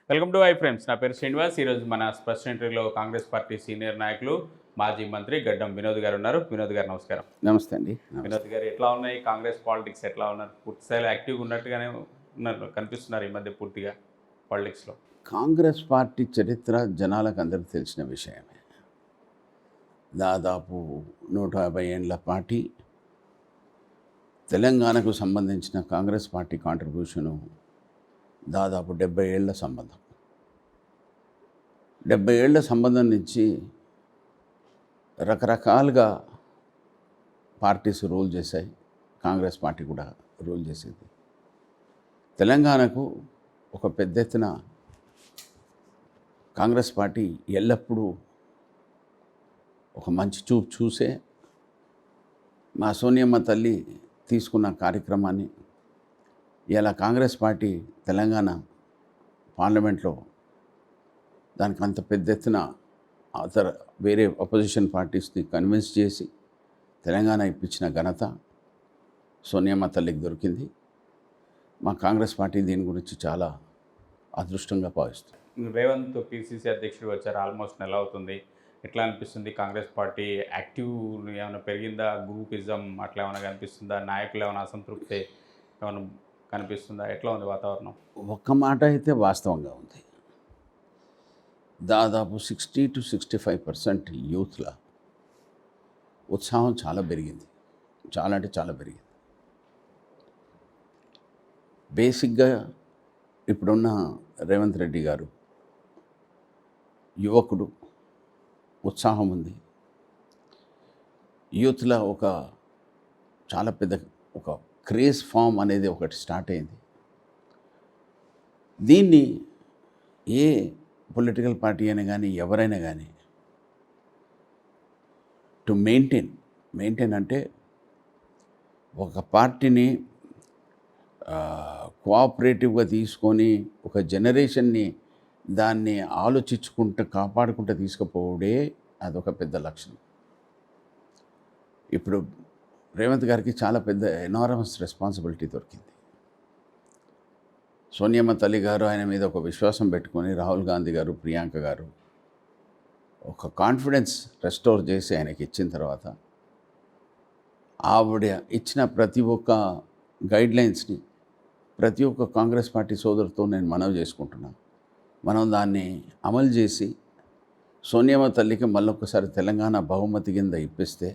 Welcome to I frames. నా పేరు శ్రీనివాస్. ఈరోజు మన స్పెషల్ ఇంటర్వ్యూలో కాంగ్రెస్ పార్టీ సీనియర్ నాయకులు, మాజీ మంత్రి గడ్డం వినోద్ గారు ఉన్నారు. వినోద్ గారు నమస్కారం. నమస్తే అండి. వినోద్ గారు ఎట్లా ఉన్నాయి కాంగ్రెస్ పాలిటిక్స్ ఎట్లా ఉన్నారు? పూర్తి స్థాయిలో యాక్టివ్గా ఉన్నట్టుగానే ఉన్నారు, కనిపిస్తున్నారు ఈ మధ్య పూర్తిగా పాలిటిక్స్లో. కాంగ్రెస్ పార్టీ చరిత్ర జనాలకు అందరికీ తెలిసిన విషయమే. దాదాపు 150 ఏండ్ల పార్టీ. తెలంగాణకు సంబంధించిన కాంగ్రెస్ పార్టీ కాంట్రిబ్యూషను దాదాపు 70 ఏళ్ల సంబంధం. 70 ఏళ్ల సంబంధం నుంచి రకరకాలుగా పార్టీస్ రూల్ చేశాయి. కాంగ్రెస్ పార్టీ కూడా రూల్ చేసేది. తెలంగాణకు ఒక పెద్ద ఎత్తున కాంగ్రెస్ పార్టీ ఎల్లప్పుడూ ఒక మంచి చూపు చూసే మా సోనియమ్మ తల్లి తీసుకున్న కార్యక్రమాన్ని ఇలా కాంగ్రెస్ పార్టీ తెలంగాణ పార్లమెంట్లో దానికి అంత పెద్ద ఎత్తున వేరే అపోజిషన్ పార్టీస్ని కన్విన్స్ చేసి తెలంగాణ ఇప్పించిన ఘనత సోనియమ్మ తల్లికి దొరికింది. మా కాంగ్రెస్ పార్టీ దీని గురించి చాలా అదృష్టంగా భావిస్తుంది. రేవంత్ పిసిసి అధ్యక్షుడు వచ్చారు, ఆల్మోస్ట్ నెల అవుతుంది. ఎట్లా అనిపిస్తుంది? కాంగ్రెస్ పార్టీ యాక్టివ్ ఏమైనా పెరిగిందా? గ్రూపిజం అట్లా ఏమైనా కనిపిస్తుందా? నాయకులు ఏమైనా అసంతృప్తి ఏమైనా కనిపిస్తుందా? ఎట్లా ఉంది వాతావరణం? ఒక్క మాట అయితే వాస్తవంగా ఉంది. దాదాపు 60 to 65% యూత్ల ఉత్సాహం చాలా పెరిగింది. చాలా అంటే చాలా పెరిగింది. బేసిక్గా ఇప్పుడున్న రేవంత్ రెడ్డి గారు యువకుడు, ఉత్సాహం ఉంది. యూత్లో ఒక చాలా పెద్ద ఒక క్రేజ్ ఫామ్ అనేది ఒకటి స్టార్ట్ అయింది. దీన్ని ఏ పొలిటికల్ పార్టీ అయినా కానీ ఎవరైనా కానీ టు మెయింటైన్ అంటే ఒక పార్టీని కోఆపరేటివ్గా తీసుకొని ఒక జనరేషన్ని దాన్ని ఆలోచించుకుంటూ కాపాడుకుంటూ తీసుకుపోవడే అదొక పెద్ద లక్షణం. ఇప్పుడు రేవంత్ గారికి చాలా పెద్ద ఎనారమస్ రెస్పాన్సిబిలిటీ దొరికింది. సోనియమ్మ తల్లి గారు ఆయన మీద ఒక విశ్వాసం పెట్టుకొని, రాహుల్ గాంధీ గారు, ప్రియాంక గారు ఒక కాన్ఫిడెన్స్ రెస్టోర్ చేసి ఆయనకి ఇచ్చిన తర్వాత ఆవిడ ఇచ్చిన ప్రతి ఒక్క గైడ్లైన్స్ని ప్రతి ఒక్క కాంగ్రెస్ పార్టీ సోదరుతో నేను మనవి చేసుకుంటున్నాను. మనం దాన్ని అమలు చేసి సోనియమ్మ తల్లికి మళ్ళొక్కసారి తెలంగాణ బహుమతి కింద ఇప్పిస్తే,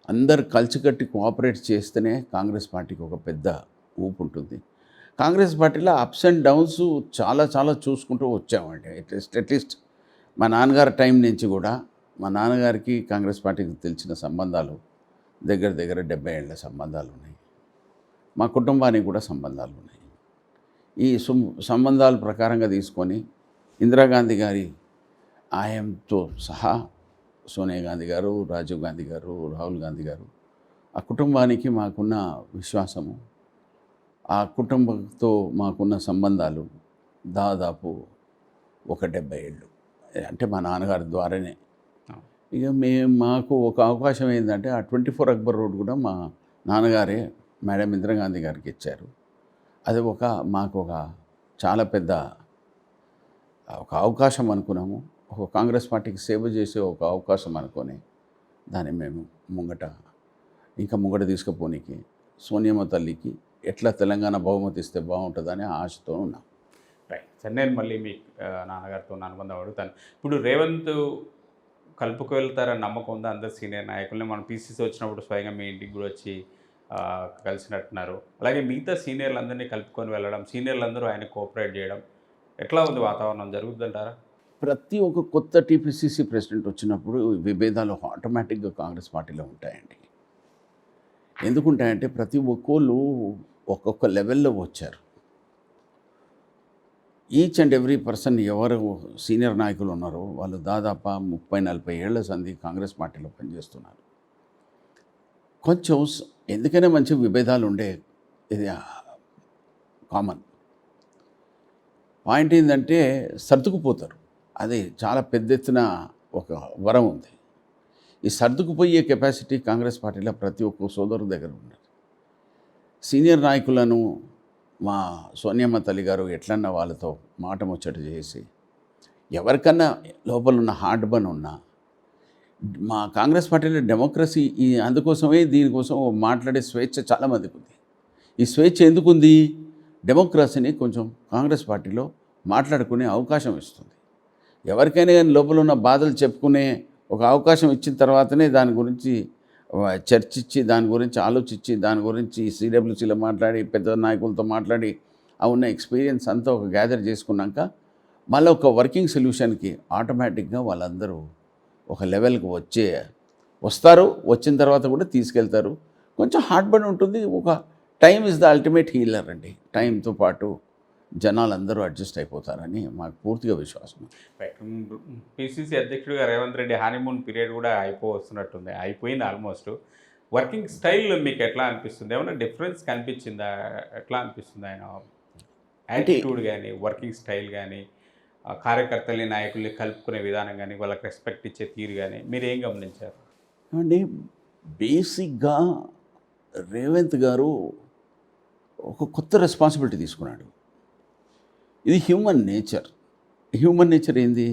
అందరు కలిసికట్టి కోఆపరేట్ చేస్తేనే కాంగ్రెస్ పార్టీకి ఒక పెద్ద ఊపు ఉంటుంది. కాంగ్రెస్ పార్టీలో అప్స్ అండ్ డౌన్స్ చాలా చూసుకుంటూ వచ్చామండి. అట్లీస్ట్ మా నాన్నగారి టైం నుంచి కూడా మా నాన్నగారికి కాంగ్రెస్ పార్టీకి తెలిసిన సంబంధాలు దగ్గర 70 ఏళ్ల సంబంధాలు ఉన్నాయి. మా కుటుంబానికి కూడా సంబంధాలు ఉన్నాయి. ఈ సంబంధాల ప్రకారంగా తీసుకొని ఇందిరాగాంధీ గారి ఆయనతో సహా సోనియా గాంధీ గారు, రాజీవ్ గాంధీ గారు, రాహుల్ గాంధీ గారు, ఆ కుటుంబానికి మాకున్న విశ్వాసము, ఆ కుటుంబంతో మాకున్న సంబంధాలు దాదాపు ఒక 70 ఏళ్ళు. అంటే మా నాన్నగారి ద్వారానే. ఇక మాకు ఒక అవకాశం ఏంటంటే ఆ 24 అక్బర్ రోడ్ కూడా మా నాన్నగారే మేడం ఇందిరాగాంధీ గారికి ఇచ్చారు. అది మాకు ఒక చాలా పెద్ద ఒక అవకాశం అనుకున్నాము. ఒక కాంగ్రెస్ పార్టీకి సేవ చేసే ఒక అవకాశం అనుకొని దాన్ని మేము ముంగట తీసుకుపోనీకి సోనియమ్మ తల్లికి ఎట్లా తెలంగాణ బహుమతి ఇస్తే బాగుంటుందని ఆశతో ఉన్నాం. రైట్ సార్, నేను మళ్ళీ మీ నాన్నగారితో అనుబంధం అడుగుతాను. ఇప్పుడు రేవంత్ కలుపుకు వెళ్తారని నమ్మకం ఉందా? అందరు సీనియర్ నాయకుల్ని మనం పీసీసీ వచ్చినప్పుడు స్వయంగా మీ ఇంటికి కూడా వచ్చి కలిసినట్టున్నారు. అలాగే మిగతా సీనియర్లందరినీ కలుపుకొని వెళ్ళడం, సీనియర్లందరూ ఆయన కోఆపరేట్ చేయడం ఎట్లా ఉంది వాతావరణం? జరుగుతుందంటారా? ప్రతి ఒక్క కొత్త టీపీసీసీ ప్రెసిడెంట్ వచ్చినప్పుడు విభేదాలు ఆటోమేటిక్గా కాంగ్రెస్ పార్టీలో ఉంటాయండి. ఎందుకుంటాయంటే ప్రతి ఒక్కళ్ళు ఒక్కొక్క లెవెల్లో వచ్చారు. ఈచ్ అండ్ ఎవ్రీ పర్సన్ ఎవరు సీనియర్ నాయకులు ఉన్నారో వాళ్ళు దాదాపు 30-40 ఏళ్ల సంధి కాంగ్రెస్ పార్టీలో పనిచేస్తున్నారు. కొంచెం ఎందుకైనా మంచి విభేదాలు ఉండే, ఇది కామన్ పాయింట్. ఏంటంటే సర్దుకుపోతారు. అది చాలా పెద్ద ఎత్తున ఒక వరం ఉంది. ఈ సర్దుకుపోయే కెపాసిటీ కాంగ్రెస్ పార్టీలో ప్రతి ఒక్క సోదరు దగ్గర ఉన్నది. సీనియర్ నాయకులను మా సోనియమ్మ తల్లి గారు ఎట్లన్నా వాళ్ళతో మాట ముచ్చట చేసి ఎవరికన్నా లోపల ఉన్న హార్ట్ బర్న్ ఉన్నా మా కాంగ్రెస్ పార్టీలో డెమోక్రసీ ఈ అందుకోసమే దీనికోసం మాట్లాడే స్వేచ్ఛ చాలామందికి ఉంది. ఈ స్వేచ్ఛ ఎందుకుంది? డెమోక్రసీని కొంచెం కాంగ్రెస్ పార్టీలో మాట్లాడుకునే అవకాశం ఇస్తుంది. ఎవరికైనా కానీ లోపల ఉన్న బాధలు చెప్పుకునే ఒక అవకాశం ఇచ్చిన తర్వాతనే దాని గురించి చర్చించి దాని గురించి ఆలోచించి దాని గురించి సిడబ్ల్యూసీలో మాట్లాడి పెద్ద నాయకులతో మాట్లాడి ఆ ఉన్న ఎక్స్పీరియన్స్ అంతా ఒక గ్యాదర్ చేసుకున్నాక మళ్ళీ ఒక వర్కింగ్ సొల్యూషన్కి ఆటోమేటిక్గా వాళ్ళందరూ ఒక లెవెల్కి వస్తారు. వచ్చిన తర్వాత కూడా తీసుకెళ్తారు. కొంచెం హార్ట్ బర్న్ ఉంటుంది. ఒక time is the ultimate healer అండి. టైంతో పాటు జనాలందరూ అడ్జస్ట్ అయిపోతారని మాకు పూర్తిగా విశ్వాసం. పిసిసి అధ్యక్షుడిగా రేవంత్ రెడ్డి హనీమూన్ పీరియడ్ కూడా వస్తున్నట్టుంది, అయిపోయింది ఆల్మోస్ట్. వర్కింగ్ స్టైల్ మీకు ఎట్లా అనిపిస్తుంది? ఏమైనా డిఫరెన్స్ కనిపించిందా? ఎట్లా అనిపిస్తుంది ఆయన యాటిట్యూడ్ కానీ, వర్కింగ్ స్టైల్ కానీ, కార్యకర్తల్ని నాయకుల్ని కలుపుకునే విధానం కానీ, వాళ్ళకి రెస్పెక్ట్ ఇచ్చే తీరు కానీ మీరు ఏం గమనించారు? అంటే బేసిక్గా రేవంత్ గారు ఒక కొత్త రెస్పాన్సిబిలిటీ తీసుకున్నాడు. ఇది హ్యూమన్ నేచర్. హ్యూమన్ నేచర్ ఏంది?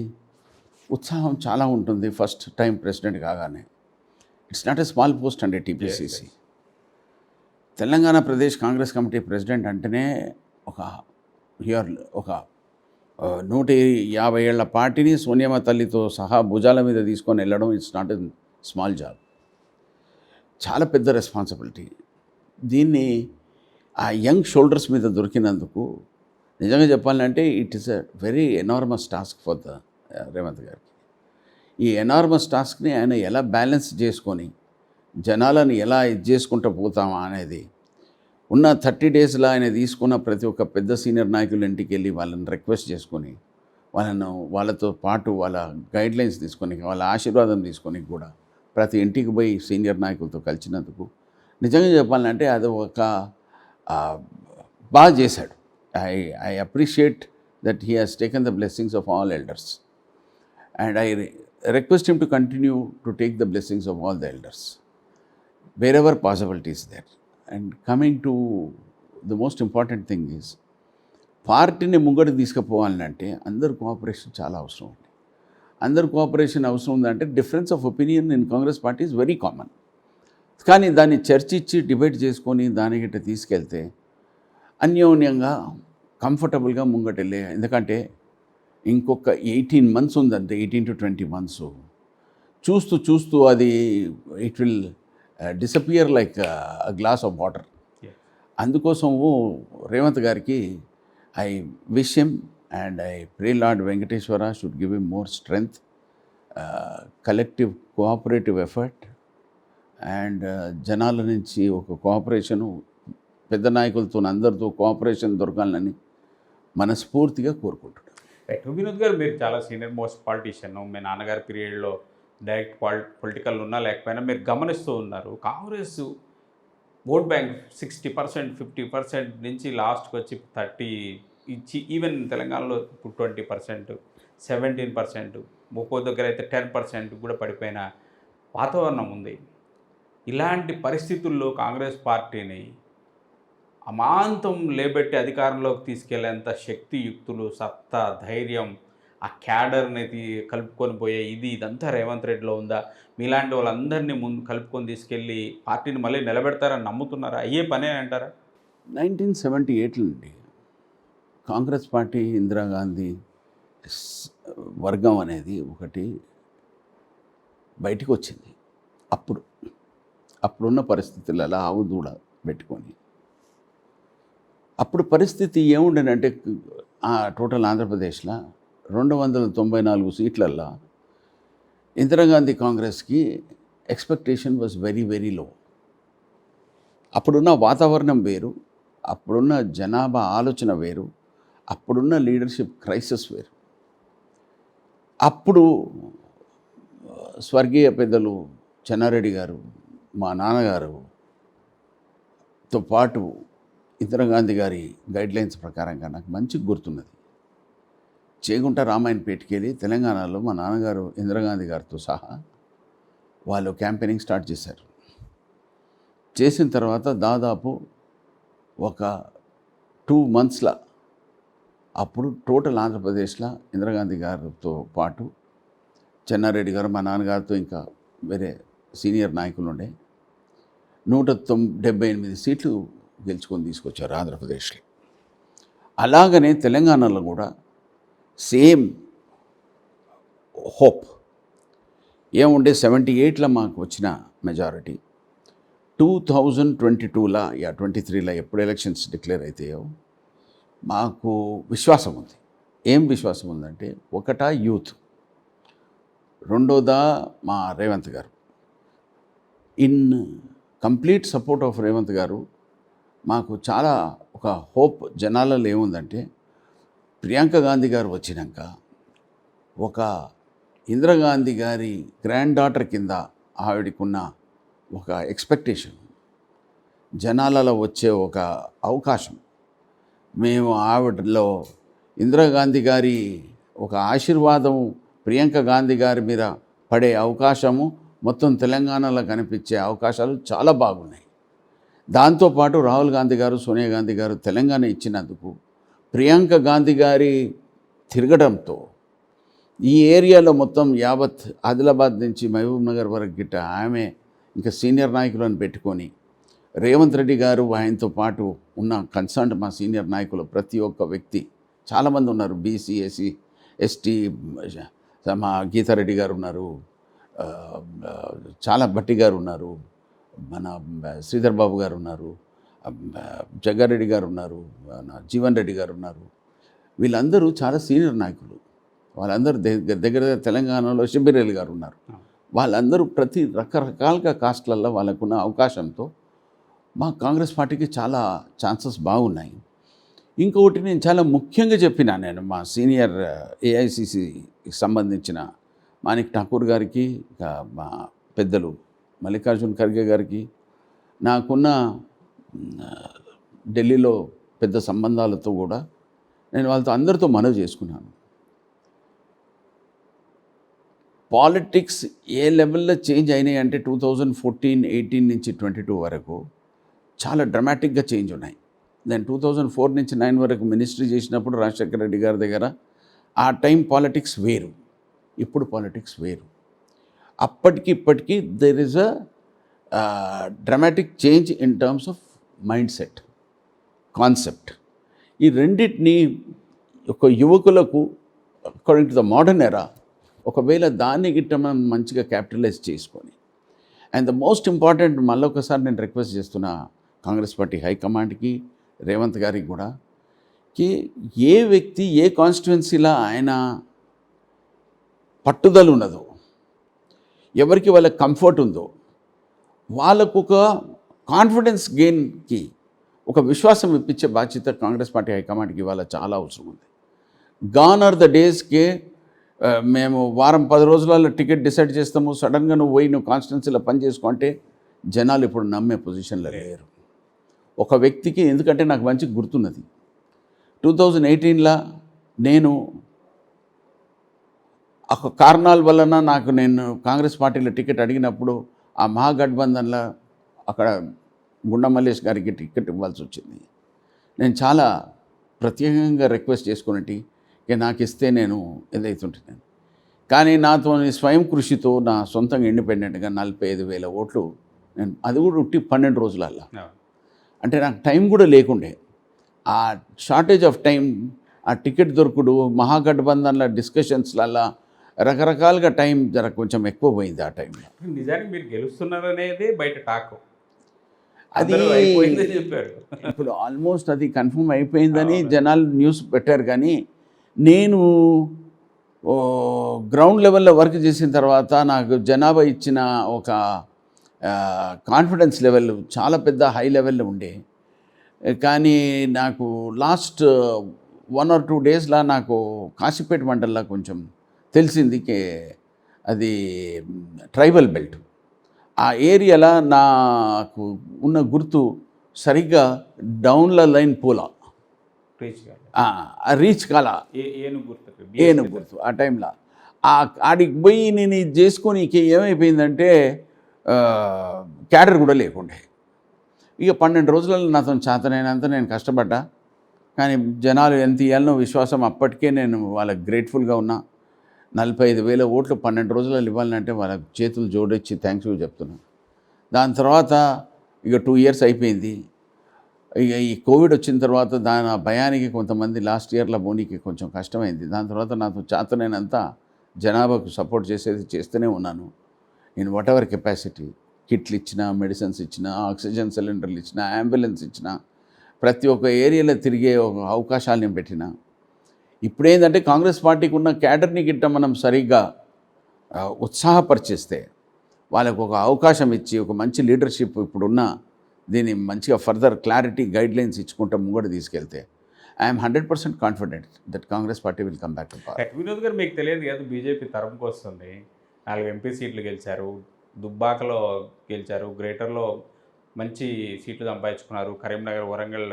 ఉత్సాహం చాలా ఉంటుంది ఫస్ట్ టైం ప్రెసిడెంట్ కాగానే. It's not a small post అండి TPCC. Telangana Pradesh Congress committee president అంటేనే ఒక 150 ఏళ్ల పార్టీని సోనియమ్మ తల్లితో సహా భుజాల మీద తీసుకొని వెళ్ళడం it's not a small job. చాలా పెద్ద రెస్పాన్సిబిలిటీ. దీన్ని ఆ యంగ్ షోల్డర్స్ మీద దొరికినందుకు నిజంగా చెప్పాలంటే it is a very enormous task for the Revanth గారికి. ఈ ఎనార్మస్ టాస్క్ని ఆయన ఎలా బ్యాలెన్స్ చేసుకొని జనాలను ఎలా ఇది చేసుకుంటూ పోతామా అనేది ఉన్న 30 డేస్లో ఆయన తీసుకున్న ప్రతి ఒక్క పెద్ద సీనియర్ నాయకుల ఇంటికి వెళ్ళి వాళ్ళని రిక్వెస్ట్ చేసుకొని వాళ్ళతో పాటు వాళ్ళ గైడ్లైన్స్ తీసుకొని వాళ్ళ ఆశీర్వాదం తీసుకొని కూడా ప్రతి ఇంటికి పోయి సీనియర్ నాయకులతో కలిసినందుకు నిజంగా చెప్పాలంటే అది ఒక బాగా చేశాడు. I appreciate that he has taken the blessings of all elders, and I request him to continue to take the blessings of all the elders wherever possibility is there. And coming to the most important thing is, పార్టీని ముంగడికి తీసుకుపోవాలంటే అందరు cooperation చాలా అవసరం ఉంది. అందరు cooperation అవసరం ఉందంటే difference of opinion in Congress party is very common. కానీ దాన్ని చర్చించి డిబేట్ చేసుకొని దానికి తీసుకెళ్తే అన్యోన్యంగా కంఫర్టబుల్గా ముంగటెళ్ళే. ఎందుకంటే ఇంకొక 18 months ఉందంటే 18 to 20 months చూస్తూ అది it will disappear like glass of water. అందుకోసము రేవంత్ గారికి I wish him and I pray lord Venkateswara should give him more strength, collective cooperative effort and జనాల నుంచి ఒక కోఆపరేషను పెద్ద నాయకులతో అందరితో కోఆపరేషన్ దొరకాలని మనస్ఫూర్తిగా కోరుకుంటున్నాను. వినోద్ గారు, మీరు చాలా సీనియర్ మోస్ట్ పాలిటీషియన్. మీ నాన్నగారి పీరియడ్లో డైరెక్ట్ పొలిటికల్ ఉన్నా లేకపోయినా మీరు గమనిస్తూ ఉన్నారు. కాంగ్రెస్ ఓట్ బ్యాంక్ 60%, 50% నుంచి లాస్ట్కి వచ్చి 30 ఇచ్చి ఈవెన్ తెలంగాణలో ఇప్పుడు 20%, 17%, ఒక్కో దగ్గర అయితే 10% కూడా పడిపోయిన వాతావరణం ఉంది. ఇలాంటి పరిస్థితుల్లో కాంగ్రెస్ పార్టీని అమాంతం లేబెట్టి అధికారంలోకి తీసుకెళ్లేంత శక్తియుక్తులు, సత్తా, ధైర్యం, ఆ క్యాడర్ని కలుపుకొని పోయే ఇదంతా రేవంత్ రెడ్డిలో ఉందా? మీలాంటి వాళ్ళందరినీ ముందు కలుపుకొని తీసుకెళ్ళి పార్టీని మళ్ళీ నిలబెడతారని నమ్ముతున్నారా? అయ్యే పనే అంటారా? 1978 నుండి కాంగ్రెస్ పార్టీ ఇందిరాగాంధీ వర్గం అనేది ఒకటి బయటికి వచ్చింది. అప్పుడున్న పరిస్థితులలో ఆవు దూడ పెట్టుకొని అప్పుడు పరిస్థితి ఏముండేనంటే టోటల్ ఆంధ్రప్రదేశ్లో 294 సీట్లల్లో ఇందిరాగాంధీ కాంగ్రెస్కి expectation was very very low. అప్పుడున్న వాతావరణం వేరు, అప్పుడున్న జనాభా ఆలోచన వేరు, అప్పుడున్న లీడర్షిప్ క్రైసిస్ వేరు. అప్పుడు స్వర్గీయ పెద్దలు చెన్నారెడ్డి గారు, మా నాన్నగారుతో పాటు ఇందిరాగాంధీ గారి గైడ్లైన్స్ ప్రకారంగా నాకు మంచి గుర్తున్నది. చేగుంట రామాయణపేటకి వెళ్ళి తెలంగాణలో మా నాన్నగారు ఇందిరాగాంధీ గారితో సహా వాళ్ళు క్యాంపెయినింగ్ స్టార్ట్ చేశారు. చేసిన తర్వాత దాదాపు ఒక 2 monthsలో అప్పుడు టోటల్ ఆంధ్రప్రదేశ్లో ఇందిరాగాంధీ గారితో పాటు చెన్నారెడ్డి గారు, మా నాన్నగారితో ఇంకా వేరే సీనియర్ నాయకులు ఉండే 178 సీట్లు గెలుచుకొని తీసుకొచ్చారు ఆంధ్రప్రదేశ్లో. అలాగనే తెలంగాణలో కూడా సేమ్ హోప్ ఏముండే 78లో మాకు వచ్చిన మెజారిటీ 2022లో 23లో ఎప్పుడు ఎలక్షన్స్ డిక్లేర్ అవుతాయో మాకు విశ్వాసం ఉంది. ఏం విశ్వాసం ఉందంటే, ఒకటా యూత్, రెండోదా మా రేవంత్ గారు. In complete support of Revanth గారు మాకు చాలా ఒక హోప్ జనాలలో ఏముందంటే, ప్రియాంక గాంధీ గారు వచ్చినాక ఒక ఇందిరాగాంధీ గారి గ్రాండ్ డాటర్ కింద ఆవిడకున్న ఒక ఎక్స్పెక్టేషన్, జనాలలో వచ్చే ఒక అవకాశం, మేము ఆవిడలో ఇందిరాగాంధీ గారి ఒక ఆశీర్వాదం ప్రియాంక గాంధీ గారి మీద పడే అవకాశము మొత్తం తెలంగాణలో కనిపించే అవకాశాలు చాలా బాగున్నాయి. దాంతోపాటు రాహుల్ గాంధీ గారు, సోనియా గాంధీ గారు తెలంగాణ ఇచ్చినందుకు ప్రియాంక గాంధీ గారి తిరగడంతో ఈ ఏరియాలో మొత్తం యావత్ ఆదిలాబాద్ నుంచి మహబూబ్ నగర్ వరకు గిట్ట ఆమె ఇంకా సీనియర్ నాయకులను పెట్టుకొని, రేవంత్ రెడ్డి గారు ఆయనతో పాటు ఉన్న కన్సర్న్ మా సీనియర్ నాయకులు ప్రతి ఒక్క వ్యక్తి చాలామంది ఉన్నారు. బీసీ, ఎస్సీ, ఎస్టీ, మా గీతారెడ్డి గారు ఉన్నారు, చాలా భట్టి గారు ఉన్నారు, మన శ్రీధర్ బాబు గారు ఉన్నారు, జగ్గారెడ్డి గారు ఉన్నారు, జీవన్ రెడ్డి గారు ఉన్నారు. వీళ్ళందరూ చాలా సీనియర్ నాయకులు. వాళ్ళందరూ దగ్గర తెలంగాణలో షబ్బీరేల్ గారు ఉన్నారు. వాళ్ళందరూ ప్రతి రకరకాలుగా కాస్ట్లలో వాళ్ళకున్న అవకాశంతో మా కాంగ్రెస్ పార్టీకి చాలా ఛాన్సెస్ బాగున్నాయి. ఇంకొకటి నేను చాలా ముఖ్యంగా చెప్పిన, నేను మా సీనియర్ ఏఐసిసికి సంబంధించిన మాణిక్ ఠాకూర్ గారికి, ఇంకా మా పెద్దలు మల్లికార్జున్ ఖర్గే గారికి, నాకున్న ఢిల్లీలో పెద్ద సంబంధాలతో కూడా నేను వాళ్ళతో అందరితో మనవి చేసుకున్నాను. పాలిటిక్స్ ఏ లెవెల్లో చేంజ్ అయినాయి అంటే 2014, 18 నుంచి 22 వరకు చాలా డ్రమాటిక్గా చేంజ్ ఉన్నాయి. నేను 2004 నుంచి 9 వరకు మినిస్ట్రీ చేసినప్పుడు రాజశేఖర రెడ్డి గారి దగ్గర ఆ టైం పాలిటిక్స్ వేరు, ఇప్పుడు పాలిటిక్స్ వేరు. అప్పటికి ఇప్పటికీ there is a dramatic change in terms of mind set, concept. ఈ రెండింటినీ ఒక యువకులకు అకార్డింగ్ టు ద మోడర్న్ ఎరా ఒకవేళ దాన్ని గిట్ట మనం మంచిగా క్యాపిటలైజ్ చేసుకొని, అండ్ ద మోస్ట్ ఇంపార్టెంట్ మళ్ళీ ఒకసారి నేను రిక్వెస్ట్ చేస్తున్నా కాంగ్రెస్ పార్టీ హైకమాండ్కి, రేవంత్ గారికి కూడా, కి ఏ వ్యక్తి ఏ కాన్స్టిట్యువెన్సీలో ఆయన పట్టుదల ఉన్నదో, ఎవరికి వాళ్ళ కంఫర్ట్ ఉందో, వాళ్ళకు ఒక కాన్ఫిడెన్స్ గెయిన్కి ఒక విశ్వాసం ఇప్పించే బాధ్యత కాంగ్రెస్ పార్టీ హైకమాండ్కి ఇవాళ చాలా అవసరం ఉంది. గాన్ ఆర్ ద డేస్కే మేము వారం 10 రోజులలో టికెట్ డిసైడ్ చేస్తాము, సడన్గా నువ్వు పోయి నువ్వు కాన్స్టిట్యున్సీలో పని చేసుకుంటే జనాలు ఇప్పుడు నమ్మే పొజిషన్లో లేరు. ఒక వ్యక్తికి, ఎందుకంటే నాకు మంచి గుర్తున్నది, 2018లో నేను ఒక కారణాల వలన నేను కాంగ్రెస్ పార్టీలో టికెట్ అడిగినప్పుడు ఆ మహాగఠబంధన్లో అక్కడ గుండా మల్లేష్ గారికి టికెట్ ఇవ్వాల్సి వచ్చింది. నేను చాలా ప్రత్యేకంగా రిక్వెస్ట్ చేసుకున్నట్టు ఇక నాకు ఇస్తే నేను ఏదైతుంటున్నాను. కానీ నాతో స్వయం కృషితో నా సొంతంగా ఇండిపెండెంట్గా 45,000 ఓట్లు నేను, అది కూడా ఉట్టి 12 రోజులల్లో, అంటే నాకు టైం కూడా లేకుండే. ఆ షార్టేజ్ ఆఫ్ టైం, ఆ టికెట్ దొరుకుడు, మహాగఠబంధన్ల డిస్కషన్స్లల్లో రకరకాలుగా టైం కొంచెం ఎక్కువ పోయింది ఆ టైంలో. నిజానికి మీరు గెలుస్తున్నారనేది బయట టాక్, అది చెప్పారు. ఇప్పుడు ఆల్మోస్ట్ అది కన్ఫర్మ్ అయిపోయిందని జనాలు న్యూస్ పెట్టారు. కానీ నేను గ్రౌండ్ లెవెల్లో వర్క్ చేసిన తర్వాత నాకు జనాభా ఇచ్చిన ఒక కాన్ఫిడెన్స్ లెవెల్ చాలా పెద్ద హై లెవెల్లో ఉండే. కానీ నాకు లాస్ట్ 1 or 2 డేస్లో నాకు కాశీపేట మండలంలో కొంచెం తెలిసింది, అది ట్రైబల్ బెల్ట్. ఆ ఏరియాలో నాకు ఉన్న గుర్తు సరిగ్గా డౌన్ల లైన్ పోలా, రీచ్ కాల, ఏను గుర్తు ఆ టైంలో. ఆడికి పోయి నేను ఇది చేసుకొని ఏమైపోయిందంటే క్యాడర్ కూడా లేకుండే. ఇక 12 రోజులలో నాతో చేతనైనంత నేను కష్టపడ్డా. కానీ జనాలు ఎంత ఇవ్వాలనో విశ్వాసం అప్పటికే నేను వాళ్ళకి గ్రేట్ఫుల్గా ఉన్నా. 45,000 ఓట్లు 12 రోజులలో ఇవ్వాలంటే వాళ్ళ చేతులు జోడించి థ్యాంక్స్ యూ చెప్తున్నాను. దాని తర్వాత ఇక 2 ఇయర్స్ అయిపోయింది. ఇక ఈ కోవిడ్ వచ్చిన తర్వాత ఆ భయానికి కొంతమంది లాస్ట్ ఇయర్లో బోనీకి కొంచెం కష్టమైంది. దాని తర్వాత నాకు చేతనైనంత జనాభాకు సపోర్ట్ చేస్తూనే ఉన్నాను. In what ever capacity. కిట్లు ఇచ్చినా, మెడిసిన్స్ ఇచ్చినా, ఆక్సిజన్ సిలిండర్లు ఇచ్చినా, అంబులెన్స్ ఇచ్చినా, ప్రతి ఒక్క ఏరియాలో తిరిగే ఒక అవకాశాలు నేను పెట్టిన. ఇప్పుడేంటంటే కాంగ్రెస్ పార్టీకి ఉన్న క్యాడర్ని గిట్ట మనం సరిగ్గా ఉత్సాహపరిచేస్తే, వాళ్ళకు ఒక అవకాశం ఇచ్చి ఒక మంచి లీడర్షిప్ ఇప్పుడున్న దీన్ని మంచిగా ఫర్దర్ క్లారిటీ గైడ్లైన్స్ ఇచ్చుకుంటూ ముంగడు తీసుకెళ్తే I'm 100% confident that Congress party will come back to power. Vinod గారు, మీకు తెలియదు కదా, బీజేపీ తరంపు వస్తుంది. 4 ఎంపీ సీట్లు గెలిచారు, దుబ్బాకలో గెలిచారు, గ్రేటర్లో మంచి సీట్లు సంపాదించుకున్నారు, కరీంనగర్, వరంగల్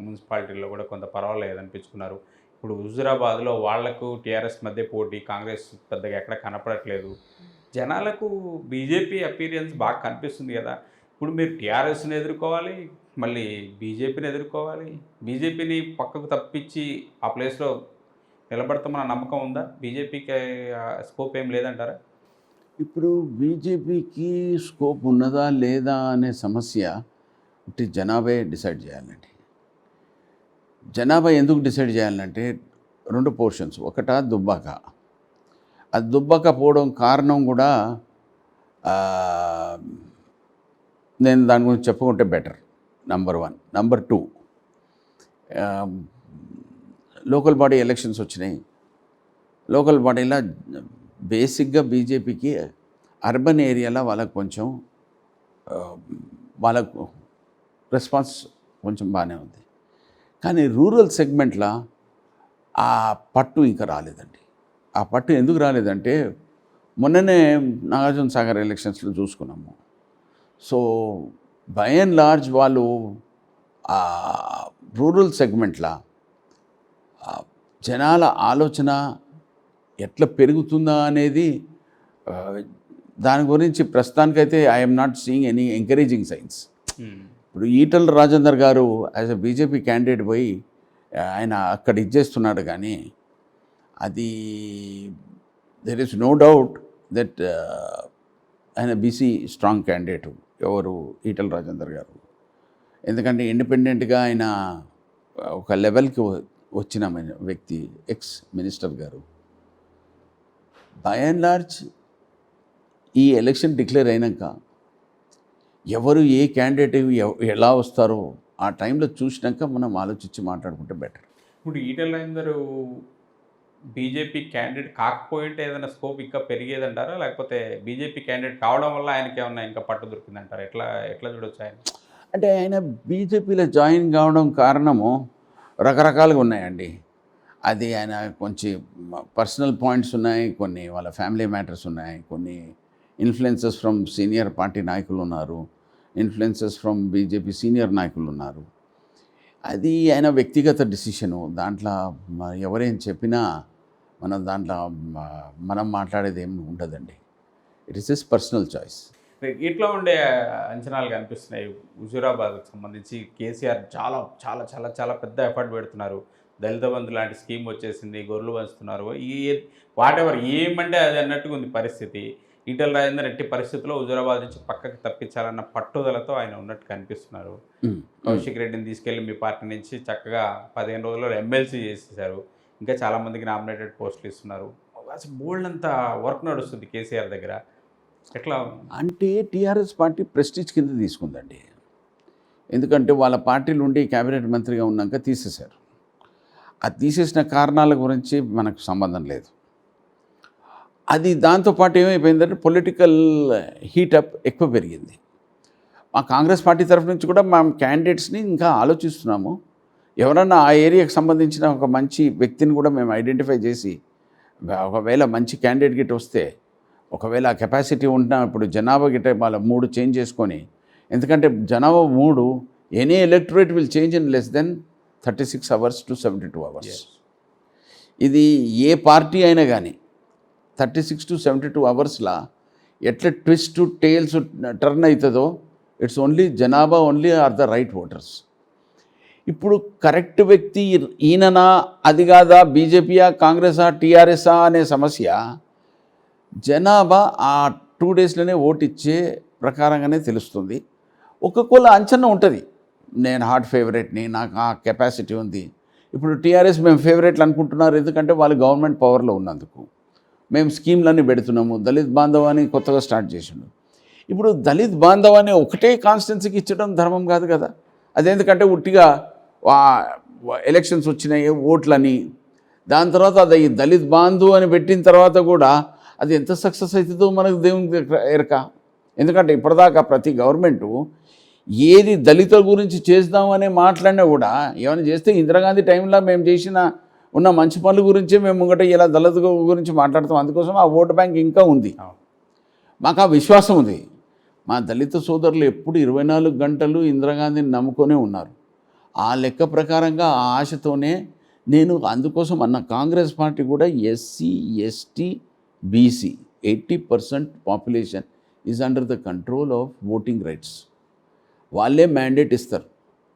మున్సిపాలిటీల్లో కూడా కొంత పర్వాలేదు అనిపించుకున్నారు. ఇప్పుడు హుజురాబాద్లో వాళ్లకు టీఆర్ఎస్ మధ్య పోటీ, కాంగ్రెస్ పెద్దగా ఎక్కడ కనపడట్లేదు. జనాలకు బీజేపీ అపీరియన్స్ బాగా కనిపిస్తుంది కదా. ఇప్పుడు మీరు టీఆర్ఎస్ని ఎదుర్కోవాలి, మళ్ళీ బీజేపీని ఎదుర్కోవాలి. బీజేపీని పక్కకు తప్పించి ఆ ప్లేస్లో నిలబడతామన్న నమ్మకం ఉందా? బీజేపీకి స్కోప్ ఏం లేదంటారా? ఇప్పుడు బీజేపీకి స్కోప్ ఉన్నదా లేదా అనే సమస్య ఇటు జనాభా డిసైడ్ చేయాలండి. జనాభా ఎందుకు డిసైడ్ చేయాలంటే 2 పోర్షన్స్. ఒకట దుబ్బాక. ఆ దుబ్బాక పోవడం కారణం కూడా నేను దాని గురించి చెప్పుకుంటే better. Number 1. Number 2, local body elections వచ్చినాయి. లోకల్ బాడీలో బేసిక్గా బీజేపీకి అర్బన్ ఏరియాలో వాళ్ళకు కొంచెం వాళ్ళకు రెస్పాన్స్ కొంచెం బాగానే ఉంది. కానీ రూరల్ సెగ్మెంట్లో ఆ పట్టు ఇంకా రాలేదండి. ఆ పట్టు ఎందుకు రాలేదంటే మొన్ననే నాగార్జున సాగర్ ఎలక్షన్స్లో చూసుకున్నాము. సో బై అండ్ లార్జ్ వాళ్ళు రూరల్ సెగ్మెంట్లో జనాల ఆలోచన ఎట్లా పెరుగుతుందా అనేది దాని గురించి ప్రస్తుతానికైతే I'm not seeing any encouraging science. ఇప్పుడు ఈటల రాజేందర్ గారు యాజ్ ఎ బీజేపీ క్యాండిడేట్ పోయి ఆయన అక్కడ ఇచ్చేస్తున్నాడు. కానీ అది there is no doubt that ఆయన బీసీ స్ట్రాంగ్ క్యాండిడేట్. ఎవరు? ఈటల రాజేందర్ గారు. ఎందుకంటే ఇండిపెండెంట్గా ఆయన ఒక లెవెల్కి వచ్చిన వ్యక్తి, ఎక్స్ మినిస్టర్ గారు. బై అండ్ లార్జ్ ఈ ఎలక్షన్ డిక్లేర్ అయినాక ఎవరు ఏ క్యాండిడేట్ ఎలా వస్తారో ఆ టైంలో చూసినాక మనం ఆలోచించి మాట్లాడుకుంటే బెటర్. ఇప్పుడు ఈటల రాజేందర్ బీజేపీ క్యాండిడేట్ కాకపోయింటే ఏదైనా స్కోప్ ఇంకా పెరిగేదంటారా, లేకపోతే బీజేపీ క్యాండిడేట్ కావడం వల్ల ఆయనకి ఏమన్నా ఇంకా పట్టు దొరికిందంటారా? ఎట్లా చూడొచ్చు ఆయన? అంటే ఆయన బీజేపీలో జాయిన్ కావడం కారణము రకరకాలుగా ఉన్నాయండి. అది ఆయన కొంచెం పర్సనల్ పాయింట్స్ ఉన్నాయి, కొన్ని వాళ్ళ ఫ్యామిలీ మ్యాటర్స్ ఉన్నాయి, కొన్ని ఇన్ఫ్లుయెన్సెస్ ఫ్రమ్ సీనియర్ పార్టీ నాయకులు ఉన్నారు, ఇన్ఫ్లుయెన్సెస్ ఫ్రమ్ బీజేపీ సీనియర్ నాయకులు ఉన్నారు. అది ఆయన వ్యక్తిగత డిసిషను. దాంట్లో ఎవరేం చెప్పినా మనం మాట్లాడేది ఏమి ఉండదండి. It is his personal choice. ఇట్లా ఉండే అంచనాలు కనిపిస్తున్నాయి. హుజూరాబాద్కి సంబంధించి కేసీఆర్ చాలా చాలా చాలా చాలా పెద్ద ఎఫర్ట్ పెడుతున్నారు. దళిత బంధు లాంటి స్కీమ్ వచ్చేసింది, గొర్రెలు పంచుతున్నారు, వాటెవర్ ఏమంటే అది అన్నట్టుగా ఉంది పరిస్థితి. ఈటల రాజేందర్ ఎట్టి పరిస్థితుల్లో హుజూరాబాద్ నుంచి పక్కకు తప్పించాలన్న పట్టుదలతో ఆయన ఉన్నట్టు కనిపిస్తున్నారు. కౌశిక్ రెడ్డిని తీసుకెళ్ళి మీ పార్టీ నుంచి చక్కగా 15 రోజుల్లో ఎమ్మెల్సీ చేసేసారు. ఇంకా చాలామందికి నామినేటెడ్ పోస్టులు ఇస్తున్నారు. బోల్డ్ అంతా వర్క్ నడుస్తుంది కేసీఆర్ దగ్గర. ఎట్లా అంటే టీఆర్ఎస్ పార్టీ ప్రెస్టీజ్ కింద తీసుకుందండి. ఎందుకంటే వాళ్ళ పార్టీలు ఉండి క్యాబినెట్ మంత్రిగా ఉన్నాక తీసేశారు. ఆ తీసేసిన కారణాల గురించి మనకు సంబంధం లేదు. అది దాంతోపాటు ఏమైపోయిందంటే పొలిటికల్ హీటప్ ఎక్కువ పెరిగింది. మా కాంగ్రెస్ పార్టీ తరఫు నుంచి కూడా మా క్యాండిడేట్స్ని ఇంకా ఆలోచిస్తున్నాము. ఎవరన్నా ఆ ఏరియాకి సంబంధించిన ఒక మంచి వ్యక్తిని కూడా మేము ఐడెంటిఫై చేసి, ఒకవేళ మంచి క్యాండిడేట్ గిట్ వస్తే, ఒకవేళ ఆ కెపాసిటీ ఉంటున్నా ఇప్పుడు జనాభా గిట్ట వాళ్ళ 3 చేంజ్ చేసుకొని, ఎందుకంటే జనాభా 3 any electorate will change in less than 36 hours to 72 hours. ఇది ఏ పార్టీ అయినా కానీ 36 to 72 hours ఎట్లా ట్విస్ట్ టు టేల్స్ టర్న్ అవుతుందో, ఇట్స్ ఓన్లీ జనాభా only are the right voters. ఇప్పుడు కరెక్ట్ వ్యక్తి ఈయననా, అది కాదా, బీజేపీయా, కాంగ్రెసా, టీఆర్ఎస్ఆ అనే సమస్య జనాభా ఆ 2 డేస్లోనే ఓటు ఇచ్చే ప్రకారంగానే తెలుస్తుంది. ఒక్కొక్కళ్ళ అంచనా ఉంటుంది. నేను హాట్ ఫేవరెట్ని, నాకు ఆ కెపాసిటీ ఉంది. ఇప్పుడు టీఆర్ఎస్ మేము ఫేవరెట్లు అనుకుంటున్నారు, ఎందుకంటే వాళ్ళు గవర్నమెంట్ పవర్లో ఉన్నందుకు. మేము స్కీమ్లన్నీ పెడుతున్నాము, దళిత్ బాంధవ్ అని కొత్తగా స్టార్ట్ చేసిండు. ఇప్పుడు దళిత్ బాంధవ్ అని ఒకటే కాన్స్టిట్యున్సీకి ఇచ్చడం ధర్మం కాదు కదా. అదెందుకంటే ఉట్టిగా ఎలక్షన్స్ వచ్చినాయి ఓట్లని, దాని తర్వాత అది దళిత్ బాంధు అని పెట్టిన తర్వాత కూడా అది ఎంత సక్సెస్ అవుతుందో మనకు దేవుని ఎరక. ఎందుకంటే ఇప్పటిదాకా ప్రతి గవర్నమెంటు ఏది దళితుల గురించి చేద్దామని మాట్లాడినా కూడా ఏమైనా చేస్తే ఇందిరాగాంధీ టైంలో మేము ఉన్న మంచి పనుల గురించే మేము ముంగట ఇలా దళిత గురించి మాట్లాడతాం. అందుకోసం ఆ ఓటు బ్యాంక్ ఇంకా ఉంది. మాకు ఆ విశ్వాసం ఉంది. మా దళిత సోదరులు ఎప్పుడు 24 గంటలు ఇందిరాగాంధీని నమ్ముకొనే ఉన్నారు. ఆ లెక్క ప్రకారంగా ఆ ఆశతోనే నేను అందుకోసం కాంగ్రెస్ పార్టీ కూడా SC, ST, BC 80% population is under the control of voting rights. వాళ్ళే మ్యాండేట్ ఇస్తారు.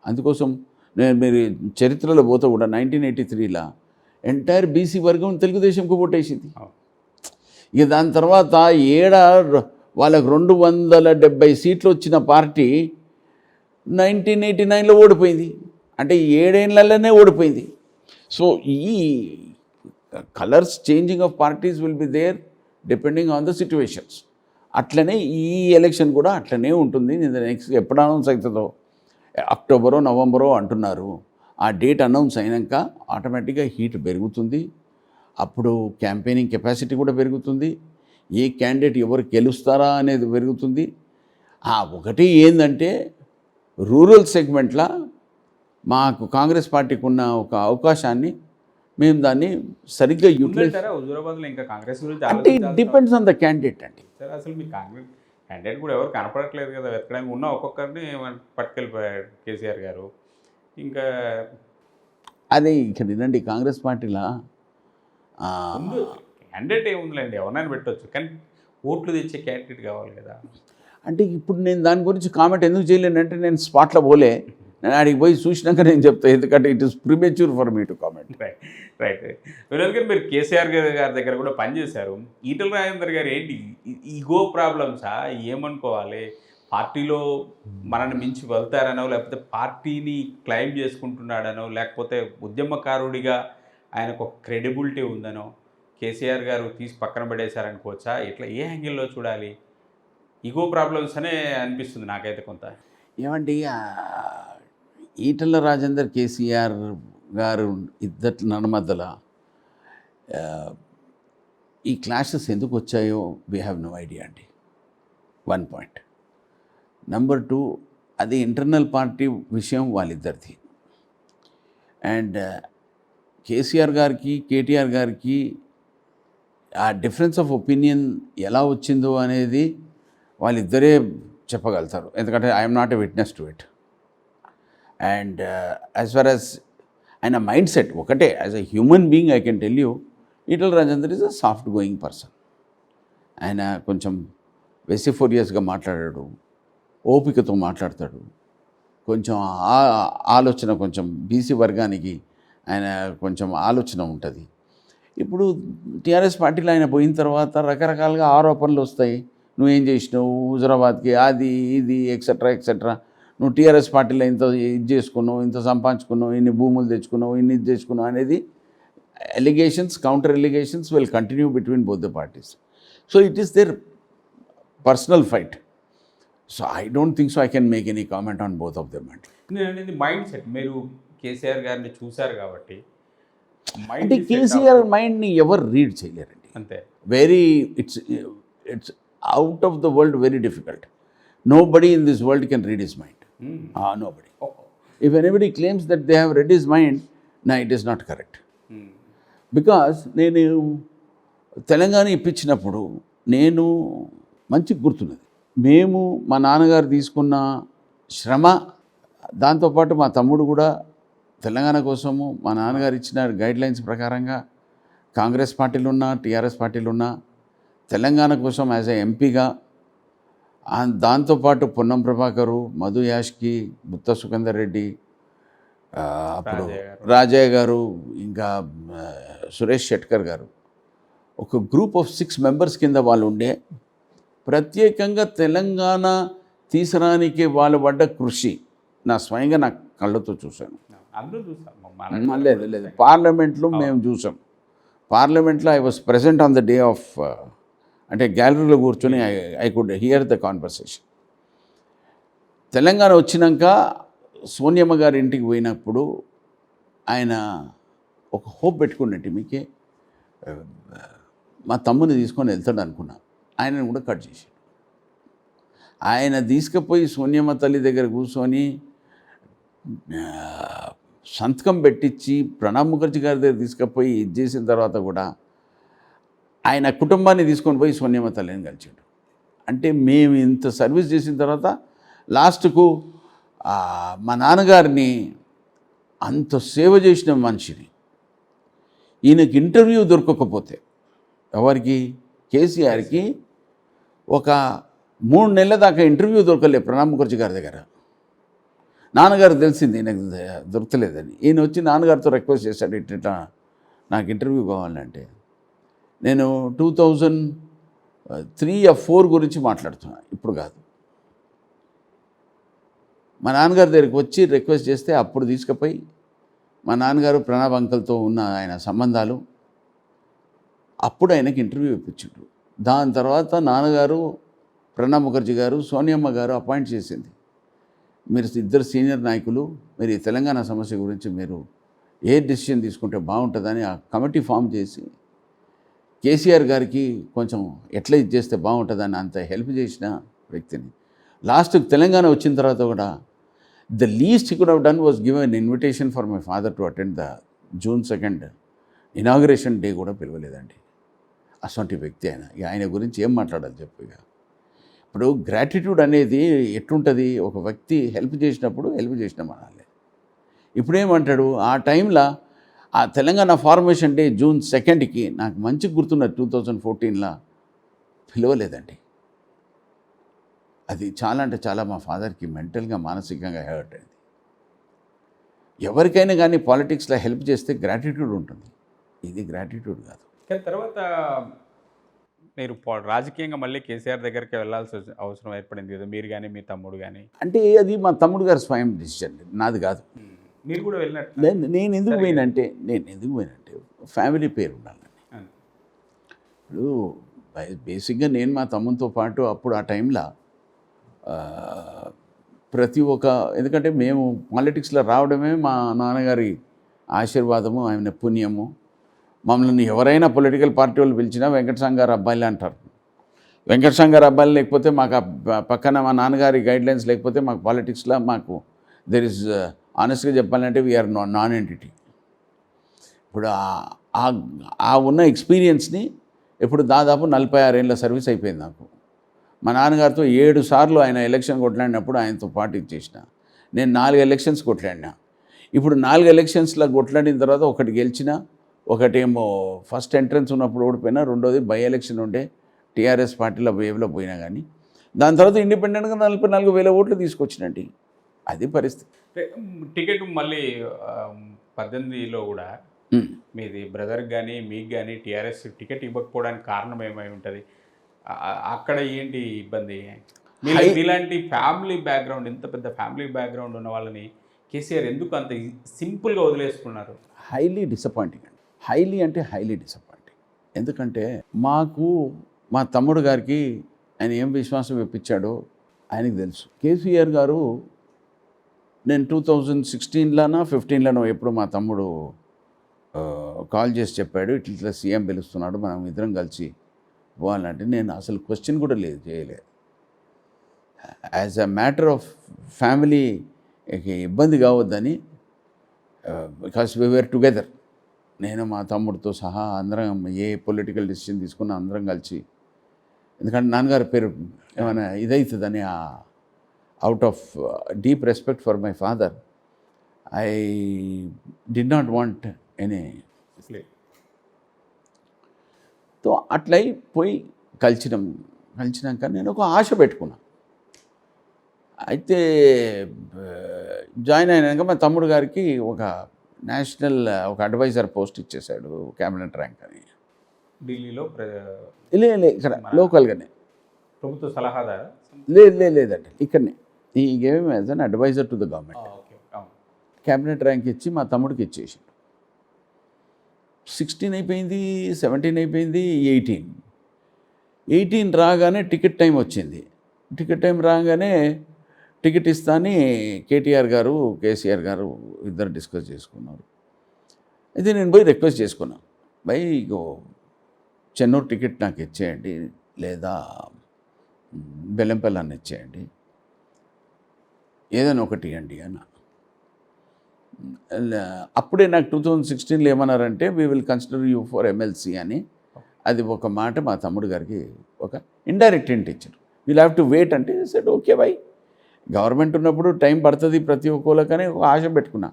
అందుకోసం మీరు చరిత్రలో పోతే కూడా 1983లో ఎంటైర్ బీసీ వర్గం తెలుగుదేశంకు ఓటేసింది. ఇక దాని తర్వాత వాళ్ళకు 270 సీట్లు వచ్చిన పార్టీ 1989లో ఓడిపోయింది. అంటే 7 ఏళ్లలోనే ఓడిపోయింది. సో ఈ colours changing of parties will be there depending on the situations. అట్లనే ఈ ఎలక్షన్ కూడా అట్లనే ఉంటుంది. నెక్స్ట్ ఎప్పుడు అనౌన్స్ అవుతుందో, అక్టోబరో నవంబరో అంటున్నారు. ఆ డేట్ అనౌన్స్ అయినాక ఆటోమేటిక్గా హీట్ పెరుగుతుంది. అప్పుడు క్యాంపెయినింగ్ కెపాసిటీ కూడా పెరుగుతుంది. ఏ క్యాండిడేట్ ఎవరు గెలుస్తారా అనేది పెరుగుతుంది. ఒకటి ఏంటంటే రూరల్ సెగ్మెంట్లో మాకు కాంగ్రెస్ పార్టీకి ఉన్న ఒక అవకాశాన్ని మేము దాన్ని సరిగ్గా యూటిలైజ్ హుజూరాబాద్లో ఇంకా కాంగ్రెస్ గురించి అంటే it depends on the candidate అండి. సార్ అసలు మీ కాంగ్రెస్ క్యాండిడేట్ కూడా ఎవరు కనపడట్లేదు కదా, వెతకడానికి ఉన్న ఒక్కొక్కరిని పట్టుకెళ్ళిపోయాడు కేసీఆర్ గారు. ఇంకా అదే ఇక్కడ వినండి, కాంగ్రెస్ పార్టీలో ముందు క్యాండిడేట్ ఏముందిలేండి, ఎవరినైనా పెట్టవచ్చు, కానీ ఓట్లు తెచ్చే క్యాండిడేట్ కావాలి కదా. అంటే ఇప్పుడు నేను దాని గురించి కామెంట్ ఎందుకు చేయలేనంటే నేను స్పాట్లో పోలే, నేను అడిగి పోయి చూసినాక నేను చెప్తాను. ఎందుకంటే it is premature for me to comment. Right Vinod గారు, మీరు కేసీఆర్ గారి దగ్గర కూడా పనిచేశారు. ఈటల రాజేందర్ గారు ఏంటి ఈగో ప్రాబ్లమ్సా, ఏమనుకోవాలి? పార్టీలో మనల్ని మించి వెళ్తారనో, లేకపోతే పార్టీని క్లైమ్ చేసుకుంటున్నాడనో, లేకపోతే ఉద్యమకారుడిగా ఆయనకు ఒక క్రెడిబిలిటీ ఉందనో కేసీఆర్ గారు తీసి పక్కన పడేశారనుకోవచ్చా? ఇట్లా ఏ యాంగిల్లో చూడాలి? ఈగో ప్రాబ్లమ్స్ అనే అనిపిస్తుంది నాకైతే కొంత. ఏమండి, ఈటల రాజేందర్ కేసీఆర్ గారు ఇద్దరి నడమద్దల ఈ క్లాషెస్ ఎందుకు వచ్చాయో వీ హ్యావ్ నో ఐడియా అండి. 1 పాయింట్. నెంబర్ 2, అది ఇంటర్నల్ పార్టీ విషయం వాళ్ళిద్దరిది. అండ్ కేసీఆర్ గారికి కేటీఆర్ గారికి ఆ డిఫరెన్స్ ఆఫ్ ఒపీనియన్ ఎలా వచ్చిందో అనేది వాళ్ళిద్దరే చెప్పగలుగుతారు. ఎందుకంటే I'm not a witness to it. And as far as ఆయన మైండ్ సెట్ ఒకటే, as a human being I can tell you, Etela Rajender is a soft going person. ఆయన కొంచెం వెసిఫోరియస్గా మాట్లాడాడు, ఓపికతో మాట్లాడతాడు, కొంచెం ఆలోచన, కొంచెం బీసీ వర్గానికి ఆయన కొంచెం ఆలోచన ఉంటుంది. ఇప్పుడు టీఆర్ఎస్ పార్టీలో ఆయన పోయిన తర్వాత రకరకాలుగా ఆరోపణలు వస్తాయి. నువ్వేం చేసినావు హుజూరాబాద్కి, అది ఇది ఎక్సెట్రా ఎక్సెట్రా, నువ్వు టీఆర్ఎస్ పార్టీలో ఇంత ఇది చేసుకున్నావు, ఇంత సంపాదించుకున్నావు, ఇన్ని భూములు తెచ్చుకున్నావు, ఇన్ని ఇది తెచ్చుకున్నావు అనేది allegations, counter allegations will continue between both the parties. So it is there personal fight. So I don't think so I can make any comment on both of them అండి. నేను అనేది మైండ్ సెట్, మీరు కేసీఆర్ గారిని చూశారు కాబట్టి అంటే కేసీఆర్ మైండ్ని ఎవరు రీడ్ చేయలేరండి. అంతే, very it's out of the world, very difficult. Nobody in this world can read his mind. Nobody. If anybody claims that they have read his mind, no, it is not correct. Because నేను తెలంగాణ ఇప్పించినప్పుడు నేను మంచి గుర్తున్నది, మేము మా నాన్నగారు తీసుకున్న శ్రమ, దాంతోపాటు మా తమ్ముడు కూడా తెలంగాణ కోసము మా నాన్నగారు ఇచ్చిన గైడ్లైన్స్ ప్రకారంగా కాంగ్రెస్ పార్టీలు ఉన్నా, టీఆర్ఎస్ పార్టీలు ఉన్నా, తెలంగాణ కోసం యాజ్ ఎ ఎంపీగా, దాంతోపాటు పొన్నం ప్రభాకరు, మధు యాష్కి, బుత్త సుఖేందర్ రెడ్డి, అప్పుడు రాజయ్య గారు. రాజయ్య గారు ఇంకా ఆ, సురేష్ షెట్కర్ గారు ఒక గ్రూప్ ఆఫ్ 6 మెంబర్స్ కింద వాళ్ళు ఉండే ప్రత్యేకంగా తెలంగాణ తీసరానికి వాళ్ళు పడ్డ కృషి నా స్వయంగా నా కళ్ళతో చూశాను. అందరూ చూస్తాం లేదు పార్లమెంట్లో మేము చూసాం. పార్లమెంట్లో I was present on the day of అంటే గ్యాలరీలో కూర్చొని I could hear the conversation. Telangana వచ్చినాక సోనియమ్మ గారి ఇంటికి పోయినప్పుడు ఆయన ఒక హోప్ పెట్టుకున్నట్టు మీకే మా తమ్ముని తీసుకొని వెళ్తాడు అనుకున్నా. ఆయనను కూడా కట్ చేశాడు. ఆయన తీసుకుపోయి సోనియమ్మ తల్లి దగ్గర కూర్చొని సంతకం పెట్టించి ప్రణబ్ ముఖర్జీ గారి దగ్గర తీసుకుపోయి ఇది చేసిన తర్వాత కూడా ఆయన కుటుంబాన్ని తీసుకొని పోయి సోనియమ్మ తల్లిని కలిచాడు. అంటే మేము ఇంత సర్వీస్ చేసిన తర్వాత లాస్ట్కు మా నాన్నగారిని అంత సేవ చేసిన మనిషిని ఈయనకి ఇంటర్వ్యూ దొరకకపోతే ఎవరికి కేసీఆర్కి ఒక 3 నెలల దాకా ఇంటర్వ్యూ దొరకలే ప్రణబ్ ముఖర్జీ గారి దగ్గర. నాన్నగారు తెలిసింది ఈయనకు దొరకలేదని. ఈయన వచ్చి నాన్నగారితో రిక్వెస్ట్ చేశాడు, ఇట్లా నాకు ఇంటర్వ్యూ కావాలంటే. నేను 2003 or 2004 గురించి మాట్లాడుతున్నా, ఇప్పుడు కాదు. మా నాన్నగారి దగ్గరికి వచ్చి రిక్వెస్ట్ చేస్తే అప్పుడు తీసుకుపోయి మా నాన్నగారు ప్రణబ్ అంకల్తో ఉన్న ఆయన సంబంధాలు అప్పుడు ఆయనకి ఇంటర్వ్యూ ఇప్పించారు. దాని తర్వాత నాన్నగారు ప్రణబ్ ముఖర్జీ గారు సోనియమ్మ గారు అపాయింట్ చేసింది. మీరు ఇద్దరు సీనియర్ నాయకులు, మీరు ఈ తెలంగాణ సమస్య గురించి మీరు ఏ డెసిషన్ తీసుకుంటే బాగుంటుందని ఆ కమిటీ ఫామ్ చేసి కేసీఆర్ గారికి కొంచెం ఎట్లా ఇది చేస్తే బాగుంటుందని అంత హెల్ప్ చేసిన వ్యక్తిని. లాస్ట్కి తెలంగాణ వచ్చిన తర్వాత కూడా the least he could have done was give an invitation for my father to attend the June 2 inauguration day కూడా పిలవలేదండి. అటువంటి వ్యక్తి ఆయన. ఇక ఆయన గురించి ఏం మాట్లాడాలి చెప్పు. ఇక ఇప్పుడు గ్రాటిట్యూడ్ అనేది ఎట్లుంటుంది, ఒక వ్యక్తి హెల్ప్ చేసినప్పుడు హెల్ప్ చేసినాం అనాలి. ఇప్పుడేమంటాడు, ఆ టైంలో ఆ తెలంగాణ ఫార్మేషన్ డే June 2 నాకు మంచి గుర్తున్న 2014లో పిలవలేదండి. అది చాలా అంటే చాలా మా ఫాదర్కి మెంటల్గా మానసికంగా హర్ట్ అయింది. ఎవరికైనా కానీ పాలిటిక్స్లో హెల్ప్ చేస్తే గ్రాటిట్యూడ్ ఉంటుంది, ఇది గ్రాటిట్యూడ్ కాదు. కానీ తర్వాత మీరు రాజకీయంగా మళ్ళీ కేసీఆర్ దగ్గరికి వెళ్ళాల్సి అవసరం ఏర్పడింది కదా, మీరు కానీ మీ తమ్ముడు కానీ. అంటే అది మా తమ్ముడు గారు స్వయం డిసిషన్, నాది కాదు. మీరు కూడా వెళ్ళినట్టు. నేను ఎందుకు పోయినంటే ఫ్యామిలీ పేరు ఉండాలని. ఇప్పుడు బేసిక్గా నేను మా తమ్ముతో పాటు అప్పుడు ఆ టైంలో ప్రతి ఒక్క, ఎందుకంటే మేము పాలిటిక్స్లో రావడమే మా నాన్నగారి ఆశీర్వాదము, ఆయన పుణ్యము. మమ్మల్ని ఎవరైనా పొలిటికల్ పార్టీ వాళ్ళు పిలిచినా వెంకటస్వామి గారు అబ్బాయిలే అంటారు. వెంకటస్వామి గారు అబ్బాయిలు లేకపోతే మాకు పక్కన మా నాన్నగారి గైడ్లైన్స్ లేకపోతే మాకు పాలిటిక్స్లో మాకు దెర్ ఇస్ ఆనెస్ట్గా చెప్పాలంటే వీఆర్ నాన్ ఎంటిటీ. ఇప్పుడు ఆ ఉన్న ఎక్స్పీరియన్స్ని ఇప్పుడు దాదాపు 46 ఏళ్ళ సర్వీస్ అయిపోయింది నాకు. మా నాన్నగారితో 7 సార్లు ఆయన ఎలక్షన్ కొట్లాడినప్పుడు ఆయనతో పాటు ఇచ్చేసిన. నేను 4 ఎలక్షన్స్ కొట్లాడినా. ఇప్పుడు 4 ఎలక్షన్స్లో కొట్లాడిన తర్వాత ఒకటి గెలిచిన, ఒకటేమో ఫస్ట్ ఎంట్రన్స్ ఉన్నప్పుడు ఓడిపోయినా, రెండోది బై ఎలక్షన్ ఉండే టీఆర్ఎస్ పార్టీలో వేవ్లో పోయినా. కానీ దాని తర్వాత ఇండిపెండెంట్గా 44,000 ఓట్లు తీసుకొచ్చినండి. అది పరిస్థితి. టికెట్ మళ్ళీ 18లో కూడా మీది బ్రదర్కి కానీ మీకు కానీ టీఆర్ఎస్ టికెట్ ఇవ్వకపోవడానికి కారణం ఏమై ఉంటుంది? అక్కడ ఏంటి ఇబ్బంది? ఇలాంటి ఫ్యామిలీ బ్యాక్గ్రౌండ్, ఇంత పెద్ద ఫ్యామిలీ బ్యాక్గ్రౌండ్ ఉన్న వాళ్ళని కేసీఆర్ ఎందుకు అంత సింపుల్గా వదిలేసుకున్నారు? హైలీ డిసప్పాయింటింగ్ అండి. హైలీ అంటే హైలీ డిసప్పాయింటింగ్. ఎందుకంటే మాకు మా తమ్ముడు గారికి ఆయన ఏం విశ్వాసం ఇప్పించాడో ఆయనకు తెలుసు. కేసీఆర్ గారు నేను 2016లోనో 15లోనో ఎప్పుడు మా తమ్ముడు కాల్ చేసి చెప్పాడు, ఇట్లా సీఎం పిలుస్తున్నాడు, మనం ఇద్దరం కలిసి పోవాలంటే నేను అసలు క్వశ్చన్ కూడా చేయలేదు. As a matter of family ఇబ్బంది కావద్దని, బికాస్ వీ వేర్ టుగెదర్, నేను మా తమ్ముడితో సహా అందరం ఏ పొలిటికల్ డిసిషన్ తీసుకున్నా అందరం కలిసి, ఎందుకంటే నాన్నగారి పేరు ఏమైనా ఇదవుతుందని out of deep respect for my father I did not want any. So అట్లయి పోయి కలిసినాక నేను ఒక ఆశ పెట్టుకున్నా. అయితే జాయిన్ అయినాక మా తమ్ముడు గారికి ఒక నేషనల్ ఒక అడ్వైజర్ పోస్ట్ ఇచ్చేశాడు, క్యాబినెట్ ర్యాంక్ అని. ఢిల్లీలో ఇక్కడ లోకల్గానే. ప్రభుత్వ సలహాదారు. లేదండి, ఇక్కడనే. ఈ game as an adviser to the government. Okay. Cabinet rank ఇచ్చి మా తమ్ముడికి ఇచ్చేసాడు. 16 అయిపోయింది, 17 అయిపోయింది, 18 రాగానే టికెట్ టైం వచ్చింది. టికెట్ టైం రాగానే టికెట్ ఇస్తాని కేటీఆర్ గారు, కేసీఆర్ గారు ఇద్దరు డిస్కస్ చేసుకున్నారు. అయితే నేను పోయి రిక్వెస్ట్ చేసుకున్నాను, భయ్ ఇగో చెన్నూరు టికెట్ నాకు ఇచ్చేయండి, లేదా బెల్లంపల్లి ఇచ్చేయండి, ఏదైనా ఒకటి ఇవ్వండి అన్న. అప్పుడే నాకు 2016లో ఏమన్నారంటే we will consider you for MLC అని. అది ఒక మాట మా తమ్ముడు గారికి ఒక ఇండైరెక్ట్ హింట్ ఇచ్చారు. విల్ హ్యావ్ టు వెయిట్ అంటే సెడ్ ఓకే బై, గవర్నమెంట్ ఉన్నప్పుడు టైం పడుతుంది ప్రతి ఒక్కళ్ళకనే ఒక ఆశ పెట్టుకున్నా.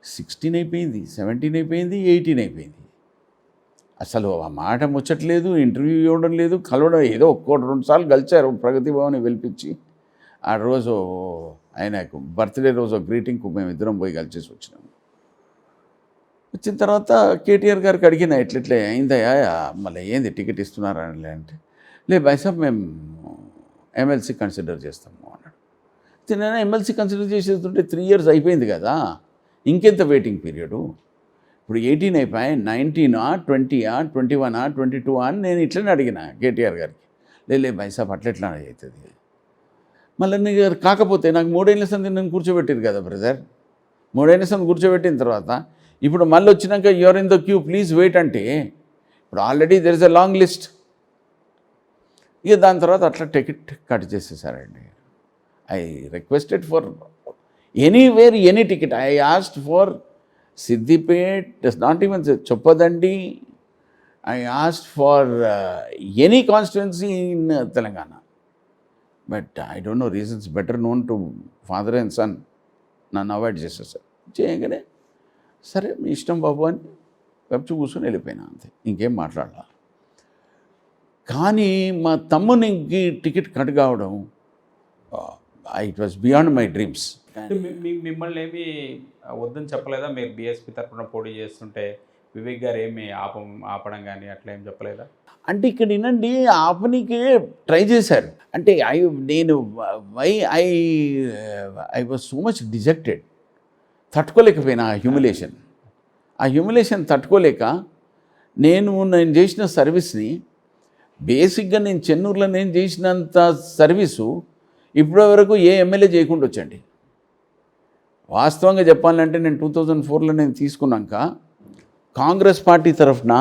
16 అయిపోయింది, 17 అయిపోయింది, 18 అయిపోయింది. అసలు ఆ మాట ముచ్చట్లేదు, ఇంటర్వ్యూ ఇవ్వడం లేదు, కలవడం ఏదో 1-2 సార్లు కలిచారు ప్రగతి భవన్ పిలిపించి. ఆ రోజు ఆయనకు బర్త్డే రోజు గ్రీటింగ్కు మేము ఇద్దరం పోయి కలిసేసి వచ్చినాము. వచ్చిన తర్వాత కేటీఆర్ గారికి అడిగిన ఎట్లెట్లే అయిందయ్యా, మళ్ళీ ఏంది టికెట్ ఇస్తున్నారా అని అంటే, లే బైసాబ్ మేము ఎమ్మెల్సీ కన్సిడర్ చేస్తాము అన్నాడు. నేను ఎమ్మెల్సీ కన్సిడర్ చేసేస్తుంటే 3 years అయిపోయింది కదా, ఇంకెంత వెయిటింగ్ పీరియడు? ఇప్పుడు 18 అయిపోయి 19 20 21 22 అని నేను ఇట్లనే అడిగిన కేటీఆర్ గారికి. లే బైసాబ్ అట్లెట్లా అవుతుంది, మళ్ళీ నీకు కాకపోతే నాకు 3 ఏళ్ళ సంది నన్ను కూర్చోబెట్టారు కదా బ్రదర్, 3 ఏళ్ళ సంది కూర్చోబెట్టిన తర్వాత ఇప్పుడు మళ్ళీ వచ్చినాక you're in the queue please wait అంటే, ఇప్పుడు already there is a long list. ఇక దాని తర్వాత అట్లా టికెట్ కట్ చేసేసారండి. I requested for anywhere any ticket. I asked for Siddipet, does not even Choppadandi. I asked for any constituency in Telangana. But I don't know reasons better known to father and son నన్ను avoid చేసేసారు. చేయగానే సరే మీ ఇష్టం బాబు అని వెప్చి కూర్చొని వెళ్ళిపోయినా, అంతే, ఇంకేం మాట్లాడాల. కానీ మా తమ్మునికి టికెట్ కట్ కావడం it was beyond my dreams. మిమ్మల్ని ఏమి వద్దని చెప్పలేదా? మీరు బీఎస్పీ తరఫున పోటీ చేస్తుంటే వివేక్ గారు ఏమి ఆపడం కానీ అట్లా ఏం చెప్పలేదా? అంటే ఇక్కడ వినండి, ఆపనికి ట్రై చేశారు. అంటే నేను I was so much dejected, తట్టుకోలేకపోయినా ఆ హ్యూమిలేషన్ తట్టుకోలేక నేను చేసిన సర్వీస్ని, బేసిక్గా నేను చెన్నూరులో నేను చేసినంత సర్వీసు ఇప్పటి వరకు ఏ ఎమ్మెల్యే చేయకుండా వచ్చండి. వాస్తవంగా చెప్పాలంటే నేను 2004లో నేను తీసుకున్నాక కాంగ్రెస్ పార్టీ తరఫున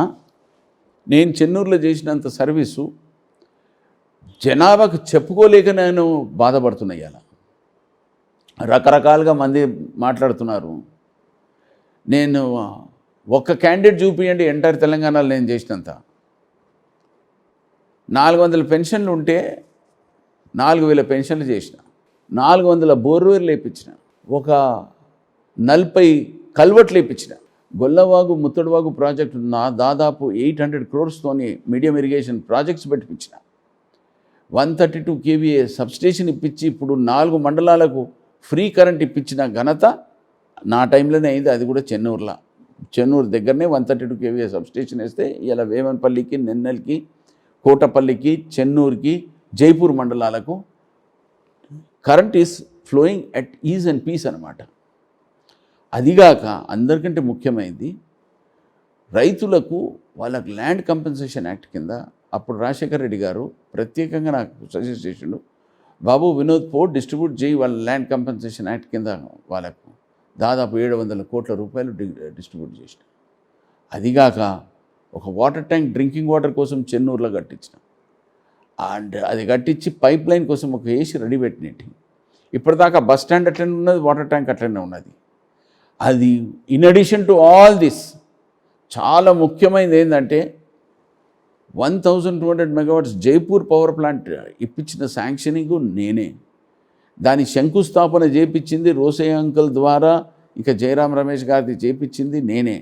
నేను చెన్నూరులో చేసినంత సర్వీసు జనాభాకు చెప్పుకోలేక నేను బాధపడుతున్నా. ఇవాళ రకరకాలుగా మంది మాట్లాడుతున్నారు. నేను ఒక్క క్యాండిడేట్ చూపియండి ఎంటైర్ తెలంగాణలో నేను చేసినంత. 400 పెన్షన్లు ఉంటే 4000 పెన్షన్లు చేసిన, 400 బోర్వేర్లు వేయించిన, ఒక 40 కల్వర్ట్లు వేయించిన, గొల్లవాగు ముత్తడివాగు ప్రాజెక్టు దాదాపు 800 crores మీడియం ఇరిగేషన్ ప్రాజెక్ట్స్ పెట్టించిన, 132 kVA సబ్స్టేషన్ ఇప్పించి ఇప్పుడు 4 మండలాలకు ఫ్రీ కరెంట్ ఇప్పించిన ఘనత నా టైంలోనే అయింది. అది కూడా చెన్నూరు దగ్గరనే 132 kVA సబ్స్టేషన్ వేస్తే ఇలా వేమన్పల్లికి, నెన్నెల్కి, కోటపల్లికి, చెన్నూరుకి, జైపూర్ మండలాలకు current is flowing at ease and peace అనమాట. అదిగాక అందరికంటే ముఖ్యమైనది రైతులకు వాళ్ళకు ల్యాండ్ కంపెన్సేషన్ యాక్ట్ కింద అప్పుడు రాజశేఖర్ రెడ్డి గారు ప్రత్యేకంగా నాకు సజెస్ట్ చేసిండు, బాబు వినోద్ పోర్ట్ డిస్ట్రిబ్యూట్ చేయి వాళ్ళ ల్యాండ్ కంపెన్సేషన్ యాక్ట్ కింద వాళ్ళకు దాదాపు 700 కోట్ల రూపాయలు డిస్ట్రిబ్యూట్ చేసిన. అదిగాక ఒక వాటర్ ట్యాంక్ డ్రింకింగ్ వాటర్ కోసం చెన్నూరులో కట్టించిన, అండ్ అది కట్టించి పైప్ లైన్ కోసం ఒక ఏసీ రెడీ పెట్టినట్టు. ఇప్పటిదాకా బస్ స్టాండ్ అట్లనే ఉన్నది, వాటర్ ట్యాంక్ అట్లనే ఉన్నది. అది in addition to all this చాలా ముఖ్యమైనది ఏంటంటే 1200 megawatts జైపూర్ పవర్ ప్లాంట్ ఇప్పించిన శాంక్షనింగ్ నేనే, దాని శంకుస్థాపన చేయించింది రోసయ్య అంకుల్ ద్వారా, ఇంకా జయరాం రమేష్ గారిది చేయించింది నేనే.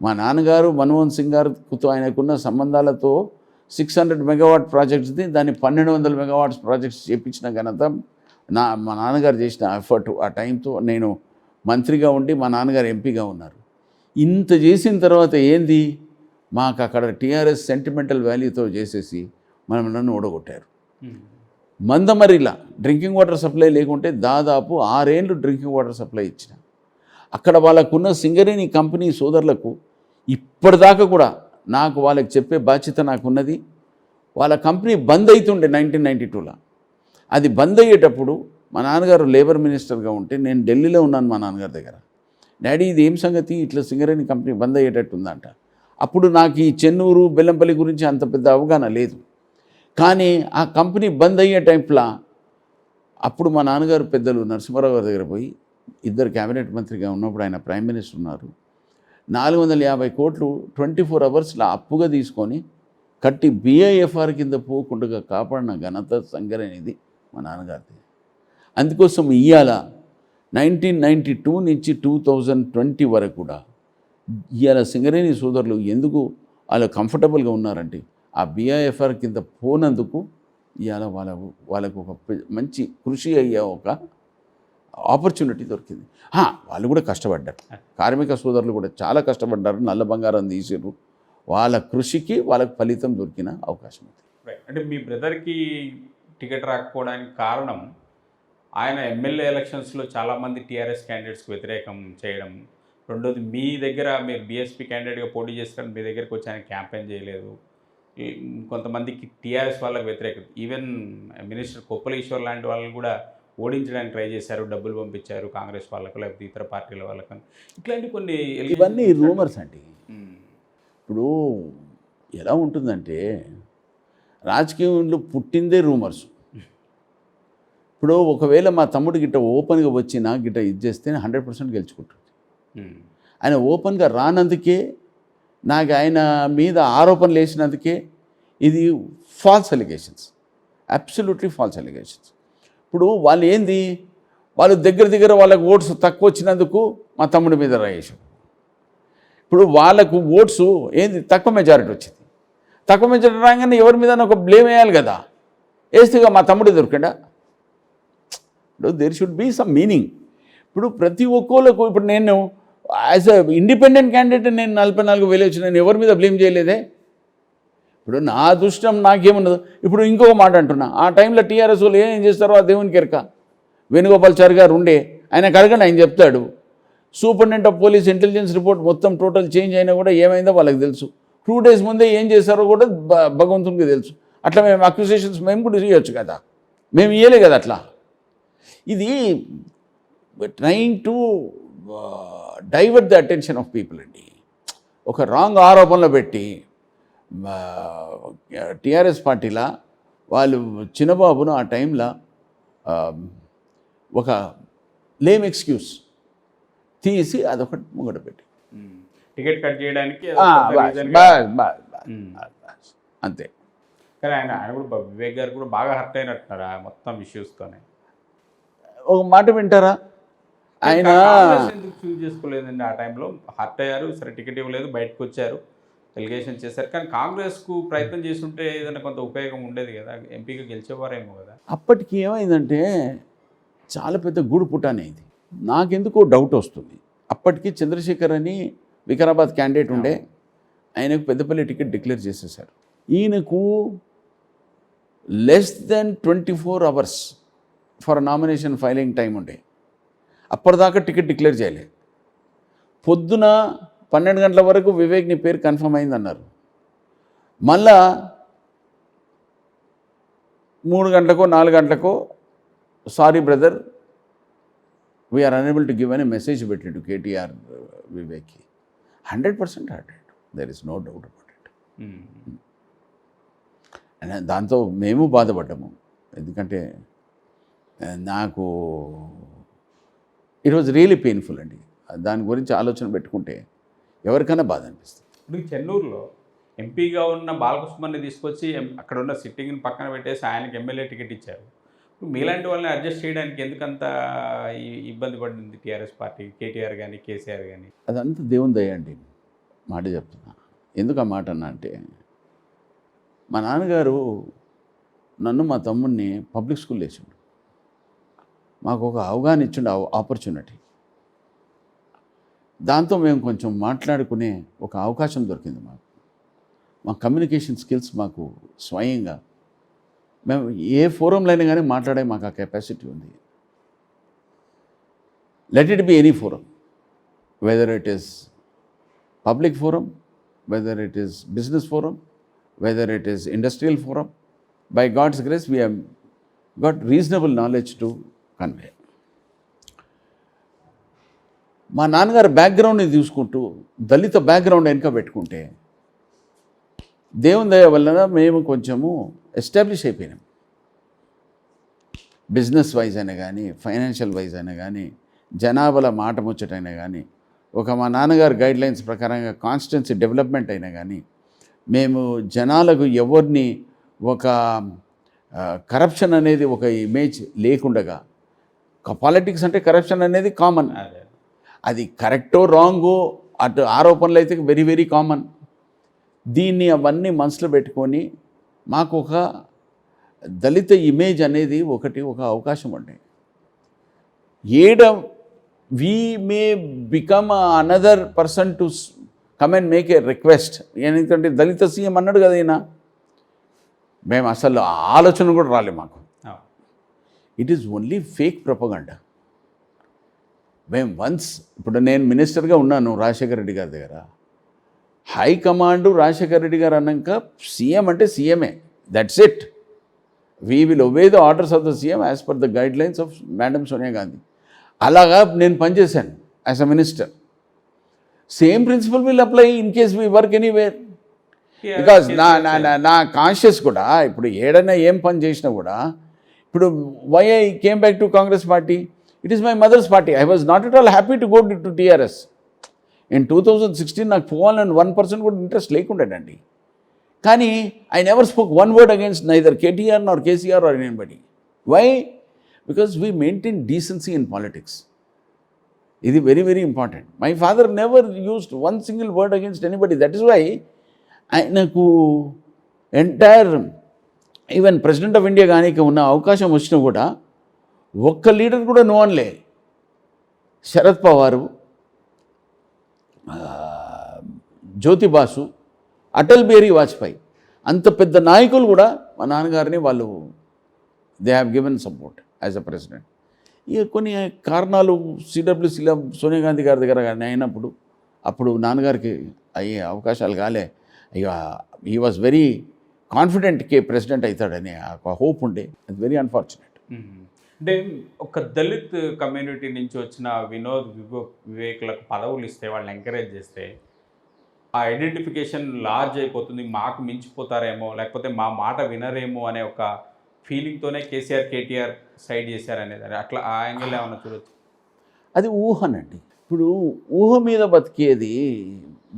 మా నాన్నగారు మన్మోహన్ సింగ్ గారితో ఆయనకున్న సంబంధాలతో 600 megawatt ప్రాజెక్ట్స్ది దాన్ని 1200 megawatts ప్రాజెక్ట్స్ చేయించిన ఘనత మా నాన్నగారు చేసిన ఎఫర్ట్ ఆ టైంతో నేను మంత్రిగా ఉండి మా నాన్నగారు ఎంపీగా ఉన్నారు. ఇంత చేసిన తర్వాత ఏంది మాకు అక్కడ టీఆర్ఎస్ సెంటిమెంటల్ వాల్యూతో చేసేసి మనం నన్ను ఓడగొట్టారు. మందమరిలా డ్రింకింగ్ వాటర్ సప్లై లేకుంటే దాదాపు 6 ఏళ్ళు డ్రింకింగ్ వాటర్ సప్లై ఇచ్చిన. అక్కడ వాళ్ళకున్న సింగరేణి కంపెనీ సోదరులకు ఇప్పటిదాకా కూడా నాకు వాళ్ళకి చెప్పే బాధ్యత నాకున్నది. వాళ్ళ కంపెనీ బంద్ అవుతుండే 1992లో. అది బంద్ అయ్యేటప్పుడు మా నాన్నగారు లేబర్ మినిస్టర్గా ఉంటే నేను ఢిల్లీలో ఉన్నాను మా నాన్నగారి దగ్గర. డాడీ ఇది ఏం సంగతి, ఇట్లా సింగరేణి కంపెనీ బంద్ అయ్యేటట్టు ఉందంట. అప్పుడు నాకు ఈ చెన్నూరు బెల్లంపల్లి గురించి అంత పెద్ద అవగాహన లేదు. కానీ ఆ కంపెనీ బంద్ అయ్యే టైంలో అప్పుడు మా నాన్నగారు పెద్దలు నరసింహారావు గారి దగ్గర పోయి, ఇద్దరు క్యాబినెట్ మంత్రిగా ఉన్నప్పుడు ఆయన ప్రైమ్ మినిస్టర్ ఉన్నారు, 450 కోట్లు 24 అవర్స్లో అప్పుగా తీసుకొని కట్టి BIFR కింద పోకుండా కాపాడిన ఘనత సింగరేణిది మా నాన్నగారిది. అందుకోసం ఇవాళ 1992 నుంచి 2020 వరకు కూడా ఇవాళ సింగరేణి సోదరులు ఎందుకు వాళ్ళు కంఫర్టబుల్గా ఉన్నారంటే ఆ BIFR కింద పోనందుకు ఇవాళ వాళ్ళకు ఒక మంచి కృషి అయ్యే ఒక ఆపర్చునిటీ దొరికింది. వాళ్ళు కూడా కష్టపడ్డారు, కార్మిక సోదరులు కూడా చాలా కష్టపడ్డారు, నల్ల బంగారం తీసారు. వాళ్ళ కృషికి వాళ్ళకు ఫలితం దొరికిన అవకాశం ఉంది. అంటే మీ బ్రదర్కి టికెట్ రాకపోవడానికి కారణం ఆయన ఎమ్మెల్యే ఎలక్షన్స్లో చాలామంది టీఆర్ఎస్ క్యాండిడేట్స్కి వ్యతిరేకం చేయడం, రెండోది మీ దగ్గర మీరు BSP క్యాండిడేట్గా పోటీ చేస్తారని మీ దగ్గరికి వచ్చి ఆయన క్యాంపెయిన్ చేయలేదు, కొంతమందికి టీఆర్ఎస్ వాళ్ళకి వ్యతిరేకత, ఈవెన్ మినిస్టర్ కొప్పుల ఈశ్వర్ లాంటి వాళ్ళని కూడా ఓడించడానికి ట్రై చేశారు, డబ్బులు పంపించారు కాంగ్రెస్ వాళ్ళకు లేకపోతే ఇతర పార్టీల వాళ్ళకు, ఇట్లాంటి కొన్ని ఇవన్నీ రూమర్స్ అండి. ఇప్పుడు ఎలా ఉంటుందంటే రాజకీయంలో పుట్టిందే రూమర్స్. ఇప్పుడు ఒకవేళ మా తమ్ముడు గిట్ట ఓపెన్గా వచ్చి నాకు గిట్ట ఇది చేస్తే 100% గెలుచుకుంటుంది. ఆయన ఓపెన్గా రానందుకే, నాకు ఆయన మీద ఆరోపణలు వేసినందుకే ఇది false allegations, absolutely false allegations. ఇప్పుడు వాళ్ళు ఏంది, వాళ్ళు దగ్గర వాళ్ళకు ఓట్స్ తక్కువ వచ్చినందుకు మా తమ్ముడి మీద రాయేశారు. ఇప్పుడు వాళ్ళకు ఓట్స్ ఏంది తక్కువ మెజారిటీ వచ్చింది, తక్కువ మెజారిటీ రాగానే ఎవరి మీద ఒక బ్లేమ్ వేయాలి కదా, వేస్తేగా మా తమ్ముడు దొరికిండా. ఇప్పుడు there should be some meaning. ఇప్పుడు ప్రతి ఒక్కళ్ళకు ఇప్పుడు నేను యాజ్ అ ఇండిపెండెంట్ క్యాండిడేట్ నేను 44,000 వచ్చి నేను ఎవరి మీద బ్లేమ్ చేయలేదే. ఇప్పుడు నా అదృష్టం నాకేమున్నదు. ఇప్పుడు ఇంకొక మాట అంటున్నా, ఆ టైంలో టీఆర్ఎస్ వాళ్ళు ఏం చేస్తారో ఆ దేవునికి ఎరక. వేణుగోపాల్చారి గారు ఉండే, ఆయనకు అడగండి, ఆయన చెప్తాడు. Superintendent of police intelligence report మొత్తం టోటల్ చేంజ్ అయినా కూడా ఏమైందో వాళ్ళకి తెలుసు. 2 days ముందే ఏం చేస్తారో కూడా భగవంతునికి తెలుసు. అట్లా మేము అక్యూజేషన్స్ మేము కూడా చేయొచ్చు కదా, మేము ఇయ్యలే కదా అట్లా. ఇది trying to divert the attention of people అండి. ఒక రాంగ్ ఆరోపణలు పెట్టి టీఆర్ఎస్ పార్టీలా వాళ్ళు చిన్నబాబును ఆ టైంలో ఒక లేమ్ ఎక్స్క్యూజ్ తీసి అదొకటి ముంగట పెట్టి టికెట్ కట్ చేయడానికి అంతే. కానీ ఆయన కూడా వివేక్ గారు కూడా బాగా హర్ట్ అయినట్టున్నారు ఆ మొత్తం ఇష్యూస్తోనే. ఒక మాట వింటారా, ఆయన ఎందుకు చూజ్ చేసుకోలేదండి ఆ టైంలో? హర్ట్ అయ్యారు, సరే టికెట్ ఇవ్వలేదు, బయటకు వచ్చారు, ఎలిగేషన్ చేశారు. కానీ కాంగ్రెస్కు ప్రయత్నం చేస్తుంటే ఏదైనా కొంత ఉపయోగం ఉండేది కదా, ఎంపీగా గెలిచేవారేమో కదా. అప్పటికి ఏమైందంటే చాలా పెద్ద గూడు పుటానే ఇది. నాకెందుకో డౌట్ వస్తుంది. అప్పటికి చంద్రశేఖర్ అని వికారాబాద్ క్యాండిడేట్ ఉండే, ఆయనకు పెద్దపల్లి టికెట్ డిక్లేర్ చేసేసారు. ఈయనకు less than 24 hours for nomination filing time ఉండే. అప్పటిదాకా టికెట్ డిక్లేర్ చేయలేదు. పొద్దున 12 గంటల వరకు వివేక్ నీ పేరు కన్ఫర్మ్ అయిందన్నారు. మళ్ళా 3 గంటలకో 4 గంటలకో sorry brother we're unable to give అనే మెసేజ్ పెట్టిండు కేటీఆర్ వివేక్కి. 100% hurted, there is no doubt about it. And దాంతో మేము బాధపడ్డాము. ఎందుకంటే నాకు ఇట్ వాజ్ రియలీ పెయిన్ఫుల్ అండి. దాని గురించి ఆలోచన పెట్టుకుంటే ఎవరికైనా బాధ అనిపిస్తుంది. ఇప్పుడు చెన్నూరులో ఎంపీగా ఉన్న బాలకృష్ణని తీసుకొచ్చి అక్కడ ఉన్న సిట్టింగ్ని పక్కన పెట్టేసి ఆయనకి ఎమ్మెల్యే టికెట్ ఇచ్చారు. మీలాంటి వాళ్ళని అడ్జస్ట్ చేయడానికి ఎందుకంత ఇబ్బంది పడింది టీఆర్ఎస్ పార్టీ, కేటీఆర్ కానీ కేసీఆర్ కానీ? అదంతా దేవుని దయ అండి, మాట చెప్తున్నా. ఎందుకు ఆ మాట అన్నా అంటే, మా నాన్నగారు నన్ను మా తమ్ముడిని పబ్లిక్ స్కూల్ వేసిండు. మాకు ఒక అవగాహన ఇచ్చిండు ఆపర్చునిటీ. దాంతో మేము కొంచెం మాట్లాడుకునే ఒక అవకాశం దొరికింది మాకు. మా కమ్యూనికేషన్ స్కిల్స్ మాకు స్వయంగా మేము ఏ ఫోరంలో అయినా కానీ మాట్లాడే మాకు ఆ కెపాసిటీ ఉంది. Let it be any forum, whether it is public forum, whether it is business forum, whether it is industrial forum. By God's grace, we have got reasonable knowledge to convey. మా నాన్నగారు బ్యాక్గ్రౌండ్ని చూసుకుంటూ దళిత background వెనుక పెట్టుకుంటే దేవుని దయ వలన మేము కొంచెము ఎస్టాబ్లిష్ అయిపోయినాం. బిజినెస్ వైజ్ అయినా కానీ, ఫైనాన్షియల్ వైజ్ అయినా కానీ, జనాభాల మాట ముచ్చటైనా కానీ, ఒక మా నాన్నగారు గైడ్లైన్స్ ప్రకారంగా కాన్స్టిట్యున్సీ డెవలప్మెంట్ అయినా కానీ, మేము జనాలకు ఎవరిని ఒక కరప్షన్ అనేది ఒక ఇమేజ్ లేకుండగా, పాలిటిక్స్ అంటే కరప్షన్ అనేది కామన్, అది కరెక్టో రాంగో అటు ఆరోపణలు అయితే వెరీ వెరీ కామన్. దీన్ని అవన్నీ మనసులో పెట్టుకొని మాకు ఒక దళిత ఇమేజ్ అనేది ఒక అవకాశం ఉండే. we may become another person to come and make a request. ఎందుకంటే దళిత సీఎం అన్నాడు కదా ఈయన, మేము అసలు ఆలోచన కూడా రాలే మాకు. It is only fake propaganda. మేము వన్స్ ఇప్పుడు నేను మినిస్టర్గా ఉన్నాను రాజశేఖర రెడ్డి గారి దగ్గర, హైకమాండ్ రాజశేఖర రెడ్డి గారు అన్నాక సీఎం అంటే సీఎంఏ, that's it. We will obey the orders of the CM as per the guide lines of madam Sonia Gandhi. అలాగా నేను పనిచేశాను as a minister. Same principle will apply in case we work anywhere. Because నా conscious కూడా ఇప్పుడు ఏడైనా ఏం పని చేసినా కూడా, ఇప్పుడు why I came back to Congress party, it is my mother's party. I was not at all happy to go to TRS. In 2016 నాకు పోవాలని 1% కూడా ఇంట్రెస్ట్ లేకుండానండి. కానీ I never spoke one word against neither KTR nor KCR or anybody. Why? Because we maintain decency in politics. It is very, very important. My father never used one single word against anybody. That is why ఆయనకు entire even president of India కానీ ఉన్న అవకాశం వచ్చినా కూడా ఒక్క leader కూడా no అనలే. శరద్ పవారు, జ్యోతి boss, Atal Bihari Vajpayee, అంత పెద్ద నాయకులు కూడా మా నాన్నగారిని వాళ్ళు they have given support as a president. ఇక కొన్ని కారణాలు సిడబ్ల్యూసీలో సోనియా గాంధీ గారి దగ్గర కానీ అయినప్పుడు అప్పుడు నాన్నగారికి అయ్యే అవకాశాలు కాలే. ఇక he was very confident K president అవుతాడని ఒక హోప్ ఉండే. అది వెరీ అన్ఫార్చునేట్. అంటే ఒక దళిత్ కమ్యూనిటీ నుంచి వచ్చిన వివేకులకు పదవులు ఇస్తే వాళ్ళని ఎంకరేజ్ చేస్తే ఆ ఐడెంటిఫికేషన్ లార్జ్ అయిపోతుంది, మాకు మించిపోతారేమో లేకపోతే మా మాట వినరేమో అనే ఒక ఫీలింగ్తోనే కేసీఆర్ కేటీఆర్ సైడ్ చేశారనేది, అట్లా ఆ యాంగిల్ ఏమైనా చూడొచ్చు? అది ఊహనండి. ఇప్పుడు ఊహ మీద బతికేది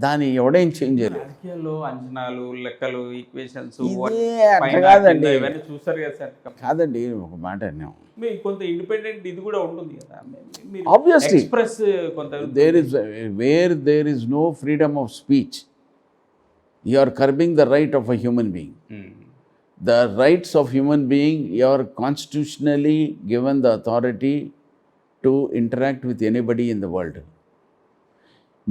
దాన్ని ఎవడేం చేంజ్ చేయలేదు. రాజకీయాల్లో అంచనాలు, లెక్కలు, ఈక్వేషన్స్ కాదండి, చూస్తారు కదా సార్. కాదండి, ఒక మాట అన్నాం, మీకు కొంత ఇండిపెండెంట్ ఇది కూడా ఉంటుంది కదా. ఆబ్వియస్లీ ఎక్స్ప్రెస్ కొంత where there is no freedom of speech, you are curbing the right of a human being. The rights of human being, you are constitutionally given the authority to interact with anybody in the world.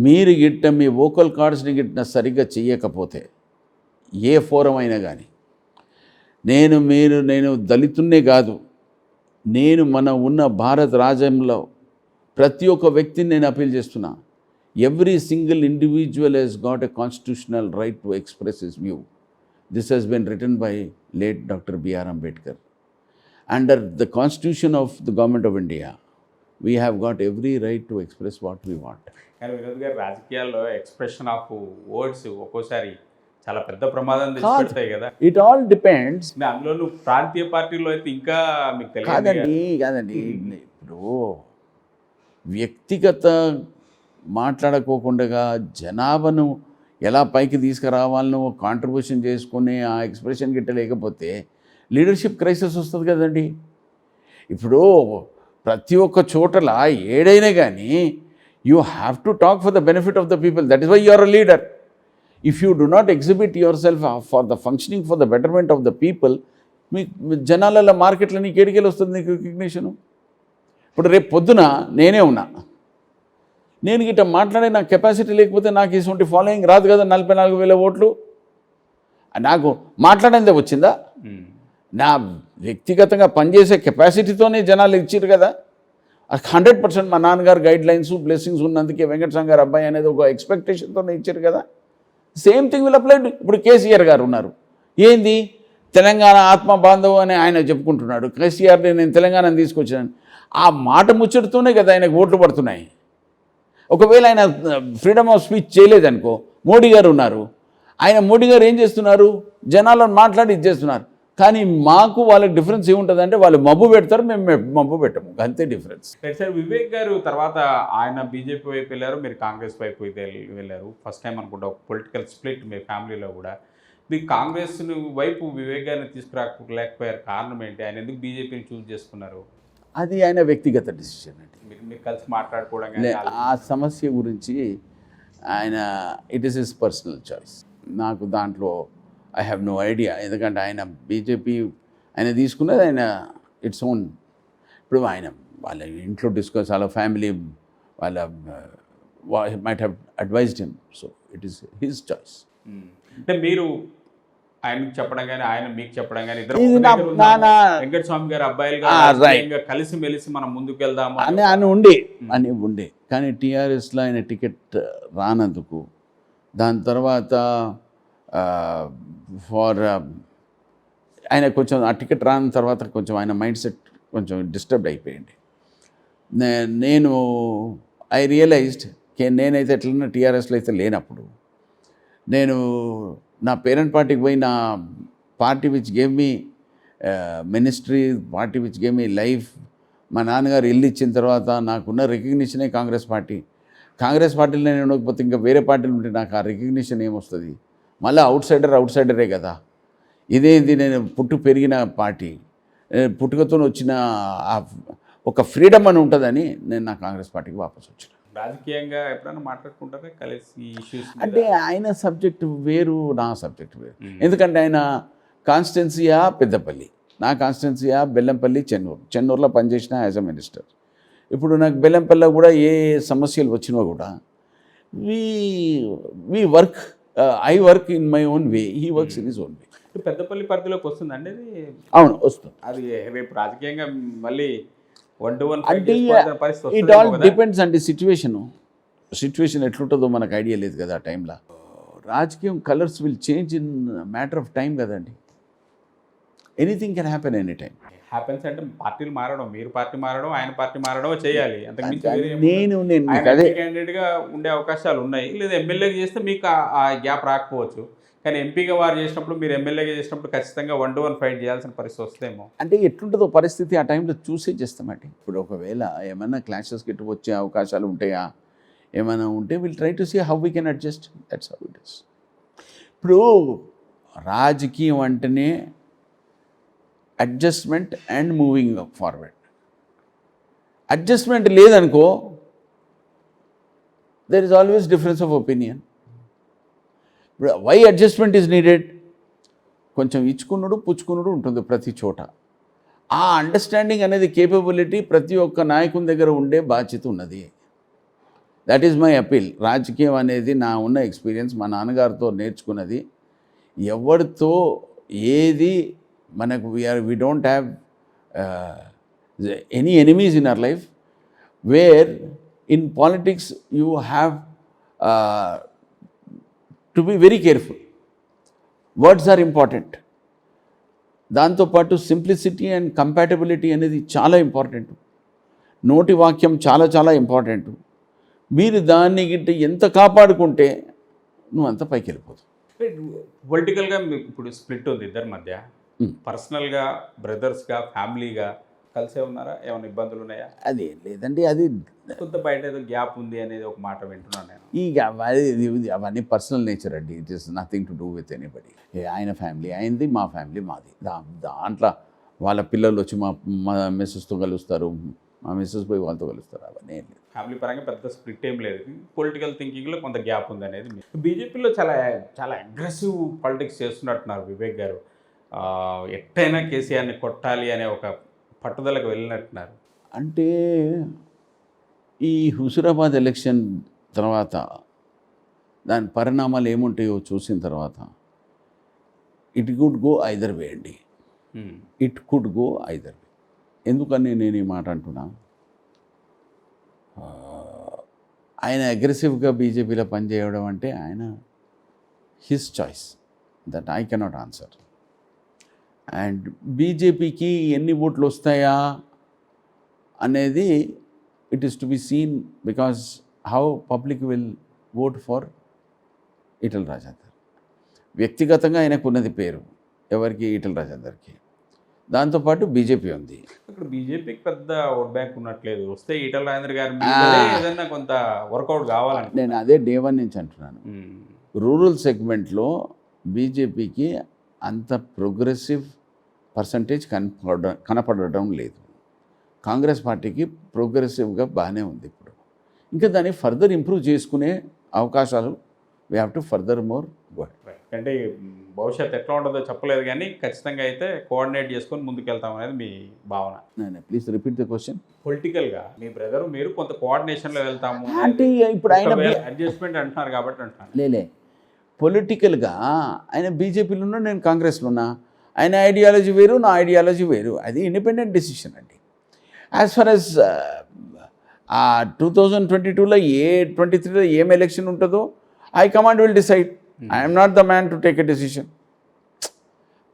మీరు గిట్ట మీ vocal కార్డ్స్ని గిట్ట సరిగ్గా చెయ్యకపోతే ఏ forum అయినా కానీ, నేను దళితున్నే కాదు, నేను మన ఉన్న భారత రాజ్యంలో ప్రతి ఒక్క వ్యక్తిని నేను అపీల్ చేస్తున్నా. Every single individual has got a constitutional right to express his view. This has been written by late Dr. B.R. Ambedkar. Under the Constitution of the Government of India, we have got every right to express what we want. కానీ వినోద్ గారు, రాజకీయాల్లో expression of words ఒక్కోసారి చాలా పెద్ద ప్రమాదం తెచ్చిపెడతాయి కదా. It all depends. అందులో ప్రాంతీయ పార్టీలో అయితే ఇంకా మీకు తెలియదు. కాదండి, ఇప్పుడు వ్యక్తిగత మాట్లాడుకోకుండా జనాభాను ఎలా పైకి తీసుకురావాలని కాంట్రిబ్యూషన్ చేసుకుని ఆ ఎక్స్ప్రెషన్ గిట్ట లేకపోతే లీడర్షిప్ క్రైసిస్ వస్తుంది కదండి. ఇప్పుడు ప్రతి ఒక్క చోటల ఏడైనా కానీ you have to talk for the benefit of the people. That is why you are a leader. If you do not exhibit yourself for the functioning for the betterment of the people, మీ జనాలలో మార్కెట్లో నీకు ఏడికెళ్ళి వస్తుంది నీకు రికగ్నిషను? ఇప్పుడు రేపు పొద్దున నేనే ఉన్నా, నేను గిట్ట మాట్లాడే నాకు కెపాసిటీ లేకపోతే నాకు ఇటువంటి ఫాలోయింగ్ రాదు కదా. 44,000 ఓట్లు నాకు మాట్లాడేందే వచ్చిందా? నా వ్యక్తిగతంగా పనిచేసే కెపాసిటీతోనే జనాలు ఇచ్చారు కదా. 100% మా నాన్నగారు గైడ్ లైన్స్ బ్లెస్సింగ్స్ ఉన్నందుకే వెంకటస్వామి గారు అబ్బాయి అనేది ఒక ఎక్స్పెక్టేషన్తోనే ఇచ్చారు కదా. Same thing will applied. ఇప్పుడు కేసీఆర్ గారు ఉన్నారు, ఏంది తెలంగాణ ఆత్మ బాంధవం అని ఆయన చెప్పుకుంటున్నాడు. కేసీఆర్ని నేను తెలంగాణను తీసుకొచ్చాను, ఆ మాట ముచ్చటతోనే కదా ఆయనకు ఓట్లు పడుతున్నాయి. ఒకవేళ ఆయన ఫ్రీడమ్ ఆఫ్ స్పీచ్ చేయలేదనుకో, మోడీ గారు ఉన్నారు, మోడీ గారు ఏం చేస్తున్నారు, జనాలను మాట్లాడి ఇది చేస్తున్నారు. కానీ మాకు వాళ్ళకి డిఫరెన్స్ ఏముంటుందంటే వాళ్ళు మబ్బు పెడతారు, మేము మబ్బు పెట్టము, అంతే డిఫరెన్స్. సార్ వివేక్ గారు తర్వాత ఆయన బీజేపీ వైపు వెళ్ళారు, మీరు కాంగ్రెస్ వైపు వెళ్ళారు. ఫస్ట్ టైం అనుకుంటా ఒక పొలిటికల్ స్ప్లిట్ మీ ఫ్యామిలీలో కూడా. మీరు కాంగ్రెస్ వైపు వివేక్ గారిని తీసుకురాలేకపోయారు, కారణం ఏంటి? ఆయన ఎందుకు బీజేపీని చూస్ చేసుకున్నారు? అది ఆయన వ్యక్తిగత డిసిషన్ అండి. మీరు కలిసి మాట్లాడుకోవడం ఆ సమస్య గురించి ఆయన it is his personal choice. నాకు దాంట్లో ఐ హ్యావ్ నో ఐడియా. ఎందుకంటే ఆయన బీజేపీ ఆయన తీసుకున్నది ఆయన ఇట్స్ ఓన్. ఇప్పుడు ఆయన వాళ్ళ ఇంట్లో డిస్కస్, వాళ్ళ ఫ్యామిలీ వాళ్ళ might have advised him, so it is his choice. అంటే మీరు ఆయనకు చెప్పడం కానీ ఆయన మీకు చెప్పడం కానీ వెంకటస్వామి గారు అబ్బాయిలుగా కలిసి మెలిసి మనం ముందుకు వెళ్దాము అని ఉండే. కానీ టీఆర్ఎస్లో ఆయన టికెట్ రానందుకు, దాని తర్వాత ఆయన కొంచెం ఆ టికెట్ రాని తర్వాత కొంచెం ఆయన మైండ్ సెట్ కొంచెం డిస్టర్బ్డ్ అయిపోయింది. నేను ఐ రియలైజ్డ్ నేనైతే ఎట్లన్నా టీఆర్ఎస్లో అయితే లేనప్పుడు, నేను నా పేరెంట్ పార్టీకి పోయి, నా party which gave me ministry, party which gave me life, మా నాన్నగారు ఇల్లు ఇచ్చిన తర్వాత నాకున్న రికగ్నిషనే కాంగ్రెస్ పార్టీ. కాంగ్రెస్ పార్టీలో నేను ఉండకపోతే ఇంకా వేరే పార్టీలు ఉంటే నాకు ఆ రికగ్నిషన్ ఏమొస్తుంది? మళ్ళీ అవుట్సైడరే కదా. ఇదేంది, నేను పెరిగిన పార్టీ, పుట్టుకతో వచ్చిన ఒక ఫ్రీడమ్ అని ఉంటుందని నేను నా కాంగ్రెస్ పార్టీకి వాపసు వచ్చాను. రాజకీయంగా ఎప్పుడైనా మాట్లాడుకుంటారా కలిసి ఇష్యూస్? అంటే ఆయన సబ్జెక్టు వేరు, నా సబ్జెక్టు వేరు. ఎందుకంటే ఆయన కాన్స్టిట్యున్సీయా పెద్దపల్లి, నా కాన్స్టిట్యున్సీయా బెల్లంపల్లి, చెన్నూరులో పనిచేసిన యాజ్ అ మినిస్టర్. ఇప్పుడు నాకు బెల్లంపల్లిలో కూడా ఏ సమస్యలు వచ్చినా కూడా we work, I work in my own way, he works in his own way. Peddapalli పరిధిలోకి వస్తుందండి అది? అవును, వస్తుంది. అది రేపు రాజకీయంగా మళ్ళీ 1-1 అంటే ఇట్ ఆల్ డిపెండ్స్ అండి. సిచ్యువేషన్ ఎట్లుంటుందో మనకు ఐడియా లేదు కదా ఆ టైంలో. రాజకీయం colours will change in matter of time కదండి. Anything can happen any time. Happens అంటే పార్టీలు మారడం, మీరు పార్టీ మారడం, ఆయన పార్టీ మారడం చేయాలి. నేను క్యాండిడేట్గా ఉండే అవకాశాలు ఉన్నాయి, లేదా ఎమ్మెల్యేగా చేస్తే మీకు ఆ గ్యాప్ రాకపోవచ్చు. కానీ ఎంపీగా వారు చేసినప్పుడు, మీరు ఎమ్మెల్యేగా చేసినప్పుడు ఖచ్చితంగా 1-1 ఫైట్ చేయాల్సిన పరిస్థితి వస్తేమో. అంటే ఎట్లుంటుందో పరిస్థితి ఆ టైంలో చూసే చేస్తామండి. ఇప్పుడు ఒకవేళ ఏమైనా క్లాషెస్ గిట్టు వచ్చే అవకాశాలు ఉంటాయా, ఏమైనా ఉంటే will try to see how we can adjust. That's how it is. ఇప్పుడు రాజకీయం అంటేనే adjustment and moving forward. Adjustment లేదనుకో, there is always difference of opinion. Why adjustment is needed? కొంచెం ఇచ్చుకున్నాడు పుచ్చుకున్నాడు ఉంటుంది ప్రతి చోట. ఆ అండర్స్టాండింగ్ అనేది, కేపబిలిటీ ప్రతి ఒక్క నాయకుని దగ్గర ఉండే బాధ్యత ఉన్నది. That is my appeal. రాజకీయం అనేది నా ఉన్న ఎక్స్పీరియన్స్, మా నాన్నగారితో నేర్చుకున్నది. ఎవరితో ఏది మనకు we don't have any enemies in our life. Where in politics you have to be very careful. Words are important. దాంతోపాటు సింప్లిసిటీ అండ్ కంపాటబిలిటీ అనేది చాలా ఇంపార్టెంట్. నోటి వాక్యం చాలా చాలా ఇంపార్టెంట్. మీరు దాన్ని గిట్ట ఎంత కాపాడుకుంటే నువ్వు అంత పైకి వెళ్ళిపోతావు. పొలిటికల్గా ఇప్పుడు స్ప్లిట్ ఉంది ఇద్దరి మధ్య. పర్సనల్గా, బ్రదర్స్గా, ఫ్యామిలీగా కలిసే ఉన్నారా? ఏమైనా ఇబ్బందులు ఉన్నాయా? అది లేదండి, అది కొంత బయట ఏదో గ్యాప్ ఉంది అనేది ఒక మాట వింటున్నాను నేను. అవన్నీ పర్సనల్ నేచర్ అండి. It is nothing to do with anybody. ఆయన ఫ్యామిలీ అయింది, మా ఫ్యామిలీ మాది. దాంట్లో వాళ్ళ పిల్లలు వచ్చి మా మిస్సెస్తో కలుస్తారు, మా మిస్సెస్ పోయి వాళ్ళతో కలుస్తారు. అవన్నీ ఏం లేదు. ఫ్యామిలీ పరంగా పెద్ద స్ప్లిట్ ఏం లేదు. పొలిటికల్ థింకింగ్లో కొంత గ్యాప్ ఉంది అనేది. బీజేపీలో చాలా చాలా అగ్రెసివ్ పాలిటిక్స్ చేస్తున్నట్టున్నారు వివేక్ గారు. ఎట్టయినా కేసీఆర్ని కొట్టాలి అనే ఒక పట్టుదలకు వెళ్ళినట్టున్నారు. అంటే ఈ హుజురాబాద్ ఎలక్షన్ తర్వాత దాని పరిణామాలు ఏముంటాయో చూసిన తర్వాత it could go either way అండి. It could go either way. ఎందుకని నేను ఈ మాట అంటున్నా, ఆయన అగ్రెసివ్గా బీజేపీలో పనిచేయడం అంటే ఆయన his choice, that I cannot answer. And బీజేపీకి ఎన్ని ఓట్లు వస్తాయా అనేది it is to be seen, because how public will vote for Etela Rajender. వ్యక్తిగతంగా ఆయనకు ఉన్నది పేరు, ఎవరికి? ఈటెల రాజేందర్కి. దాంతోపాటు బీజేపీ ఉంది. ఇక్కడ బీజేపీకి పెద్ద ఓట్ బ్యాంక్ ఉన్నట్లేదు. వస్తే ఈటెల రాజేందర్ గారి మీదనే ఏదైనా కొంత వర్కౌట్ కావాలని నేను అదే డే వన్ నుంచి అంటున్నాను. రూరల్ సెగ్మెంట్లో బీజేపీకి అంత ప్రోగ్రెసివ్ పర్సంటేజ్ కనపడడం లేదు. కాంగ్రెస్ పార్టీకి ప్రోగ్రెసివ్గా బాగానే ఉంది ఇప్పుడు. ఇంకా దాన్ని ఫర్దర్ ఇంప్రూవ్ చేసుకునే అవకాశాలు we have to further more go. అంటే భవిష్యత్తు ఎట్లా ఉంటుందో చెప్పలేదు, కానీ ఖచ్చితంగా అయితే కోఆర్డినేట్ చేసుకొని ముందుకెళ్తాం అనేది మీ భావన. Please repeat the question. పొలిటికల్గా మీ బ్రదర్ మీరు కొంత కోఆర్డినేషన్లో వెళ్తాము అంటే ఇప్పుడు ఆయన అడ్జస్ట్మెంట్ అంటున్నారు కాబట్టి అంటున్నాను. లేలే, పొలిటికల్గా ఆయన బీజేపీలో ఉన్నా, నేను కాంగ్రెస్లో ఉన్నా. ఆయన ఐడియాలజీ వేరు, నా ఐడియాలజీ వేరు. అది ఇండిపెండెంట్ డెసిషన్ అండి. యాజ్ ఫార్ యాజ్ 2022లో 23లో ఏం ఎలక్షన్ ఉంటుందో high command will decide. I'm not the man to take a decision.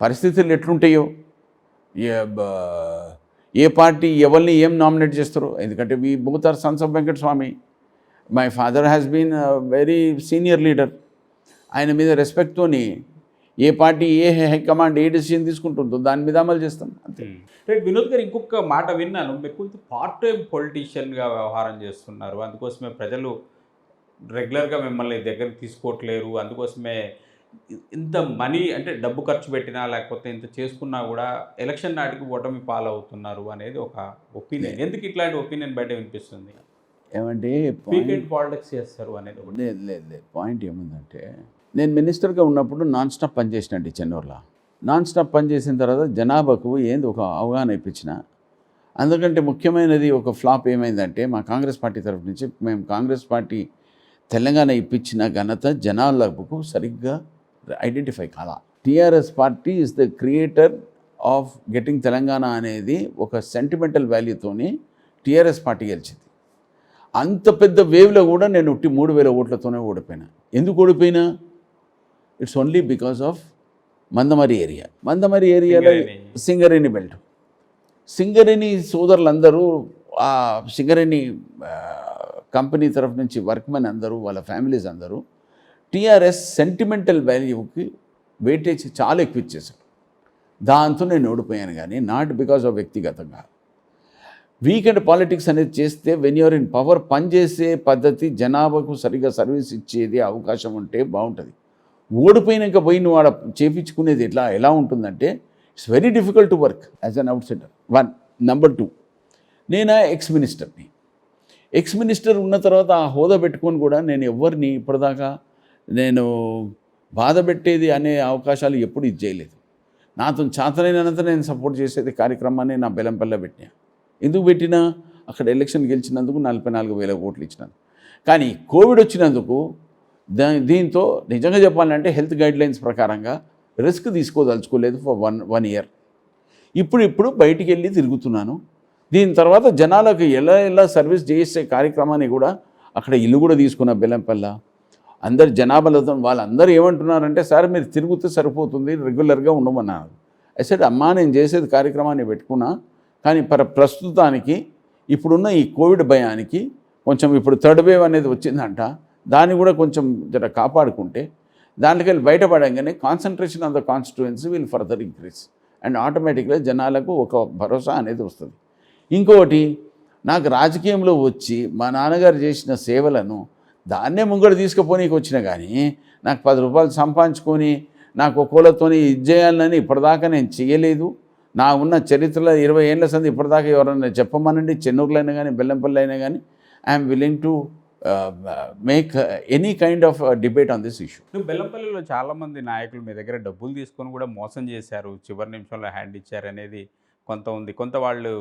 పరిస్థితులు ఎట్లుంటాయో, ఏ పార్టీ ఎవరిని ఏం నామినేట్ చేస్తారో. ఎందుకంటే we both are sons of Venkataswami. My father has been very senior leader. ఆయన మీద రెస్పెక్ట్తోని ఏ పార్టీ ఏ హైకమాండ్ ఏ డెసిషన్ తీసుకుంటుందో దాని మీద అమలు చేస్తాం అంతే. వినోద్ గారు, ఇంకొక మాట విన్నాను, మీరు కొంచెం పార్ట్ టైం పొలిటీషియన్గా వ్యవహారం చేస్తున్నారు, అందుకోసమే ప్రజలు రెగ్యులర్గా మిమ్మల్ని దగ్గరికి తీసుకోవట్లేరు, అందుకోసమే ఇంత మనీ అంటే డబ్బు ఖర్చు పెట్టినా లేకపోతే ఇంత చేసుకున్నా కూడా ఎలక్షన్ నాటికి ఓటమి పాలవుతున్నారు అనేది ఒక ఒపీనియన్. ఎందుకు ఇట్లాంటి ఒపీనియన్ బయట వినిపిస్తుంది? ఏమంటే వీకెండ్ పాలిటిక్స్ చేస్తారు అనేది ఒకటి. లేదు, పాయింట్ ఏముందంటే, నేను మినిస్టర్గా ఉన్నప్పుడు నాన్ స్టాప్ పనిచేసినండి చెన్నూరులో. నాన్ స్టాప్ పనిచేసిన తర్వాత జనాభాకు ఏంది ఒక అవగాహన ఇప్పించిన. అందుకంటే ముఖ్యమైనది ఒక ఫ్లాప్ ఏమైందంటే, మా కాంగ్రెస్ పార్టీ తరఫు నుంచి మేము కాంగ్రెస్ పార్టీ తెలంగాణ ఇప్పించిన ఘనత జనాలకు సరిగ్గా ఐడెంటిఫై కాల. TRS party is the creator of getting Telangana అనేది ఒక సెంటిమెంటల్ వాల్యూతోని టీఆర్ఎస్ పార్టీ గెలిచింది. అంత పెద్ద వేవ్లో కూడా నేను 3,000 ఓట్లతోనే ఓడిపోయినా. ఎందుకు ఓడిపోయినా? It's only because of Mandamarri ఏరియాలో సింగరేణి బెల్ట్. సింగరేణి సోదరులందరూ, ఆ సింగరేణి కంపెనీ తరఫు నుంచి వర్క్మెన్ అందరూ, వాళ్ళ ఫ్యామిలీస్ అందరూ టీఆర్ఎస్ సెంటిమెంటల్ వాల్యూకి వెయిటేజ్ చాలా ఎక్కువ ఇచ్చేశారు. దాంతో నేను ఓడిపోయాను, కానీ నాట్ బికాస్ ఆఫ్ వ్యక్తిగతంగా. వీకెండ్ పాలిటిక్స్ అనేది చేస్తే వెన్ యూఆర్ ఇన్ పవర్, పనిచేసే పద్ధతి, జనాభాకు సరిగ్గా సర్వీస్ ఇచ్చేది అవకాశం ఉంటే బాగుంటుంది. ఓడిపోయినాక పోయి నువ్వు ఆడ చేపించుకునేది ఎలా ఉంటుందంటే, it's very difficult to work as an out cider. 1. Number 2, నేను ఎక్స్ మినిస్టర్ ఉన్న తర్వాత ఆ హోదా పెట్టుకొని కూడా నేను ఎవరిని ఇప్పటిదాకా నేను బాధ పెట్టేది అనే అవకాశాలు ఎప్పుడు ఇది చేయలేదు. నాతో చేతనైనంత నేను సపోర్ట్ చేసేది కార్యక్రమాన్ని నా బెల్లంపల్లిలో పెట్టినా. ఎందుకు పెట్టినా? అక్కడ ఎలక్షన్ గెలిచినందుకు 44,000 ఓట్లు ఇచ్చినాను. కానీ కోవిడ్ వచ్చినందుకు దీంతో నిజంగా చెప్పాలంటే హెల్త్ గైడ్లైన్స్ ప్రకారంగా రిస్క్ తీసుకోదలుచుకోలేదు ఫర్ వన్ ఇయర్. ఇప్పుడు బయటికి వెళ్ళి తిరుగుతున్నాను. దీని తర్వాత జనాలకు ఎలా సర్వీస్ చేసే కార్యక్రమాన్ని కూడా అక్కడ ఇల్లు కూడా తీసుకున్న బెల్లంపల్లి. అందరు జనాభాలతో వాళ్ళందరూ ఏమంటున్నారంటే, సార్ మీరు తిరుగుతూ సరిపోతుంది, రెగ్యులర్గా ఉండమన్నారు. అసలు అమ్మా నేను చేసేది కార్యక్రమాన్ని పెట్టుకున్నా, కానీ ప్రస్తుతానికి ఇప్పుడున్న ఈ కోవిడ్ భయానికి కొంచెం ఇప్పుడు 3rd వేవ్ అనేది వచ్చిందంట, దాన్ని కూడా కొంచెం జర కాపాడుకుంటే దాంట్లోకి బయటపడంగానే concentration on the constituency will further increase and ఆటోమేటిక్గా జనాలకు ఒక భరోసా అనేది వస్తుంది. ఇంకొకటి, నాకు రాజకీయంలో వచ్చి మా నాన్నగారు చేసిన సేవలను దాన్నే ముంగడు తీసుకుపోనీకి వచ్చిన, కానీ నాకు 10 రూపాయలు సంపాదించుకొని నాకు ఒక్కోళ్ళతోని ఇది చేయాలని ఇప్పటిదాకా నేను చేయలేదు. నా ఉన్న చరిత్రలో 20 ఏళ్ళ సంది ఇప్పటిదాకా ఎవరన్నా చెప్పమనండి, చెన్నూరులో అయినా కానీ బెల్లంపల్లి అయినా కానీ, I'm willing to make any kind of debate on this issue. బెల్లంపల్లిలో చాలామంది నాయకులు మీ దగ్గర డబ్బులు తీసుకొని కూడా మోసం చేశారు, చివరి నిమిషంలో హ్యాండ్ ఇచ్చారు అనేది కొంత ఉంది. కొంత వాళ్ళు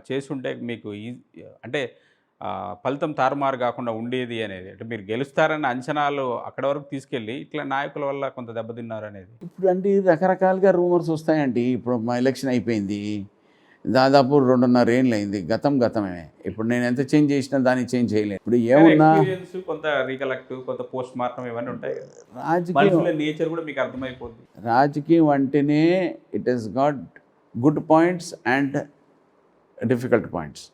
చేసుంటే మీకు అంటే ఫలితం తారుమారు కాకుండా ఉండేది అనేది? అంటే మీరు గెలుస్తారన్న అంచనాలు అక్కడి వరకు తీసుకెళ్ళి, ఇట్లా నాయకుల వల్ల కొంత దెబ్బతిన్నారనేది. ఇప్పుడు అంటే రకరకాలుగా రూమర్స్ వస్తాయండి. ఇప్పుడు మా ఎలక్షన్ అయిపోయింది. దాదాపు 2.5 ఏళ్ళు అయింది. గతమే. ఇప్పుడు నేను ఎంత చేంజ్ చేసినా దాన్ని చేంజ్ చేయలేను. ఇప్పుడు ఏమున్నా ఎక్స్‌పీరియన్స్, కొంత రికలెక్ట్, కొంత పోస్ట్ మార్టం ఇవన్నీ ఉంటాయి కదా! రాజకీయం మనుషుల నేచర్ కూడా మీకు అర్థమైపోద్ది. రాజకీయం అంటేనే it has got good points and difficult points.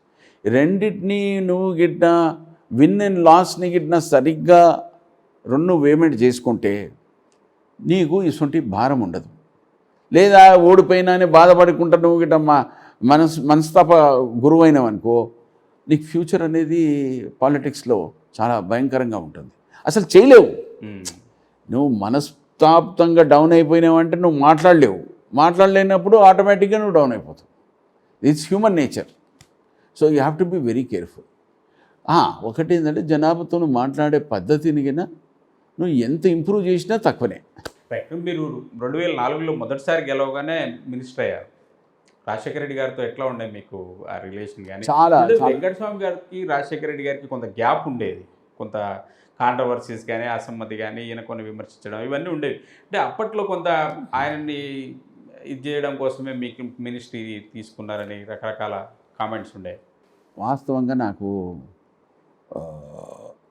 రెండిటిని నువ్వు గిట్ట విన్ అండ్ లాస్ని గిట్ట సరిగ్గా రెండు పేమెంట్ చేసుకుంటే నీకు ఇటువంటి భారం ఉండదు. లేదా ఓడిపోయినా అని బాధపడుకుంటా నువ్వు గిట్ట మనస్తాప గురువైనవనుకో, నీకు ఫ్యూచర్ అనేది పాలిటిక్స్లో చాలా భయంకరంగా ఉంటుంది. అసలు చేయలేవు. నువ్వు మనస్తాప్తంగా డౌన్ అయిపోయినావంటే నువ్వు మాట్లాడలేనప్పుడు ఆటోమేటిక్గా నువ్వు డౌన్ అయిపోతావు. It's human nature. So you have to be very careful. ఒకటి ఏంటంటే జనాభాతో నువ్వు మాట్లాడే పద్ధతిని కింద నువ్వు ఎంత ఇంప్రూవ్ చేసినా తక్కువనే. మీరు 2004లో మొదటిసారి గెలవగానే మినిస్టర్ అయ్యారు. రాజశేఖర రెడ్డి గారితో ఎట్లా ఉండే మీకు ఆ రిలేషన్? కానీ చాలా వెంకటస్వామి గారికి రాజశేఖర రెడ్డి గారికి కొంత గ్యాప్ ఉండేది. కొంత కాంట్రవర్సీస్ కానీ, అసమ్మతి కానీ, ఈయన కొన్ని విమర్శించడం ఇవన్నీ ఉండేవి. అంటే అప్పట్లో కొంత ఆయనని ఇది చేయడం కోసమే మీకు మినిస్ట్రీ తీసుకున్నారని రకరకాల కామెంట్స్ ఉండేవి. వాస్తవంగా నాకు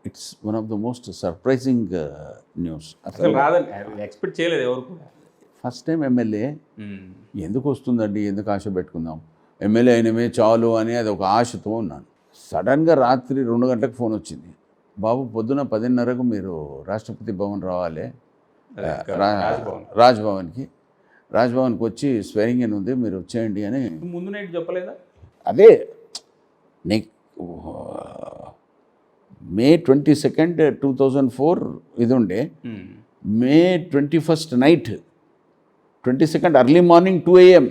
it's one of the most surprising news. అసలు రాదని ఎక్స్పెక్ట్ చేయలేదు ఎవరు కూడా. ఫస్ట్ టైం ఎమ్మెల్యే ఎందుకు వస్తుందండి, ఎందుకు ఆశ పెట్టుకుందాం, ఎమ్మెల్యే అయినమే చాలు అని అది ఒక ఆశతో ఉన్నాను. సడన్గా రాత్రి 2 గంటలకు ఫోన్ వచ్చింది, బాబు పొద్దున 10:30కు మీరు రాష్ట్రపతి భవన్ రావాలి, రాజ్భవన్కి వచ్చి స్వేరింగ్ ఇన్ ఉంది, మీరు వచ్చేయండి అని. ముందు నైట్ చెప్పలేదా? అదే నీకు May 22nd, 2004 ఇది ఉండే. May 21st night, 22nd early morning 2 AM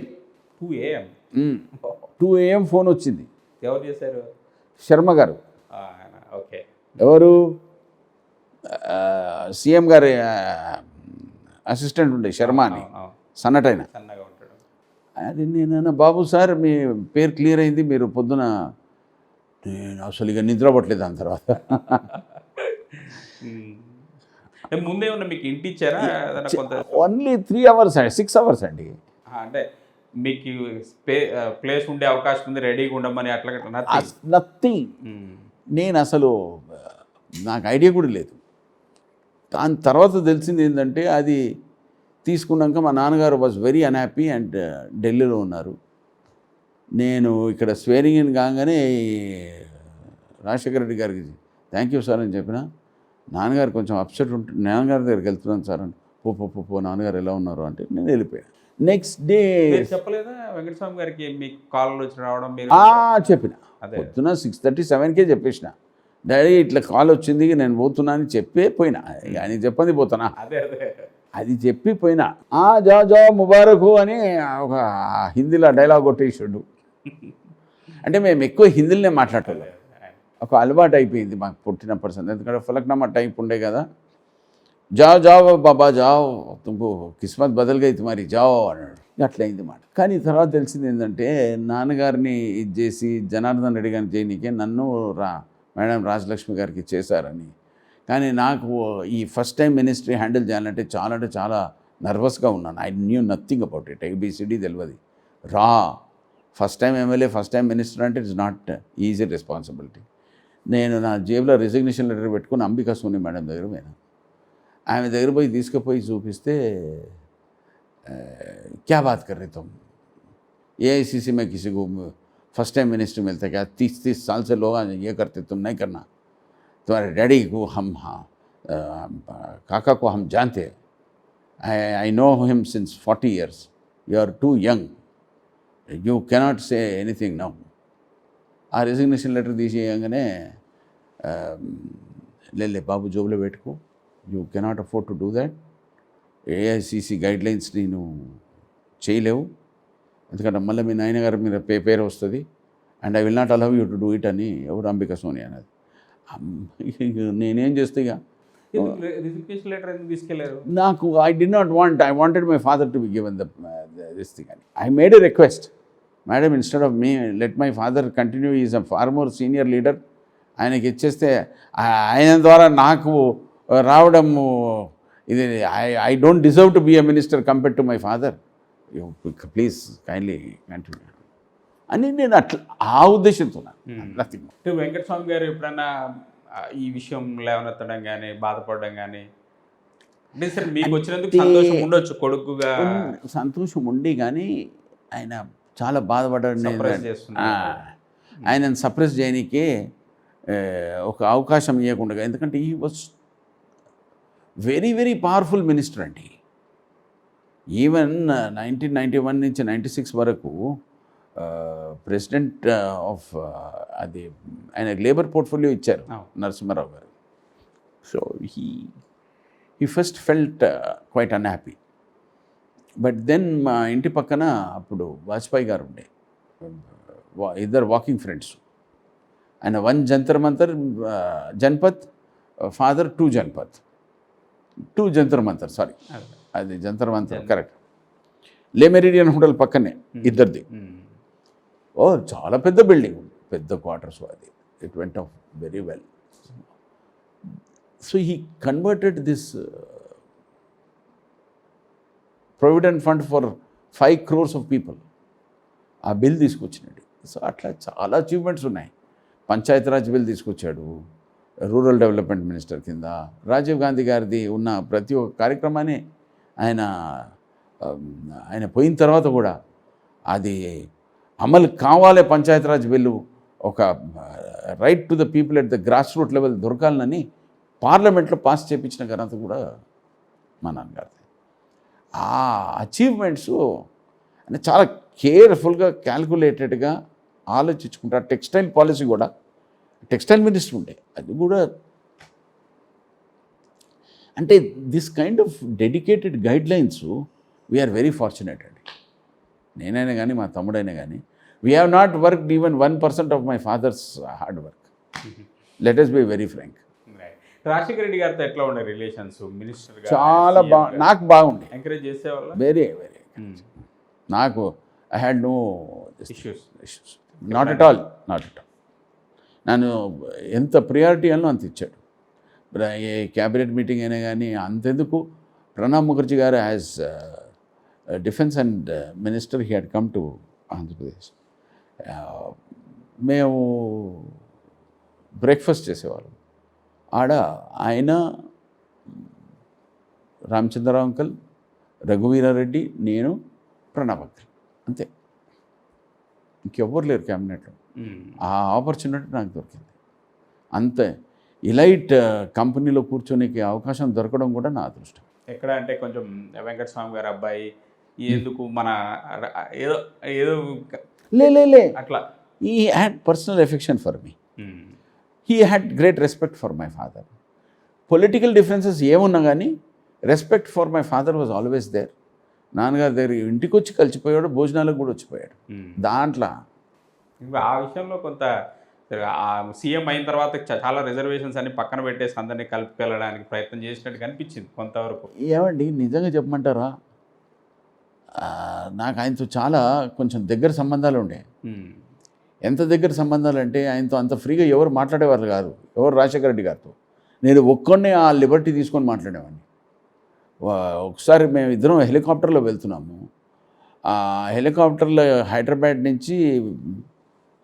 2 AM phone వచ్చింది. ఎవరు చేశారు? శర్మ గారు. ఓకే. ఎవరు? సీఎం గారి అసిస్టెంట్ ఉండే శర్మ అని, సన్నటైన. సన్నగా ఉంటాడు. అది నేను, బాబు సార్ మీ పేరు క్లియర్ అయింది, మీరు పొద్దున. నేను అసలు ఇక నిద్రపట్టలేదు దాని తర్వాత. ముందేమన్నా మీకు ఇంటి ఇచ్చారా? ఓన్లీ 3 hours 6 hours అండి. అంటే మీకు ప్లేస్ ఉండే అవకాశం ఉంది, రెడీగా ఉండమని అట్లా నథింగ్. నేను అసలు నాకు ఐడియా కూడా లేదు. దాని తర్వాత తెలిసింది ఏంటంటే, అది తీసుకున్నాక మా నాన్నగారు వాజ్ వెరీ అన్హ్యాపీ అండ్ ఢిల్లీలో ఉన్నారు. నేను ఇక్కడ స్వేరింగ్ ఇన్ కాగానే రాజశేఖర రెడ్డి గారికి థ్యాంక్ యూ సార్ అని చెప్పిన. నాన్నగారు కొంచెం అప్సెట్ ఉంటుంది, నాన్నగారి దగ్గరికి వెళ్తున్నాను సార్ అంటే, పో నాన్నగారు ఎలా ఉన్నారు అంటే నేను వెళ్ళిపోయాను. నెక్స్ట్ డే చెప్పలేదా వెంకటస్వామి గారికి మీకు కాల్ వచ్చి రావడం? చెప్పిన పొద్దున 6:37కే చెప్పేసిన, డాడీ ఇట్లా కాల్ వచ్చింది నేను పోతున్నా అని చెప్పే పోయినా. ఆయన చెప్పంది పోతున్నా, అది చెప్పి పోయినా. జా ముబారక్ అని ఒక హిందీలో డైలాగ్ కొట్టేసాడు. అంటే మేము ఎక్కువ హిందీలోనే మాట్లాడలేదు, ఒక అలవాటు అయిపోయింది మాకు పుట్టినప్పటి సంది. ఎందుకంటే ఫలక్నామా టైప్ ఉండే కదా, జాओ బాబా జాओ తుమ్కు కిస్మత్ బదల్ గయి తుమారి జాओ అన్నాడు. అట్లయింది మాట. కానీ తర్వాత తెలిసింది ఏంటంటే, నాన్నగారిని ఇది చేసి జనార్దన్ రెడ్డి గారిని చేయనీకే నన్ను మేడం రాజలక్ష్మి గారికి చేశారని. కానీ నాకు ఈ ఫస్ట్ టైం మినిస్ట్రీ హ్యాండిల్ చేయాలంటే చాలా నర్వస్గా ఉన్నాను. I knew nothing about it, A B C D తెలియదు. First time MLA, first time minister అంటే ఇట్స్ నాట్ ఈజీ రెస్పాన్సిబిలిటీ. నేను నా జేబులో రిజిగ్నేషన్ లెటర్ పెట్టుకుని అంబికా సోని మేడం దగ్గర పోయినా. ఆమె దగ్గర పోయి తీసుకుపోయి చూపిస్తే, क्या बात कर रहे तुम, एआईसीसी में किसी को फर्स्ट टाइम मिनिस्टर मिलता क्या, 30 साल से लोग ये करते, तुम नहीं करना, तुम्हारे डैडी को हम काका को हम जानते, I know him since 40 years, you are too young, you cannot say anything now. ఆ రిజిగ్నేషన్ లెటర్ తీసేయగానే, లే బాబు జోబులో పెట్టుకో, you cannot afford to do that, AICC గైడ్లైన్స్ని నువ్వు చేయలేవు, ఎందుకంటే మళ్ళీ మీ నాయనగారి మీద పేరు వస్తుంది, and I will not allow you to do it అని ఎవరు అంబికా సోని అన్నది. నేనేం చేస్తే ఇక రిజిగ్నేషన్ లెటర్ ఎందుకు తీసుకెళ్లారు? నాకు I did not want, I wanted my father to be given this thing అని. I made a request, madam instead of me let my father continue is a far more senior leader, ఆయనకి ఇచ్చేస్తే ఆయన ద్వారా నాకు రావడము ఇది I don't deserve to be a minister compare to my father, please kindly continue అని నేను అట్లా ఆ ఉద్దేశంతో నథింగ్. అంటే వెంకటస్వామి గారు ఎప్పుడన్నా ఈ విషయం లేవనెత్తడం కానీ బాధపడడం కానీ అంటే సరే మీకు వచ్చినందుకు సంతోషం ఉండొచ్చు కొడుకుగా సంతోషం ఉండి కానీ ఆయన చాలా బాధపడ్డాడు. Suppress చేస్తున్నారు. ఆయనను సప్రెస్ చేయడానికే ఒక అవకాశం ఇవ్వకుండా, ఎందుకంటే ఈ was very very powerful minister అండి. ఈవెన్ 1991 నుంచి 96 వరకు ప్రెసిడెంట్ ఆఫ్ అది ఆయన లేబర్ పోర్ట్ఫోలియో ఇచ్చారు నరసింహారావు గారు. So he first felt quite unhappy. But then మా ఇంటి పక్కన అప్పుడు వాజ్పేయి గారు ఉండే, ఇద్దరు వాకింగ్ ఫ్రెండ్స్. ఆయన 1 జంతర్ మంతర్ జన్పత్, ఫాదర్ 2 జన్పత్, 2 జంతర్ మంతర్, సారీ అది జంతర్ మంతర్ కరెక్ట్. లే మెరిడియన్ హోటల్ పక్కనే ఇద్దరిది. ఓ చాలా పెద్ద బిల్డింగ్, పెద్ద క్వార్టర్స్ అది. It went off very well. So he converted this provident fund for 5 crores of people. ఆ బిల్ తీసుకొచ్చినాడు. సో అట్లా చాలా అచీవ్మెంట్స్ ఉన్నాయి. పంచాయతీరాజ్ బిల్ తీసుకొచ్చాడు, రూరల్ డెవలప్మెంట్ మినిస్టర్ కింద. రాజీవ్ గాంధీ గారిది ఉన్న ప్రతి ఒక్క కార్యక్రమాన్ని ఆయన పోయిన తర్వాత కూడా అది అమలు కావాలి. పంచాయతీరాజ్ బిల్లు ఒక right to the people at the grass root level దొరకాలని పార్లమెంట్లో పాస్ చేయించిన ఘనత కూడా మా నాన్నగారిది. ఆ అచీవ్మెంట్స్ అంటే చాలా కేర్ఫుల్గా క్యాల్కులేటెడ్గా ఆలోచించుకుంటారు. టెక్స్టైల్ పాలసీ కూడా, టెక్స్టైల్ మినిస్టర్ ఉండే, అది కూడా అంటే this kind of dedicated guide lines we're very fortunate అండి. నేనైనా కానీ మా తమ్ముడైనా కానీ we have not worked even 1% of my father's hard work. Let us be very frank. Rajasekhara Reddy గారితో ఎట్లా ఉండే రిలేషన్స్? మినిస్టర్ చాలా నాకు బాగుండే, ఎంకరేజ్ చేసేవాళ్ళ? Very very. నాకు I had no issues, not at all. నన్ను ఎంత ప్రియారిటీ అన్నో అంత ఇచ్చాడు. ఏ క్యాబినెట్ మీటింగ్ అయినా కానీ అంతెందుకు, ప్రణబ్ ముఖర్జీ గారు as defence and minister he had come to Andhra Pradesh. మేము బ్రేక్ఫాస్ట్ చేసేవాళ్ళం ఆడ. ఆయన, రామచంద్రరావు అంకల్, రఘువీరారెడ్డి, నేను, ప్రణబ్ అంకల్, అంతే. ఇంకెవ్వరు లేరు క్యాబినెట్లో. ఆ ఆపర్చునిటీ నాకు దొరికింది. అంతే ఇలైట్ కంపెనీలో కూర్చొనికి అవకాశం దొరకడం కూడా నా అదృష్టం. ఎక్కడ అంటే కొంచెం వెంకటస్వామి గారు అబ్బాయి ఎందుకు మన ఏదో ఏదో లే అట్లా he had personal affection for me. He had great respect for my father. Political differences ఏమున్నా కానీ respect for my father was always there. నాన్నగారి దగ్గర ఇంటికి వచ్చి కలిసిపోయాడు, భోజనాలకు కూడా వచ్చిపోయాడు. దాంట్లో ఇంకా ఆ విషయంలో కొంత సీఎం అయిన తర్వాత చాలా రిజర్వేషన్స్ అన్ని పక్కన పెట్టేసి అందరినీ కలిపికెళ్ళడానికి ప్రయత్నం చేసినట్టు కనిపించింది కొంతవరకు. ఏమండి నిజంగా చెప్పమంటారా, నాకు ఆయనతో చాలా కొంచెం దగ్గర సంబంధాలు ఉండే. ఎంత దగ్గర సంబంధాలు అంటే ఆయనతో అంత ఫ్రీగా ఎవరు మాట్లాడేవారు కాదు, ఎవరు రాజశేఖర రెడ్డి గారితో. నేను ఒక్కడినే ఆ లిబర్టీ తీసుకొని మాట్లాడేవాడిని. ఒకసారి మేము ఇద్దరం హెలికాప్టర్లో వెళ్తున్నాము. ఆ హెలికాప్టర్లో హైదరాబాద్ నుంచి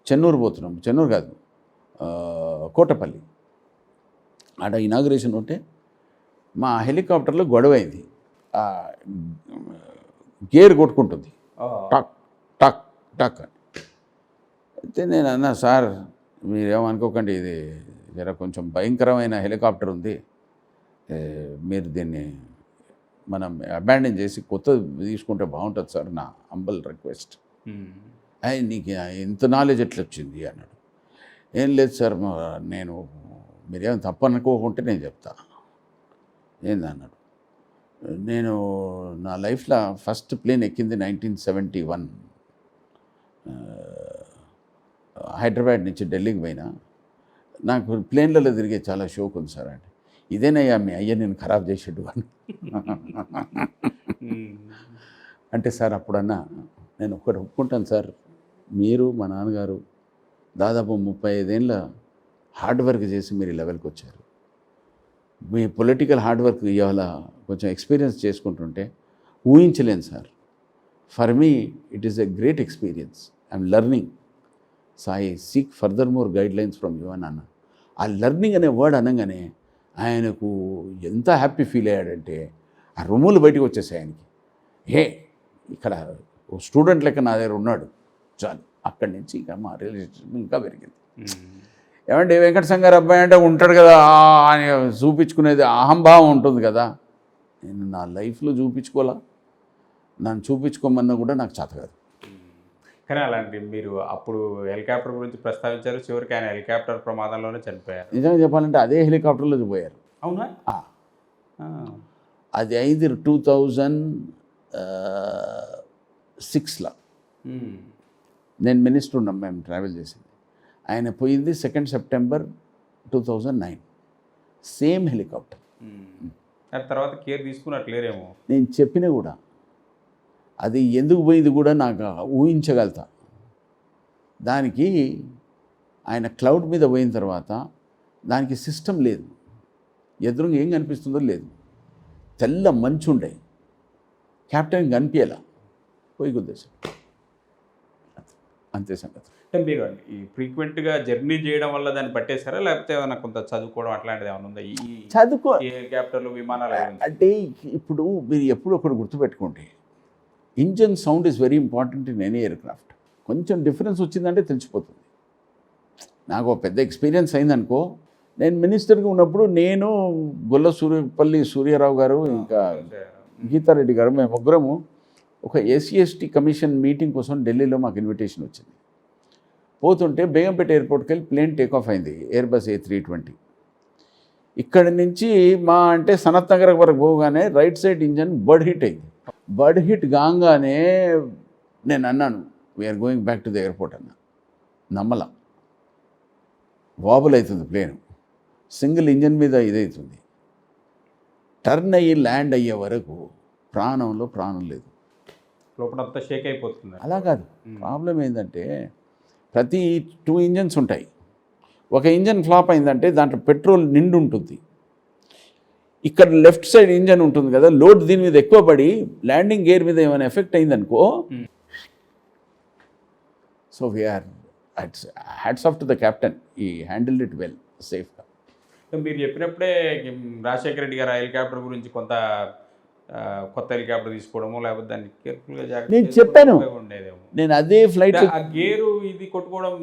చెన్నూరు పోతున్నాం, చెన్నూరు కాదు కోటపల్లి. ఆడ ఇనాగ్రేషన్ ఉంటే మా హెలికాప్టర్లో గొడవ అయింది. గేర్ కొట్టుకుంటుంది, టక్ టక్ టక్ అని. అయితే నేను అన్నా, సార్ మీరేమనుకోకండి, ఇది జర కొంచెం భయంకరమైన హెలికాప్టర్ ఉంది, మీరు దీన్ని మనం అబాండన్ చేసి కొత్తది తీసుకుంటే బాగుంటుంది సార్, నా హంబల్ రిక్వెస్ట్. నీకు ఇంత నాలెడ్జ్ ఎట్లా వచ్చింది అన్నాడు. ఏం లేదు సార్, నేను మీరేమో తప్పు అనుకోకుంటే నేను చెప్తా. ఏందన్నాడు. నేను నా లైఫ్లో ఫస్ట్ ప్లేన్ ఎక్కింది 1971. హైదరాబాద్ నుంచి ఢిల్లీకి పోయినా. నాకు ప్లేన్లలో తిరిగే చాలా షోక్ ఉంది సార్ అంటే. ఇదేనయ్యా మీ అయ్య నేను ఖరాబ్ చేసేడు అని. అంటే సార్ అప్పుడన్నా నేను ఒక్కటి ఒప్పుకుంటాను సార్, మీరు మా నాన్నగారు దాదాపు 35 ఏళ్ళ హార్డ్ వర్క్ చేసి మీరు ఈ లెవెల్కి వచ్చారు. మీ పొలిటికల్ హార్డ్ వర్క్ ఇవాళ కొంచెం ఎక్స్పీరియన్స్ చేసుకుంటుంటే ఊహించలేను sir. For me it is a great experience. I'm learning. So I seek further more guide lines from you అని అన్న. ఆ లెర్నింగ్ అనే వర్డ్ అనగానే ఆయనకు ఎంత హ్యాపీ ఫీల్ అయ్యాడంటే ఆ రొమ్ములు బయటకు వచ్చేసాయి ఆయనకి. ఇక్కడ ఓ స్టూడెంట్ లెక్క నా దగ్గర ఉన్నాడు చాలు. అక్కడి నుంచి ఇంకా మా రిలేషన్ ఇంకా పెరిగింది. ఏమంటే వెంకట సంగారు అబ్బాయి అంటే ఉంటాడు కదా అని చూపించుకునేది అహంభావం ఉంటుంది కదా. నేను నా లైఫ్లో చూపించుకోవాలా, నన్ను చూపించుకోమన్నా కూడా నాకు చేత కాదు. కానీ అలాంటి మీరు అప్పుడు హెలికాప్టర్ గురించి ప్రస్తావించారు, చివరికి ఆయన హెలికాప్టర్ ప్రమాదంలోనే చనిపోయారు. నిజంగా చెప్పాలంటే అదే హెలికాప్టర్లో పోయారు. అవునా? అది అయింది 2006లో. నేను మినిస్టర్ ఉన్నాం, మేము ట్రావెల్ చేసింది. ఆయన పోయింది 2 సెప్టెంబర్ 2009. Same helicopter. దాని తర్వాత కేర్ తీసుకున్నట్లేరేమో. నేను చెప్పినా కూడా అది ఎందుకు పోయింది కూడా నాకు ఊహించగలుగుతా. దానికి ఆయన క్లౌడ్ మీద పోయిన తర్వాత దానికి సిస్టమ్ లేదు, ఎదురుగా ఏం కనిపిస్తుందో లేదు, తెల్ల మంచు ఉండే, క్యాప్టెన్ కనిపించాల, పోయి గుద్దేశాం, అంతే సంగతి. అంటే మీరు ఈ ఫ్రీక్వెంట్గా జర్నీ చేయడం వల్ల దాన్ని పట్టేశారా, లేకపోతే ఏమైనా కొంత చదువుకోవడం అట్లాంటిది ఏమైనా ఉందా ఈ హెలికాప్టర్లు విమానాలు? అంటే ఇప్పుడు మీరు ఎప్పుడు ఒకటి గుర్తుపెట్టుకోండి, engine sound is very important in any aircraft. కొంచెం డిఫరెన్స్ వచ్చిందంటే తెలిసిపోతుంది. నాకు పెద్ద ఎక్స్పీరియన్స్ అయిందనుకో, నేను మినిస్టర్గా ఉన్నప్పుడు నేను గొల్ల సూర్యారావు గారు ఇంకా గీతారెడ్డి గారు మేము ముగ్గురము ఒక SC/ST కమిషన్ మీటింగ్ కోసం ఢిల్లీలో మాకు ఇన్విటేషన్ వచ్చింది. పోతుంటే బేగంపేట ఎయిర్పోర్ట్కి వెళ్ళి ప్లేన్ టేక్ ఆఫ్ అయింది, ఎయిర్బస్ A320. ఇక్కడి నుంచి మా అంటే సనత్ నగర్ వరకు పోగానే right side engine bird hit అయింది. బర్డ్ హిట్ కాగానే నేను అన్నాను we're going back to the airport అన్న. నమ్మల, వాబుల్ అవుతుంది ప్లేన్, సింగిల్ ఇంజన్ మీద ఇదవుతుంది. టర్న్ అయ్యి ల్యాండ్ అయ్యే వరకు ప్రాణంలో ప్రాణం లేదు, లోపలంతా షేక్ అయిపోతుంది. అలా కాదు, ప్రాబ్లం ఏంటంటే ప్రతి 2 ఇంజన్స్ ఉంటాయి. ఒక ఇంజన్ ఫ్లాప్ అయిందంటే దాంట్లో పెట్రోల్ నిండు ఉంటుంది, ఇక్కడ లెఫ్ట్ సైడ్ ఇంజన్ ఉంటుంది కదా, లోడ్ దీని మీద ఎక్కువ పడి ల్యాండింగ్ గేర్ మీద ఏమైనా ఎఫెక్ట్ అయిందనుకో, so we're hats off to the captain, he handled it well, సేఫ్గా. మీరు చెప్పినప్పుడే రాజశేఖర రెడ్డి గారు హెలికాప్టర్ గురించి కొంత కొత్త హెలికాప్టర్ తీసుకోవడము, లేకపోతే దాన్ని కేర్ఫుల్గా జాగ్రత్త నేను చెప్పాను, ఉండేదేమో. నేను అదే ఫ్లైట్ ఆ గేరు ఇది కొట్టుకోవడం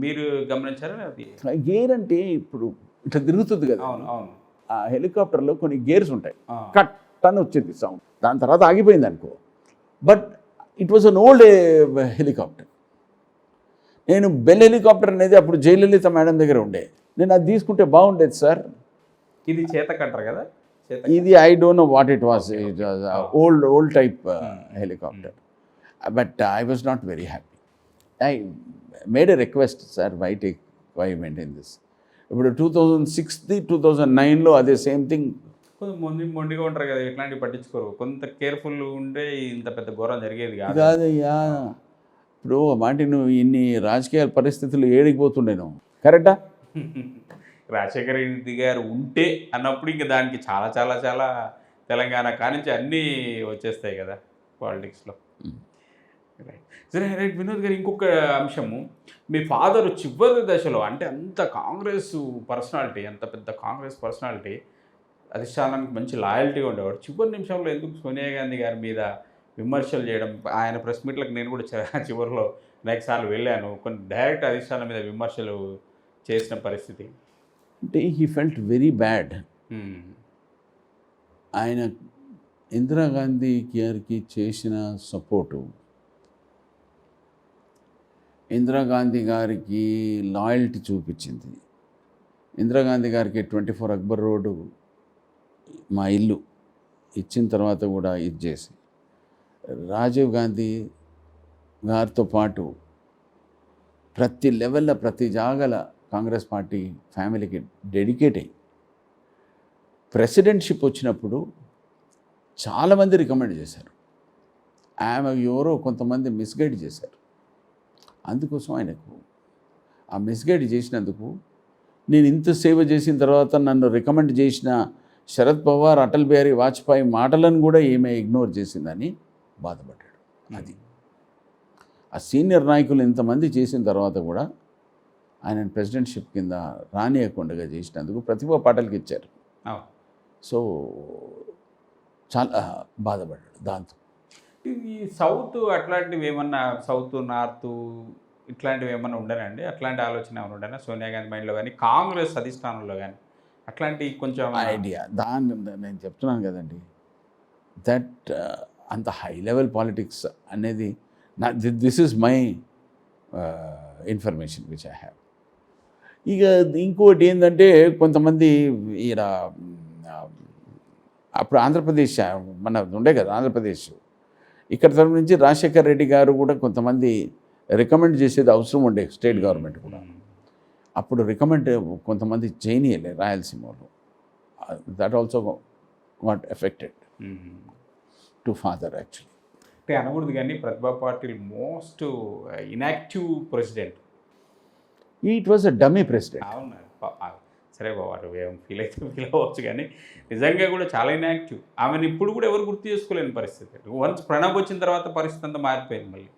మీరు గమనించారా? అది గేర్ అంటే ఇప్పుడు ఇట్లా తిరుగుతుంది కదా. అవును అవును. ఆ హెలికాప్టర్లో కొన్ని గేర్స్ ఉంటాయి, కట్ అని వచ్చింది సౌండ్, దాని తర్వాత ఆగిపోయింది అనుకో. But it was an old helicopter. నేను బెల్ హెలికాప్టర్ అనేది అప్పుడు జయలలిత మేడం దగ్గర ఉండే, నేను అది తీసుకుంటే బాగుండేది సార్. ఇది చేత కట్టరు కదా? ఇది I don't know what it was, it was old type helicopter. But I was not very happy. I made a request, sir why maintain this. ఇప్పుడు 2006ది 2009లో అదే సేమ్ థింగ్. మొండిగా ఉంటారు కదా, ఇట్లాంటివి పట్టించుకోరు, కొంత కేర్ఫుల్ ఉంటే ఇంత పెద్ద ఘోరం జరిగేది కాదయ్యా. ఇప్పుడు మాట నువ్వు ఇన్ని రాజకీయ పరిస్థితులు ఏడిగిపోతుండేను, కరెక్టా? రాజశేఖర రెడ్డి గారు ఉంటే అన్నప్పుడు ఇంకా దానికి చాలా చాలా చాలా తెలంగాణ కానించి అన్నీ వచ్చేస్తాయి కదా పాలిటిక్స్లో. సరే రైట్ వినోద్ గారు, ఇంకొక అంశము, మీ ఫాదరు చివరి దశలో అంటే అంత కాంగ్రెస్ పర్సనాలిటీ, అంత పెద్ద కాంగ్రెస్ పర్సనాలిటీ, అధిష్టానానికి మంచి లాయల్టీగా ఉండేవాడు, చివరి నిమిషంలో ఎందుకు సోనియా గాంధీ గారి మీద విమర్శలు చేయడం? ఆయన ప్రెస్ మీట్లకు నేను కూడా చివరిలో అనేక సార్లు వెళ్ళాను, కొన్ని డైరెక్ట్ అధిష్టానం మీద విమర్శలు చేసిన పరిస్థితి. అంటే హీ ఫెల్ట్ వెరీ బ్యాడ్. ఆయన ఇందిరాగాంధీ గారికి చేసిన సపోర్టు, ఇందిరాగాంధీ గారికి లాయల్టీ చూపించింది. ఇందిరాగాంధీ గారికి 24 అక్బర్ రోడ్డు మా ఇల్లు ఇచ్చిన తర్వాత కూడా ఇది చేసి, రాజీవ్ గాంధీ గారితో పాటు ప్రతి లెవెల్లో ప్రతి జాగల కాంగ్రెస్ పార్టీ ఫ్యామిలీకి డెడికేట్ అయ్యి, ప్రెసిడెంట్షిప్ వచ్చినప్పుడు చాలామంది రికమెండ్ చేశారు, ఆమె ఎవరో కొంతమంది మిస్గైడ్ చేశారు. అందుకోసం ఆయనకు ఆ మిస్గైడ్ చేసినందుకు, నేను ఇంత సేవ చేసిన తర్వాత నన్ను రికమెండ్ చేసిన శరద్ పవార్, అటల్ బిహారీ వాజ్పేయి మాటలను కూడా ఈమె ఇగ్నోర్ చేసిందని బాధపడ్డాడు. అది ఆ సీనియర్ నాయకులు ఇంతమంది చేసిన తర్వాత కూడా ఆయన ప్రెసిడెంట్షిప్ కింద రానియకుండగా చేసినందుకు ప్రతిభా పాటలకి ఇచ్చారు. సో చాలా బాధపడ్డాడు దాంతో. ఈ సౌత్ అట్లాంటివి ఏమన్నా, సౌత్ నార్త్ ఇట్లాంటివి ఏమన్నా ఉండనండి? అట్లాంటి ఆలోచన ఏమైనా ఉండనా సోనియా గాంధీ మైండ్లో కానీ, కాంగ్రెస్ అధిష్టానంలో కానీ అట్లాంటి కొంచెం ఐడియా దాన్ని నేను చెప్తున్నాను కదండి, దట్ అంత హై లెవెల్ పాలిటిక్స్ అనేది నా this is my information which I have. ఇక ఇంకోటి ఏంటంటే కొంతమంది ఈయన అప్పుడు ఆంధ్రప్రదేశ్ మన ఉండే కదా ఆంధ్రప్రదేశ్, ఇక్కడ తరపు నుంచి రాజశేఖర్ రెడ్డి గారు కూడా కొంతమంది రికమెండ్ చేసేది అవసరం ఉండే స్టేట్ గవర్నమెంట్ కూడా. అప్పుడు రికమెండ్ కొంతమంది చేయనీయలే రాయలసీమలో. That also got affected to father actually. అంటే అనకూడదు కానీ Pratibha Patil most inactive president. It was a dummy president. అవును, సరే వాడు ఏం ఫీల్ అయితే ఫీల్ అవ్వచ్చు కానీ నిజంగా కూడా చాలా ఇన్యాక్టివ్. ఆమెను ఇప్పుడు కూడా ఎవరు గుర్తు చేసుకోలేని పరిస్థితి. వన్స్ ప్రణబ్ వచ్చిన తర్వాత పరిస్థితి అంతా మారిపోయింది మళ్ళీ.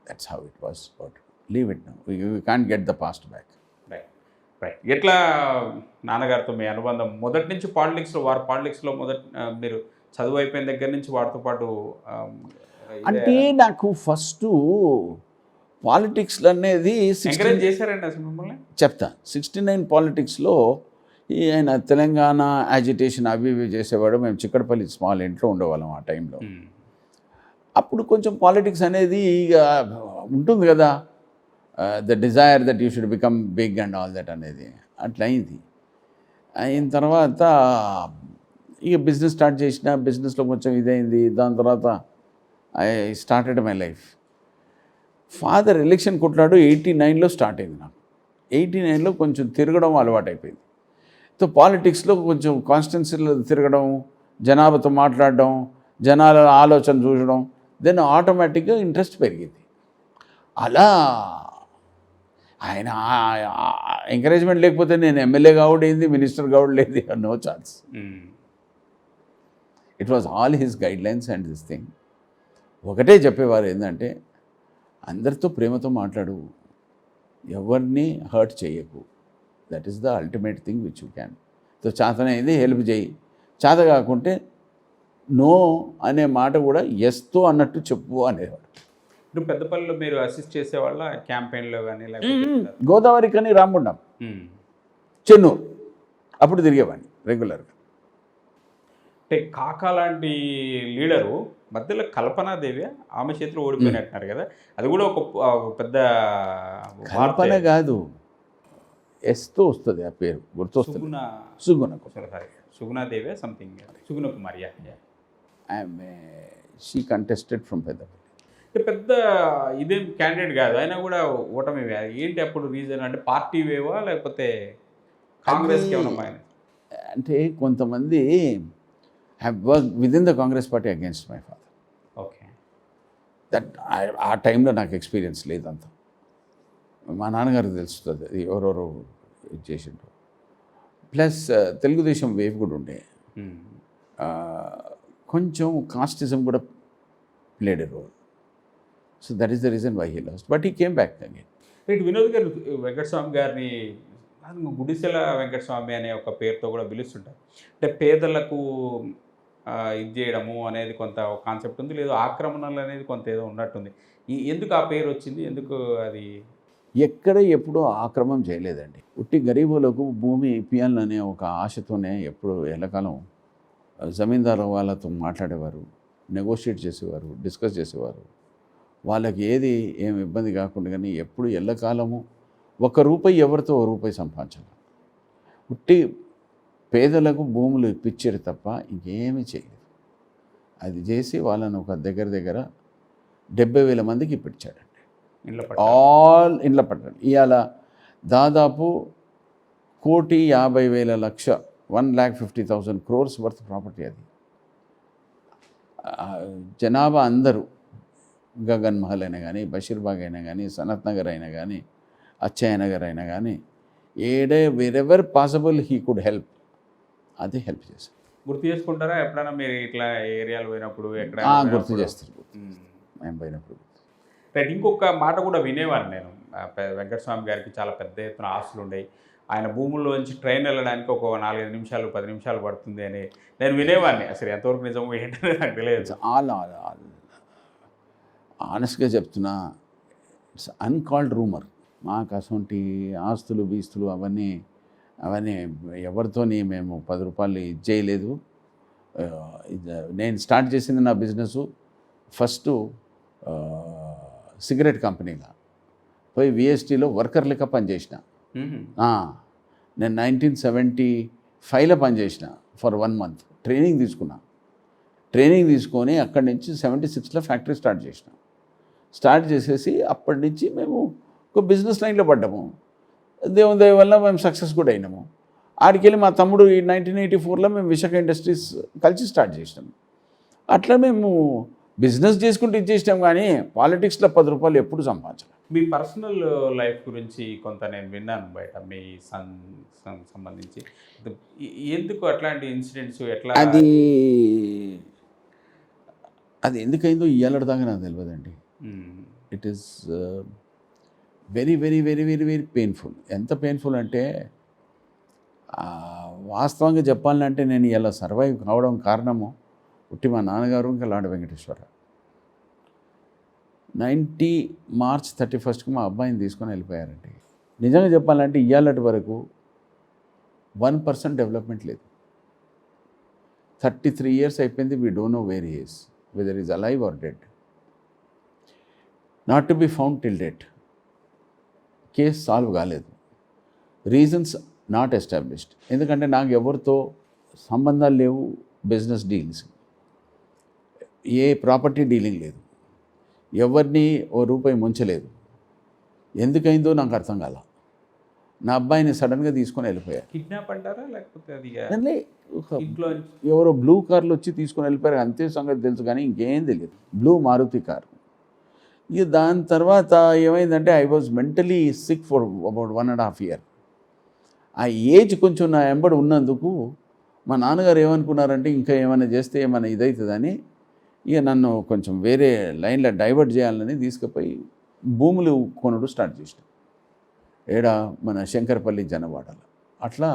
That's how it was. Leave it now, you can't get the past back. Right right. ఎట్లా నాన్నగారితో మీ అనుబంధం మొదటి నుంచి పాలిటిక్స్లో, వారు పాలిటిక్స్లో మీరు చదువు అయిపోయిన దగ్గర నుంచి వారితో పాటు అంటే నాకు ఫస్ట్ పాలిటిక్స్లో అనేది ఎంకరేజ్ చేశారండి అసలు మిమ్మల్ని? చెప్తా. 69 పాలిటిక్స్లో ఆయన తెలంగాణ యాజిటేషన్ అవి ఇవి చేసేవాడు. మేము చిక్కడపల్లి స్మాల్ ఇంట్లో ఉండేవాళ్ళం ఆ టైంలో. అప్పుడు కొంచెం పాలిటిక్స్ అనేది ఇక ఉంటుంది కదా, the desire that you should become big and all that అనేది అట్లా అయింది. అయిన తర్వాత ఇక బిజినెస్ స్టార్ట్ చేసిన, బిజినెస్లో కొంచెం ఇదైంది. దాని తర్వాత I started my life. Father election కొట్లాడు 89లో స్టార్ట్ అయింది నాకు. 89లో కొంచెం తిరగడం అలవాటు అయిపోయింది. సో పాలిటిక్స్లో కొంచెం కాన్స్టిట్యున్సీలో తిరగడం, జనాభాతో మాట్లాడడం, జనాల ఆలోచన చూడడం, దెన్ ఆటోమేటిక్గా ఇంట్రెస్ట్ పెరిగింది. అలా ఆయన ఎంకరేజ్మెంట్ లేకపోతే నేను ఎమ్మెల్యే కావడేంది, మినిస్టర్ కావడలేదు, no chance. It was all his guide lines and this thing. ఒకటే చెప్పేవారు ఏంటంటే, అందరితో ప్రేమతో మాట్లాడు, ఎవరిని హర్ట్ చేయకు. That is the ultimate thing which you can. So చేతనైంది హెల్ప్ చేయి, చేత కాకుంటే నో అనే మాట కూడా ఎస్తో అన్నట్టు చెప్పు అనేవాడు. ఇప్పుడు పెద్దపల్లిలో మీరు అసిస్ట్ చేసేవాళ్ళ క్యాంపెయిన్లో కానీ, లేకపోతే గోదావరి కానీ రామగుండం, చెన్నూరు అప్పుడు తిరిగేవాడిని రెగ్యులర్గా. అంటే కాకా లాంటి లీడరు మధ్యలో కల్పనాదేవి, ఆమె చేతిలో ఓడిపోయినట్టున్నారు కదా, అది కూడా ఒక పెద్ద కల్పన కాదు, ఎస్తో వస్తుంది ఆ పేరు, గుర్తొస్తుంది. సుగుణాదేవి సంథింగ్, సుగుణ కుమారి. ఆమె షీ కంటెస్టెడ్ ఫ్రమ్ పెద్దపల్లి. పెద్ద ఇదేం క్యాండిడేట్ కాదు, అయినా కూడా ఓటమి. ఏంటి అప్పుడు రీజన్? అంటే పార్టీ వేవా లేకపోతే కాంగ్రెస్కి ఏమన్నా? అంటే కొంతమంది have work with in the Congress party against my father. Okay. That ఆ టైంలో నాకు ఎక్స్పీరియన్స్ లేదంత. మా నాన్నగారికి తెలుస్తుంది ఎవరెవరు చేసిండ్రు. ప్లస్ తెలుగుదేశం వేవ్ కూడా ఉండే, కొంచెం కాస్టిజం కూడా played a role. So that is the reason why he lost, but he came back again. Right. Vinod గారు వెంకటస్వామి గారిని గుడిసెల వెంకటస్వామి అనే ఒక పేరుతో కూడా పిలుస్తుంటారు. అంటే పేదలకు ఇది చేయడము అనేది కొంత కాన్సెప్ట్ ఉంది, లేదు ఆక్రమణలు అనేది కొంత ఏదో ఉన్నట్టుంది. ఎందుకు ఆ పేరు వచ్చింది? ఎందుకు అది? ఎక్కడ ఎప్పుడూ ఆక్రమం చేయలేదండి. ఉట్టి గరీబులకు భూమి ఇప్పియాలనే ఒక ఆశతోనే ఎప్పుడు ఎల్లకాలం జమీందారు వాళ్ళతో మాట్లాడేవారు, నెగోషియేట్ చేసేవారు, డిస్కస్ చేసేవారు. వాళ్ళకి ఏది ఏం ఇబ్బంది కాకుండా, కానీ ఎప్పుడు ఎల్లకాలము ₹1 ఎవరితో ₹1 సంపాదించాలి. ఉట్టి పేదలకు భూములు ఇప్పించారు తప్ప ఇంకేమీ చేయలేదు. అది చేసి వాళ్ళని ఒక దగ్గర 70,000 మందికి ఇప్పించాడండి. ఆల్ ఇండ్ల పట్టాలి. ఇవాళ దాదాపు 1,50,00,00,000 1,50,000 crores వర్త్ ప్రాపర్టీ అది. జనాభా అందరూ గగన్ మహల్ అయినా కానీ, బషీర్బాగ్ అయినా కానీ, సనత్ నగర్ అయినా కానీ, అచ్చయ్య నగర్ అయినా కానీ, wherever possible he could help, అది హెల్ప్ చేశారు. గుర్తు చేసుకుంటారా ఎప్పుడైనా మీరు ఇట్లా ఏరియాలు పోయినప్పుడు ఎక్కడ గుర్తు చేస్తారు, మేము పోయినప్పుడు. రైట్. ఇంకొక మాట కూడా వినేవాడిని నేను, వెంకటస్వామి గారికి చాలా పెద్ద ఎత్తున ఆస్తులు ఉండేవి, ఆయన భూముల్లోంచి ట్రైన్ వెళ్ళడానికి ఒక 4-5 నిమిషాలు 10 నిమిషాలు పడుతుంది అని నేను వినేవాడిని. అసలు ఎంతవరకు నిజం ఏంటనే నాకు తెలియదు. ఆనెస్ట్గా చెప్తున్నా, ఇట్స్ అన్కాల్డ్ రూమర్. మాకు అసొంటి ఆస్తులు బీస్తులు అవన్నీ ఎవరితోని మేము 10 రూపాయలు ఇది చేయలేదు. నేను స్టార్ట్ చేసింది నా బిజినెస్ ఫస్ట్ సిగరెట్ కంపెనీగా పోయి విఎస్టీలో వర్కర్ లెక్క పనిచేసిన. నేను 1975లో పనిచేసిన ఫర్ 1 month. ట్రైనింగ్ తీసుకొని అక్కడి నుంచి 76లో ఫ్యాక్టరీ స్టార్ట్ చేసేసి అప్పటి నుంచి మేము ఒక బిజినెస్ లైన్లో పడ్డాము. దేవుని దయ వల్ల మేము సక్సెస్ కూడా అయినాము. ఆడికెళ్ళి మా తమ్ముడు ఈ 1984లో మేము విశాఖ ఇండస్ట్రీస్ కలిసి స్టార్ట్ చేసినాము. అట్లా మేము బిజినెస్ చేసుకుంటూ ఇచ్చేసినాం, కానీ పాలిటిక్స్లో 10 రూపాయలు ఎప్పుడు సంపాదించాలి. మీ పర్సనల్ లైఫ్ గురించి కొంత నేను విన్నాను బయట, మీ సంబంధించి ఎందుకు అట్లాంటి ఇన్సిడెంట్స్ ఎట్లా అది ఎందుకైందో ఇయ్యాలదాకా నాకు తెలియదండి. It is very very very very very painful. ఎంత పెయిన్ఫుల్ అంటే వాస్తవంగా చెప్పాలంటే నేను ఇలా సర్వైవ్ కావడం కారణము పుట్టి మా నాన్నగారు ఇంకా లాంటి వెంకటేశ్వర. 90 March 31st మా అబ్బాయిని తీసుకొని వెళ్ళిపోయారండి. నిజంగా చెప్పాలంటే ఇయ్యాలటి వరకు 1% డెవలప్మెంట్ లేదు. 33 years అయిపోయింది. We don't know where he is, whether is alive or dead, not to be found till date. Case solve కాలేదు, రీజన్స్ నాట్ ఎస్టాబ్లిష్డ్. ఎందుకంటే నాకు ఎవరితో సంబంధాలు లేవు, బిజినెస్ డీల్స్, ఏ ప్రాపర్టీ డీలింగ్ లేదు, ఎవరిని ఓ రూపాయి ముంచలేదు. ఎందుకైందో నాకు అర్థం కాల. నా అబ్బాయిని సడన్గా తీసుకొని వెళ్ళిపోయారు. కిడ్నాప్ అంటారా లేకపోతే అది ఎవరో బ్లూ కార్లు వచ్చి తీసుకొని వెళ్ళిపోయారు, అంతే సంగతి తెలుసు, కానీ ఇంకేం తెలియదు. Blue Maruti car. ఇక దాని తర్వాత ఏమైందంటే I was mentally sick for about 1.5 years. ఆ ఏజ్ కొంచెం నా వెంబడి ఉన్నందుకు మా నాన్నగారు ఏమనుకున్నారంటే ఇంకా ఏమైనా చేస్తే ఏమైనా ఇదవుతుందని ఇక నన్ను కొంచెం వేరే లైన్లో డైవర్ట్ చేయాలని తీసుకుపోయి భూములు కొనుడు స్టార్ట్ చేసిన. మన శంకరపల్లి జనవాడలో అట్లా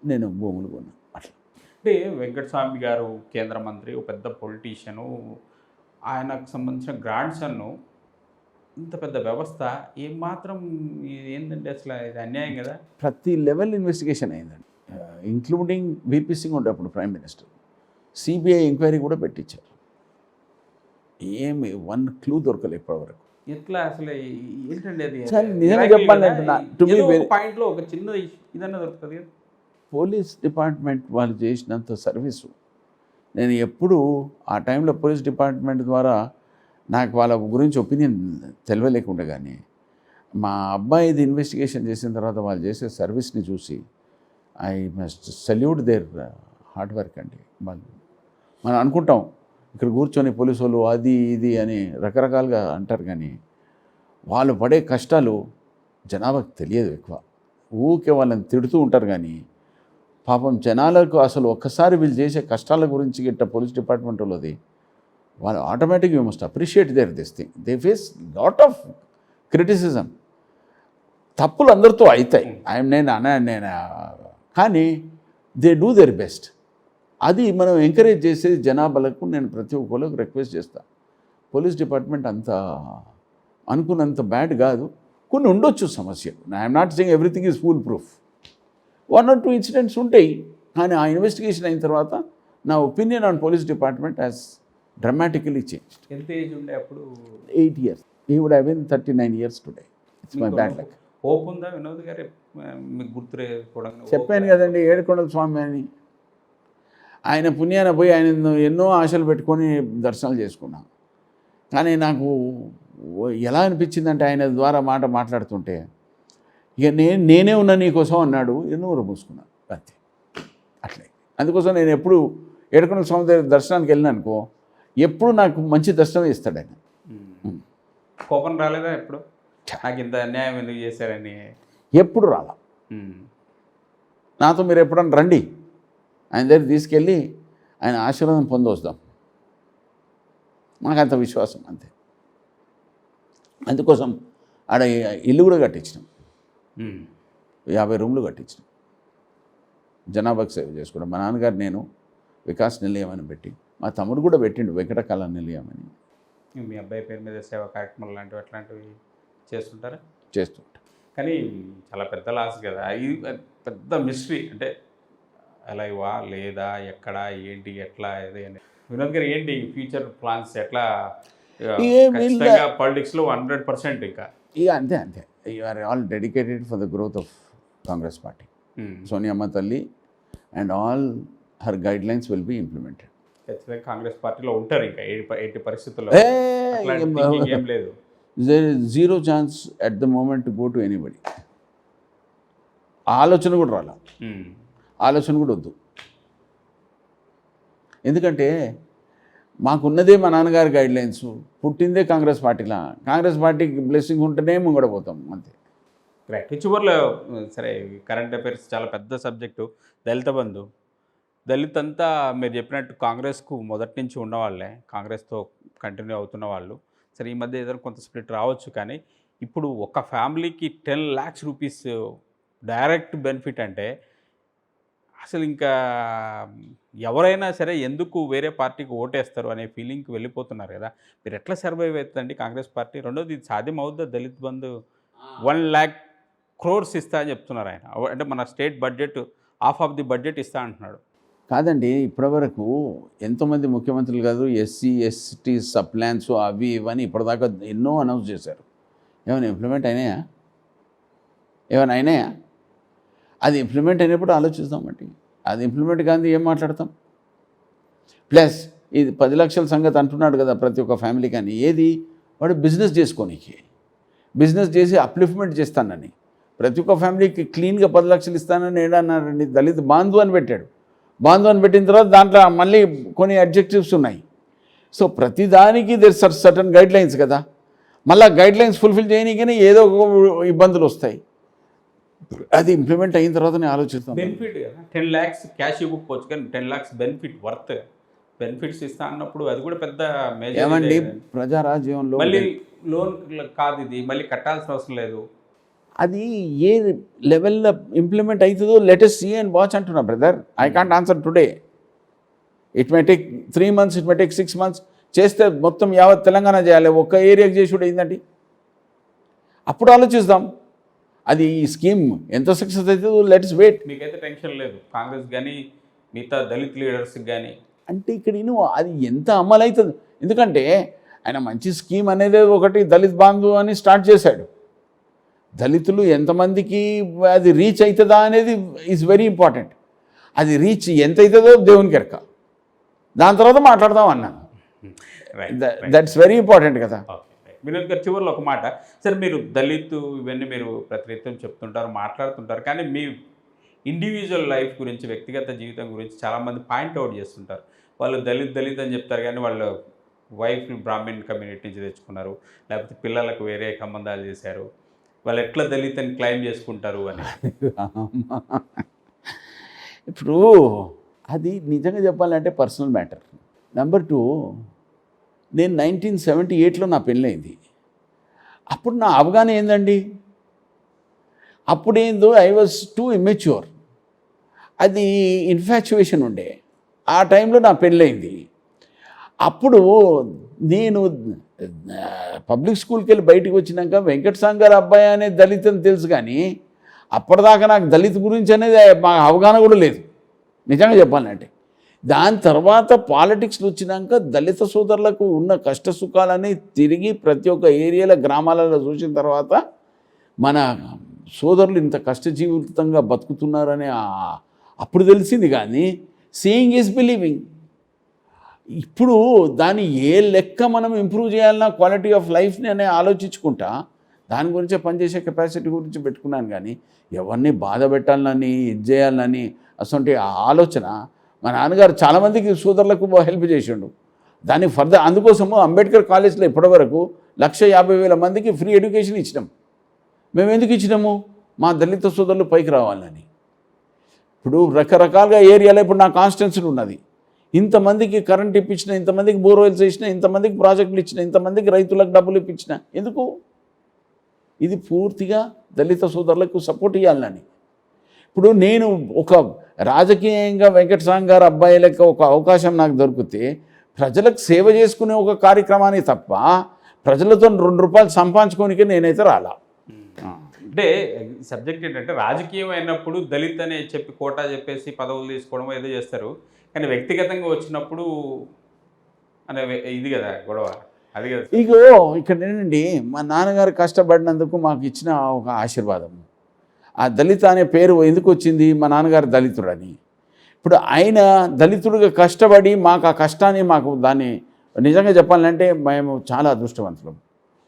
నేను భూములు కొన్నా. అట్లా అంటే వెంకటస్వామి గారు కేంద్ర మంత్రి, ఒక పెద్ద పొలిటీషియను, ఆయనకు సంబంధించిన గ్రాంట్స్ అన్ను ఇంత పెద్ద వ్యవస్థ ఏమాత్రం ఏంటంటే అసలు ఇది అన్యాయం కదా. ప్రతి లెవెల్ ఇన్వెస్టిగేషన్ అయిందండి, ఇంక్లూడింగ్ వీపీ సింగ్ ఉండే అప్పుడు ప్రైమ్ మినిస్టర్. సిబిఐ ఎంక్వైరీ కూడా పెట్టించారు. ఏమి 1 clue దొరకలేదు ఇప్పటివరకు. ఎట్లా అసలు ఏంటండి అది? నిజంగా చెప్పాలంటే పాయింట్లో ఒక చిన్న ఇదన్నా దొరుకుతుంది కదా. పోలీస్ డిపార్ట్మెంట్ వాళ్ళు చేసినంత సర్వీసు నేను ఎప్పుడు ఆ టైంలో పోలీస్ డిపార్ట్మెంట్ ద్వారా నాకు వాళ్ళ గురించి ఒపీనియన్ తెలియలేకుండా, కానీ మా అబ్బాయిది ఇన్వెస్టిగేషన్ చేసిన తర్వాత వాళ్ళు చేసే సర్వీస్ని చూసి I must salute there hard work అండి. మనం అనుకుంటాం ఇక్కడ కూర్చొని పోలీసు వాళ్ళు అది ఇది అని రకరకాలుగా అంటారు, కానీ వాళ్ళు పడే కష్టాలు జనాభాకి తెలియదు ఎక్కువ. ఊరికే వాళ్ళని తిడుతూ ఉంటారు, కానీ పాపం జనాలకు అసలు ఒక్కసారి వీళ్ళు చేసే కష్టాల గురించి గిట్ట పోలీస్ డిపార్ట్మెంట్ వాళ్ళది వాళ్ళు automatic you must appreciate there this thing. They face lot of criticism. తప్పులు అందరితో అవుతాయి, నేను కానీ దే డూ దేర్ బెస్ట్. అది మనం ఎంకరేజ్ చేసేది జనాభాలకు. నేను ప్రతి ఒక్కరికి రిక్వెస్ట్ చేస్తాను, పోలీస్ డిపార్ట్మెంట్ అంత అనుకున్నంత బ్యాడ్ కాదు. కొన్ని ఉండొచ్చు సమస్యలు. I'm not saying everything is full proof. 1 or 2 incidents ఉంటాయి, కానీ ఆ ఇన్వెస్టిగేషన్ అయిన తర్వాత నా opinion on police department has డ్రమాటికలీ changed. ఎంత ఏజ్ ఉండే అప్పుడు? 8 years. He would have been 39 years today. It's my bad luck. Hope ఉందా వినోద్ గారు మీకు గుర్తురేసుకోవడం? చెప్పాను కదండి, ఏడుకొండల స్వామి అని ఆయన పుణ్యాన పోయి ఆయన ఎన్నో ఆశలు పెట్టుకొని దర్శనాలు చేసుకున్నాను. కానీ నాకు ఎలా అనిపించిందంటే ఆయన ద్వారా మాట్లాడుతుంటే ఇక నేనే ఉన్నా నీకోసం అన్నాడు, ఎన్నో మూసుకున్నాను అంతే. అట్లే అందుకోసం నేను ఎప్పుడు ఏడుకొండల స్వామి దగ్గర దర్శనానికి వెళ్ళినా అనుకో, ఎప్పుడు నాకు మంచి దర్శనం ఇస్తాడు ఆయన. కోపం రాలేదా ఎప్పుడు? నాకు ఇంత అన్యాయం ఎందుకు చేశారని? ఎప్పుడు రాలా. ఉమ్. నాతో మీరు ఎప్పుడన్నా రండి, ఆయన దగ్గర తీసుకెళ్ళి ఆయన ఆశీర్వాదం పొందొస్తాం. మాకు అంత విశ్వాసం అంతే. అందుకోసం ఆడ ఇల్లు కూడా కట్టించినాం, ఉమ్. 50 రూమ్లు కట్టించినాం. జనాభాకు సేవ చేసుకున్నాం. మా నాన్నగారు నేను వికాస్ నిలయం అని పెట్టి, మా తమ్ముడు కూడా పెట్టిండు వెంకటకళ నిలయం అని. మీ అబ్బాయి పేరు మీద సేవా కార్యక్రమాలు లాంటివి అట్లాంటివి చేస్తుంటారా? చేస్తుంటాం. కానీ చాలా పెద్ద లాస్ కదా ఇది, పెద్ద మిస్టరీ. అంటే అలాగవా లేదా, ఎక్కడ, ఏంటి, ఎట్లా, ఇది అని. వినోద్ గారు ఏంటి ఫ్యూచర్ ప్లాన్స్? ఎట్లా ఖచ్చితంగా పాలిటిక్స్లో 100% ఇంకా ఇక అంతే అంతే. You are all dedicated for the growth of Congress party. సోనియమ్మ తల్లి and all her guidelines will be implemented. ఖచ్చితంగా కాంగ్రెస్ పార్టీలో ఉంటారు ఇంకా ఎట్టి పరిస్థితుల్లో. అట్లాంటి thinking ఏం లేదు. There is zero chance at the moment to go to anybody. ఆలోచన కూడా రాలా, ఆలోచన కూడా వద్దు. ఎందుకంటే మాకున్నదే మా నాన్నగారి గైడ్ లైన్స్, పుట్టిందే కాంగ్రెస్ పార్టీలా. కాంగ్రెస్ పార్టీకి బ్లెస్సింగ్ ఉంటేనే ముంగడపోతాం అంతే. రైట్. చివరిలో సరే, కరెంట్ అఫైర్స్ చాలా పెద్ద సబ్జెక్టు. దళిత బంధు, దళిత్ అంతా మీరు చెప్పినట్టు కాంగ్రెస్కు మొదటి నుంచి ఉన్నవాళ్ళే, కాంగ్రెస్తో కంటిన్యూ అవుతున్న వాళ్ళు. సరే, ఈ మధ్య ఏదైనా కొంత స్ప్లిట్ రావచ్చు, కానీ ఇప్పుడు ఒక ఫ్యామిలీకి 10 lakhs రూపీస్ డైరెక్ట్ బెనిఫిట్ అంటే అసలు ఇంకా ఎవరైనా సరే ఎందుకు వేరే పార్టీకి ఓటేస్తారు అనే ఫీలింగ్కి వెళ్ళిపోతున్నారు కదా. మీరు ఎట్లా సర్వైవ్ అవుతుందండి కాంగ్రెస్ పార్టీ? రెండోది, ఇది సాధ్యం అవుద్దా? దళిత్ బంధు 1 lakh crores ఇస్తా అని చెప్తున్నారు ఆయన. అంటే మన state budget half of the budget ఇస్తా అంటున్నాడు. కాదండి, ఇప్పటివరకు ఎంతోమంది ముఖ్యమంత్రులు కాదు, ఎస్సీ ఎస్టీ సబ్ ప్లాన్స్ అవి ఇవన్నీ ఇప్పటిదాకా ఎన్నో అనౌన్స్ చేశారు. ఏమైనా ఇంప్లిమెంట్ అయినాయా? ఏమైనా అయినాయా? అది ఇంప్లిమెంట్ అయినప్పుడు ఆలోచిస్తామండి. అది ఇంప్లిమెంట్ కానీ ఏం మాట్లాడతాం? ప్లస్ ఇది 10 లక్షల సంగతి అంటున్నాడు కదా ప్రతి ఒక్క ఫ్యామిలీ. కానీ ఏది వాడు బిజినెస్ చేసుకోనికి, బిజినెస్ చేసి అప్లిఫ్ట్మెంట్ చేస్తానని ప్రతి ఒక్క ఫ్యామిలీకి క్లీన్గా 10 లక్షలు ఇస్తానని ఏడన్నారండి. దళిత్ బాంధు అని పెట్టాడు. బాంధు అని పెట్టిన తర్వాత దాంట్లో మళ్ళీ కొన్ని అడ్జెక్టివ్స్ ఉన్నాయి. సో ప్రతిదానికి దెర్ సర్టన్ గైడ్ లైన్స్ కదా. మళ్ళీ గైడ్ లైన్స్ ఫుల్ఫిల్ చేయనీకనే ఏదో ఒక ఇబ్బందులు వస్తాయి. అది ఇంప్లిమెంట్ అయిన తర్వాత నేను ఆలోచిస్తాను. బెనిఫిట్ కదా, 10 lakhs క్యాష్ ఇవ్వకపోవచ్చు, కానీ 10 lakhs బెనిఫిట్స్ ఇస్తా అన్నప్పుడు అది కూడా పెద్ద మేజర్. ఏమండి, ప్రజారాజ్యంలో మళ్ళీ లోన్ కాదు, ఇది మళ్ళీ కట్టాల్సిన అవసరం లేదు. అది ఏ లెవెల్లో ఇంప్లిమెంట్ అవుతుందో లెటెస్ట్ సీ అండ్ వాచ్ అంటున్నా brother. I can't answer today. It may take 3 months, it may take 6 months. చేస్తే మొత్తం యావత్ తెలంగాణ చేయాలి, ఒక్క ఏరియాకి చేసుడు అయిందండి. అప్పుడు ఆలోచిస్తాం అది ఈ స్కీమ్ ఎంత సక్సెస్ అవుతుందో. Let's wait. మీకైతే టెన్షన్ లేదు, కాంగ్రెస్ కానీ మిగతా దళిత్ లీడర్స్కి కానీ? అంటే ఇక్కడ అది ఎంత అమలు అవుతుంది. ఎందుకంటే ఆయన మంచి స్కీమ్ అనేది ఒకటి దళిత్ బంధు అని స్టార్ట్ చేశాడు. దళితులు ఎంతమందికి అది రీచ్ అవుతుందా అనేది ఈజ్ వెరీ ఇంపార్టెంట్. అది రీచ్ ఎంత అవుతుందో దేవునికి ఎరక. దాని తర్వాత మాట్లాడదాం అన్నాను. దట్స్ వెరీ ఇంపార్టెంట్ కదా. వినోద్ గారు, చివరిలో ఒక మాట. సరే, మీరు దళిత్ ఇవన్నీ మీరు ప్రతినిత్యం చెప్తుంటారు, మాట్లాడుతుంటారు, కానీ మీ ఇండివిజువల్ లైఫ్ గురించి, వ్యక్తిగత జీవితం గురించి చాలామంది పాయింట్అవుట్ చేస్తుంటారు. వాళ్ళు దళిత్ అని చెప్తారు, కానీ వాళ్ళు వైఫ్ బ్రాహ్మణ్ కమ్యూనిటీ నుంచి తెచ్చుకున్నారు, లేకపోతే పిల్లలకు వేరే సంబంధాలు చేశారు, వాళ్ళు ఎట్లా దళిత్ అని క్లెయిమ్ చేసుకుంటారు అని. ఇప్పుడు అది నిజంగా చెప్పాలంటే పర్సనల్ మ్యాటర్. నెంబర్ 2, నేను 1978లో నా పెళ్ళైంది. అప్పుడు నా అవగాహన ఏందండి, అప్పుడేందో ఐ వాజ్ టూ ఇమ్మెచ్యూర్. అది ఇన్ఫాచ్యుయేషన్ ఉండే. ఆ టైంలో నా పెళ్ళైంది. అప్పుడు నేను పబ్లిక్ స్కూల్కి వెళ్ళి బయటకు వచ్చినాక వెంకట సాంగారు అబ్బాయి అనే దళిత్ అని తెలుసు, కానీ అప్పటిదాకా నాకు దళిత్ గురించి అనేది మా అవగాహన కూడా లేదు నిజంగా చెప్పాలంటే. దాని తర్వాత పాలిటిక్స్లో వచ్చినాక దళిత సోదరులకు ఉన్న కష్ట సుఖాలని తిరిగి ప్రతి ఒక్క ఏరియాలో గ్రామాలలో చూసిన తర్వాత మన సోదరులు ఇంత కష్టజీవితంగా బతుకుతున్నారని అప్పుడు తెలిసింది. కానీ సీయింగ్ ఈజ్ బిలీవింగ్. ఇప్పుడు దాన్ని ఏ లెక్క మనం ఇంప్రూవ్ చేయాలన్నా క్వాలిటీ ఆఫ్ లైఫ్ని అనే ఆలోచించుకుంటా దాని గురించే పనిచేసే కెపాసిటీ గురించి పెట్టుకున్నాను. కానీ ఎవరిని బాధ పెట్టాలని ఇది చేయాలని అసలు ఆలోచన మా నాన్నగారు చాలామందికి సోదరులకు హెల్ప్ చేసిండు. దాన్ని ఫర్దర్ అందుకోసము అంబేద్కర్ కాలేజ్లో ఇప్పటివరకు 150,000 మందికి ఫ్రీ ఎడ్యుకేషన్ ఇచ్చినాం. మేము ఎందుకు ఇచ్చినాము? మా దళిత సోదరులు పైకి రావాలని. ఇప్పుడు రకరకాలుగా ఏరియాలో ఇప్పుడు నా కాన్స్టిట్యున్సీ ఉన్నది, ఇంతమందికి కరెంట్ ఇప్పించిన, ఇంతమందికి బోర్వెల్స్ వేసిన, ఇంతమందికి ప్రాజెక్టులు ఇచ్చిన, ఇంతమందికి రైతులకు డబ్బులు ఇప్పించిన. ఎందుకు? ఇది పూర్తిగా దళిత సోదరులకు సపోర్ట్ ఇవ్వాలని. ఇప్పుడు నేను ఒక రాజకీయంగా వెంకటస్వామి గారు అబ్బాయి లెక్క ఒక అవకాశం నాకు దొరికితే ప్రజలకు సేవ చేసుకునే ఒక కార్యక్రమాన్ని తప్ప ప్రజలతో 2 రూపాయలు సంపాదించుకోనికే నేనైతే రాలా. అంటే సబ్జెక్ట్ ఏంటంటే రాజకీయం అయినప్పుడు దళిత్ అని చెప్పి కోటా చెప్పేసి పదవులు తీసుకోవడం ఏదో చేస్తారు, కానీ వ్యక్తిగతంగా వచ్చినప్పుడు అనే ఇది కదా గొడవ, అది కదా. ఇగో ఇక్కడ ఏంటండి, మా నాన్నగారు కష్టపడినందుకు మాకు ఇచ్చిన ఒక ఆశీర్వాదం. ఆ దళిత అనే పేరు ఎందుకు వచ్చింది? మా నాన్నగారు దళితుడని. ఇప్పుడు ఆయన దళితుడిగా కష్టపడి మాకు ఆ కష్టాన్ని, మాకు దాన్ని నిజంగా చెప్పాలంటే మేము చాలా అదృష్టవంతులం.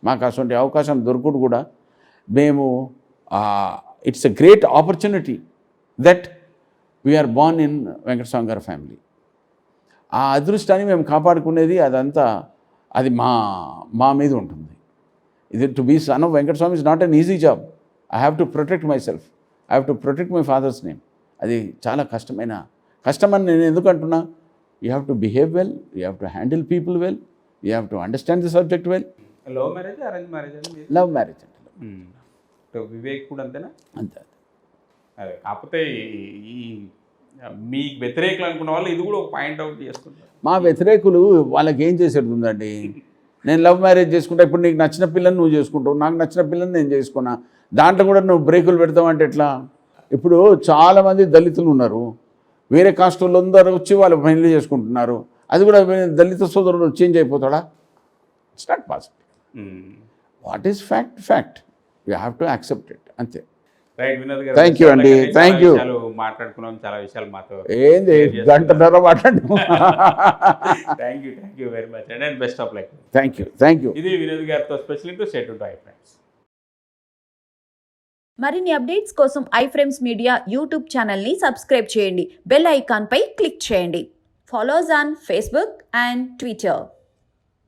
మాకు అటువంటి అవకాశం దొరుకుడు కూడా మేము it's a great opportunity that we're born in Venkataswami గారి ఫ్యామిలీ. ఆ అదృష్టాన్ని మేము కాపాడుకునేది అదంతా అది మా మీద ఉంటుంది. ఇది to be son of Venkataswami is not an easy job. I have to protect myself, I have to protect my father's name. అది చాలా కష్టమని నేను ఎందుకు అంటున్నా? You have to behave well, you have to handle people well, you have to understand the subject well. Love marriage, arrange marriage అని? Love marriage అంటే వివేక్ కూడా అంతేనా? అంతే. అదే కాకపోతే ఈ మీకు వ్యతిరేకులు అనుకున్న వాళ్ళు ఇది కూడా ఒక పాయింట్ అవుట్ చేస్తుంటారు. మా వ్యతిరేకులు వాళ్ళకి ఏం చేసేది ఉందండి? నేను లవ్ మ్యారేజ్ చేసుకుంటా, ఇప్పుడు నీకు నచ్చిన పిల్లని నువ్వు చేసుకుంటావు, నాకు నచ్చిన పిల్లని నేను చేసుకున్నా, దాంట్లో కూడా నువ్వు బ్రేకులు పెడతావు అంటే ఎట్లా? ఇప్పుడు చాలామంది దళితులు ఉన్నారు, వేరే కాస్ట్ వాళ్ళు అందరూ వచ్చి వాళ్ళు పెళ్లి చేసుకుంటున్నారు, అది కూడా దళిత సోదరుడు చేంజ్ అయిపోతాడా? It's not possible. What is fact, you have to accept it, అంతే. Right Vinod garu, thank you అండి, థ్యాంక్ యూ. మాట్లాడుకున్నాం చాలా విషయాలు మాతో. ఏంది గంటన్నర మాట్లాడు. Thank you very much and best of luck. Thank you. ఇది వినోద్ గారితో special into state to I frames. మరిన్ని అప్డేట్స్ కోసం ఐ ఫ్రేమ్స్ మీడియా యూట్యూబ్ ఛానల్ని సబ్స్క్రైబ్ చేయండి, బెల్ ఐకాన్పై క్లిక్ చేయండి. Follow us on Facebook and Twitter.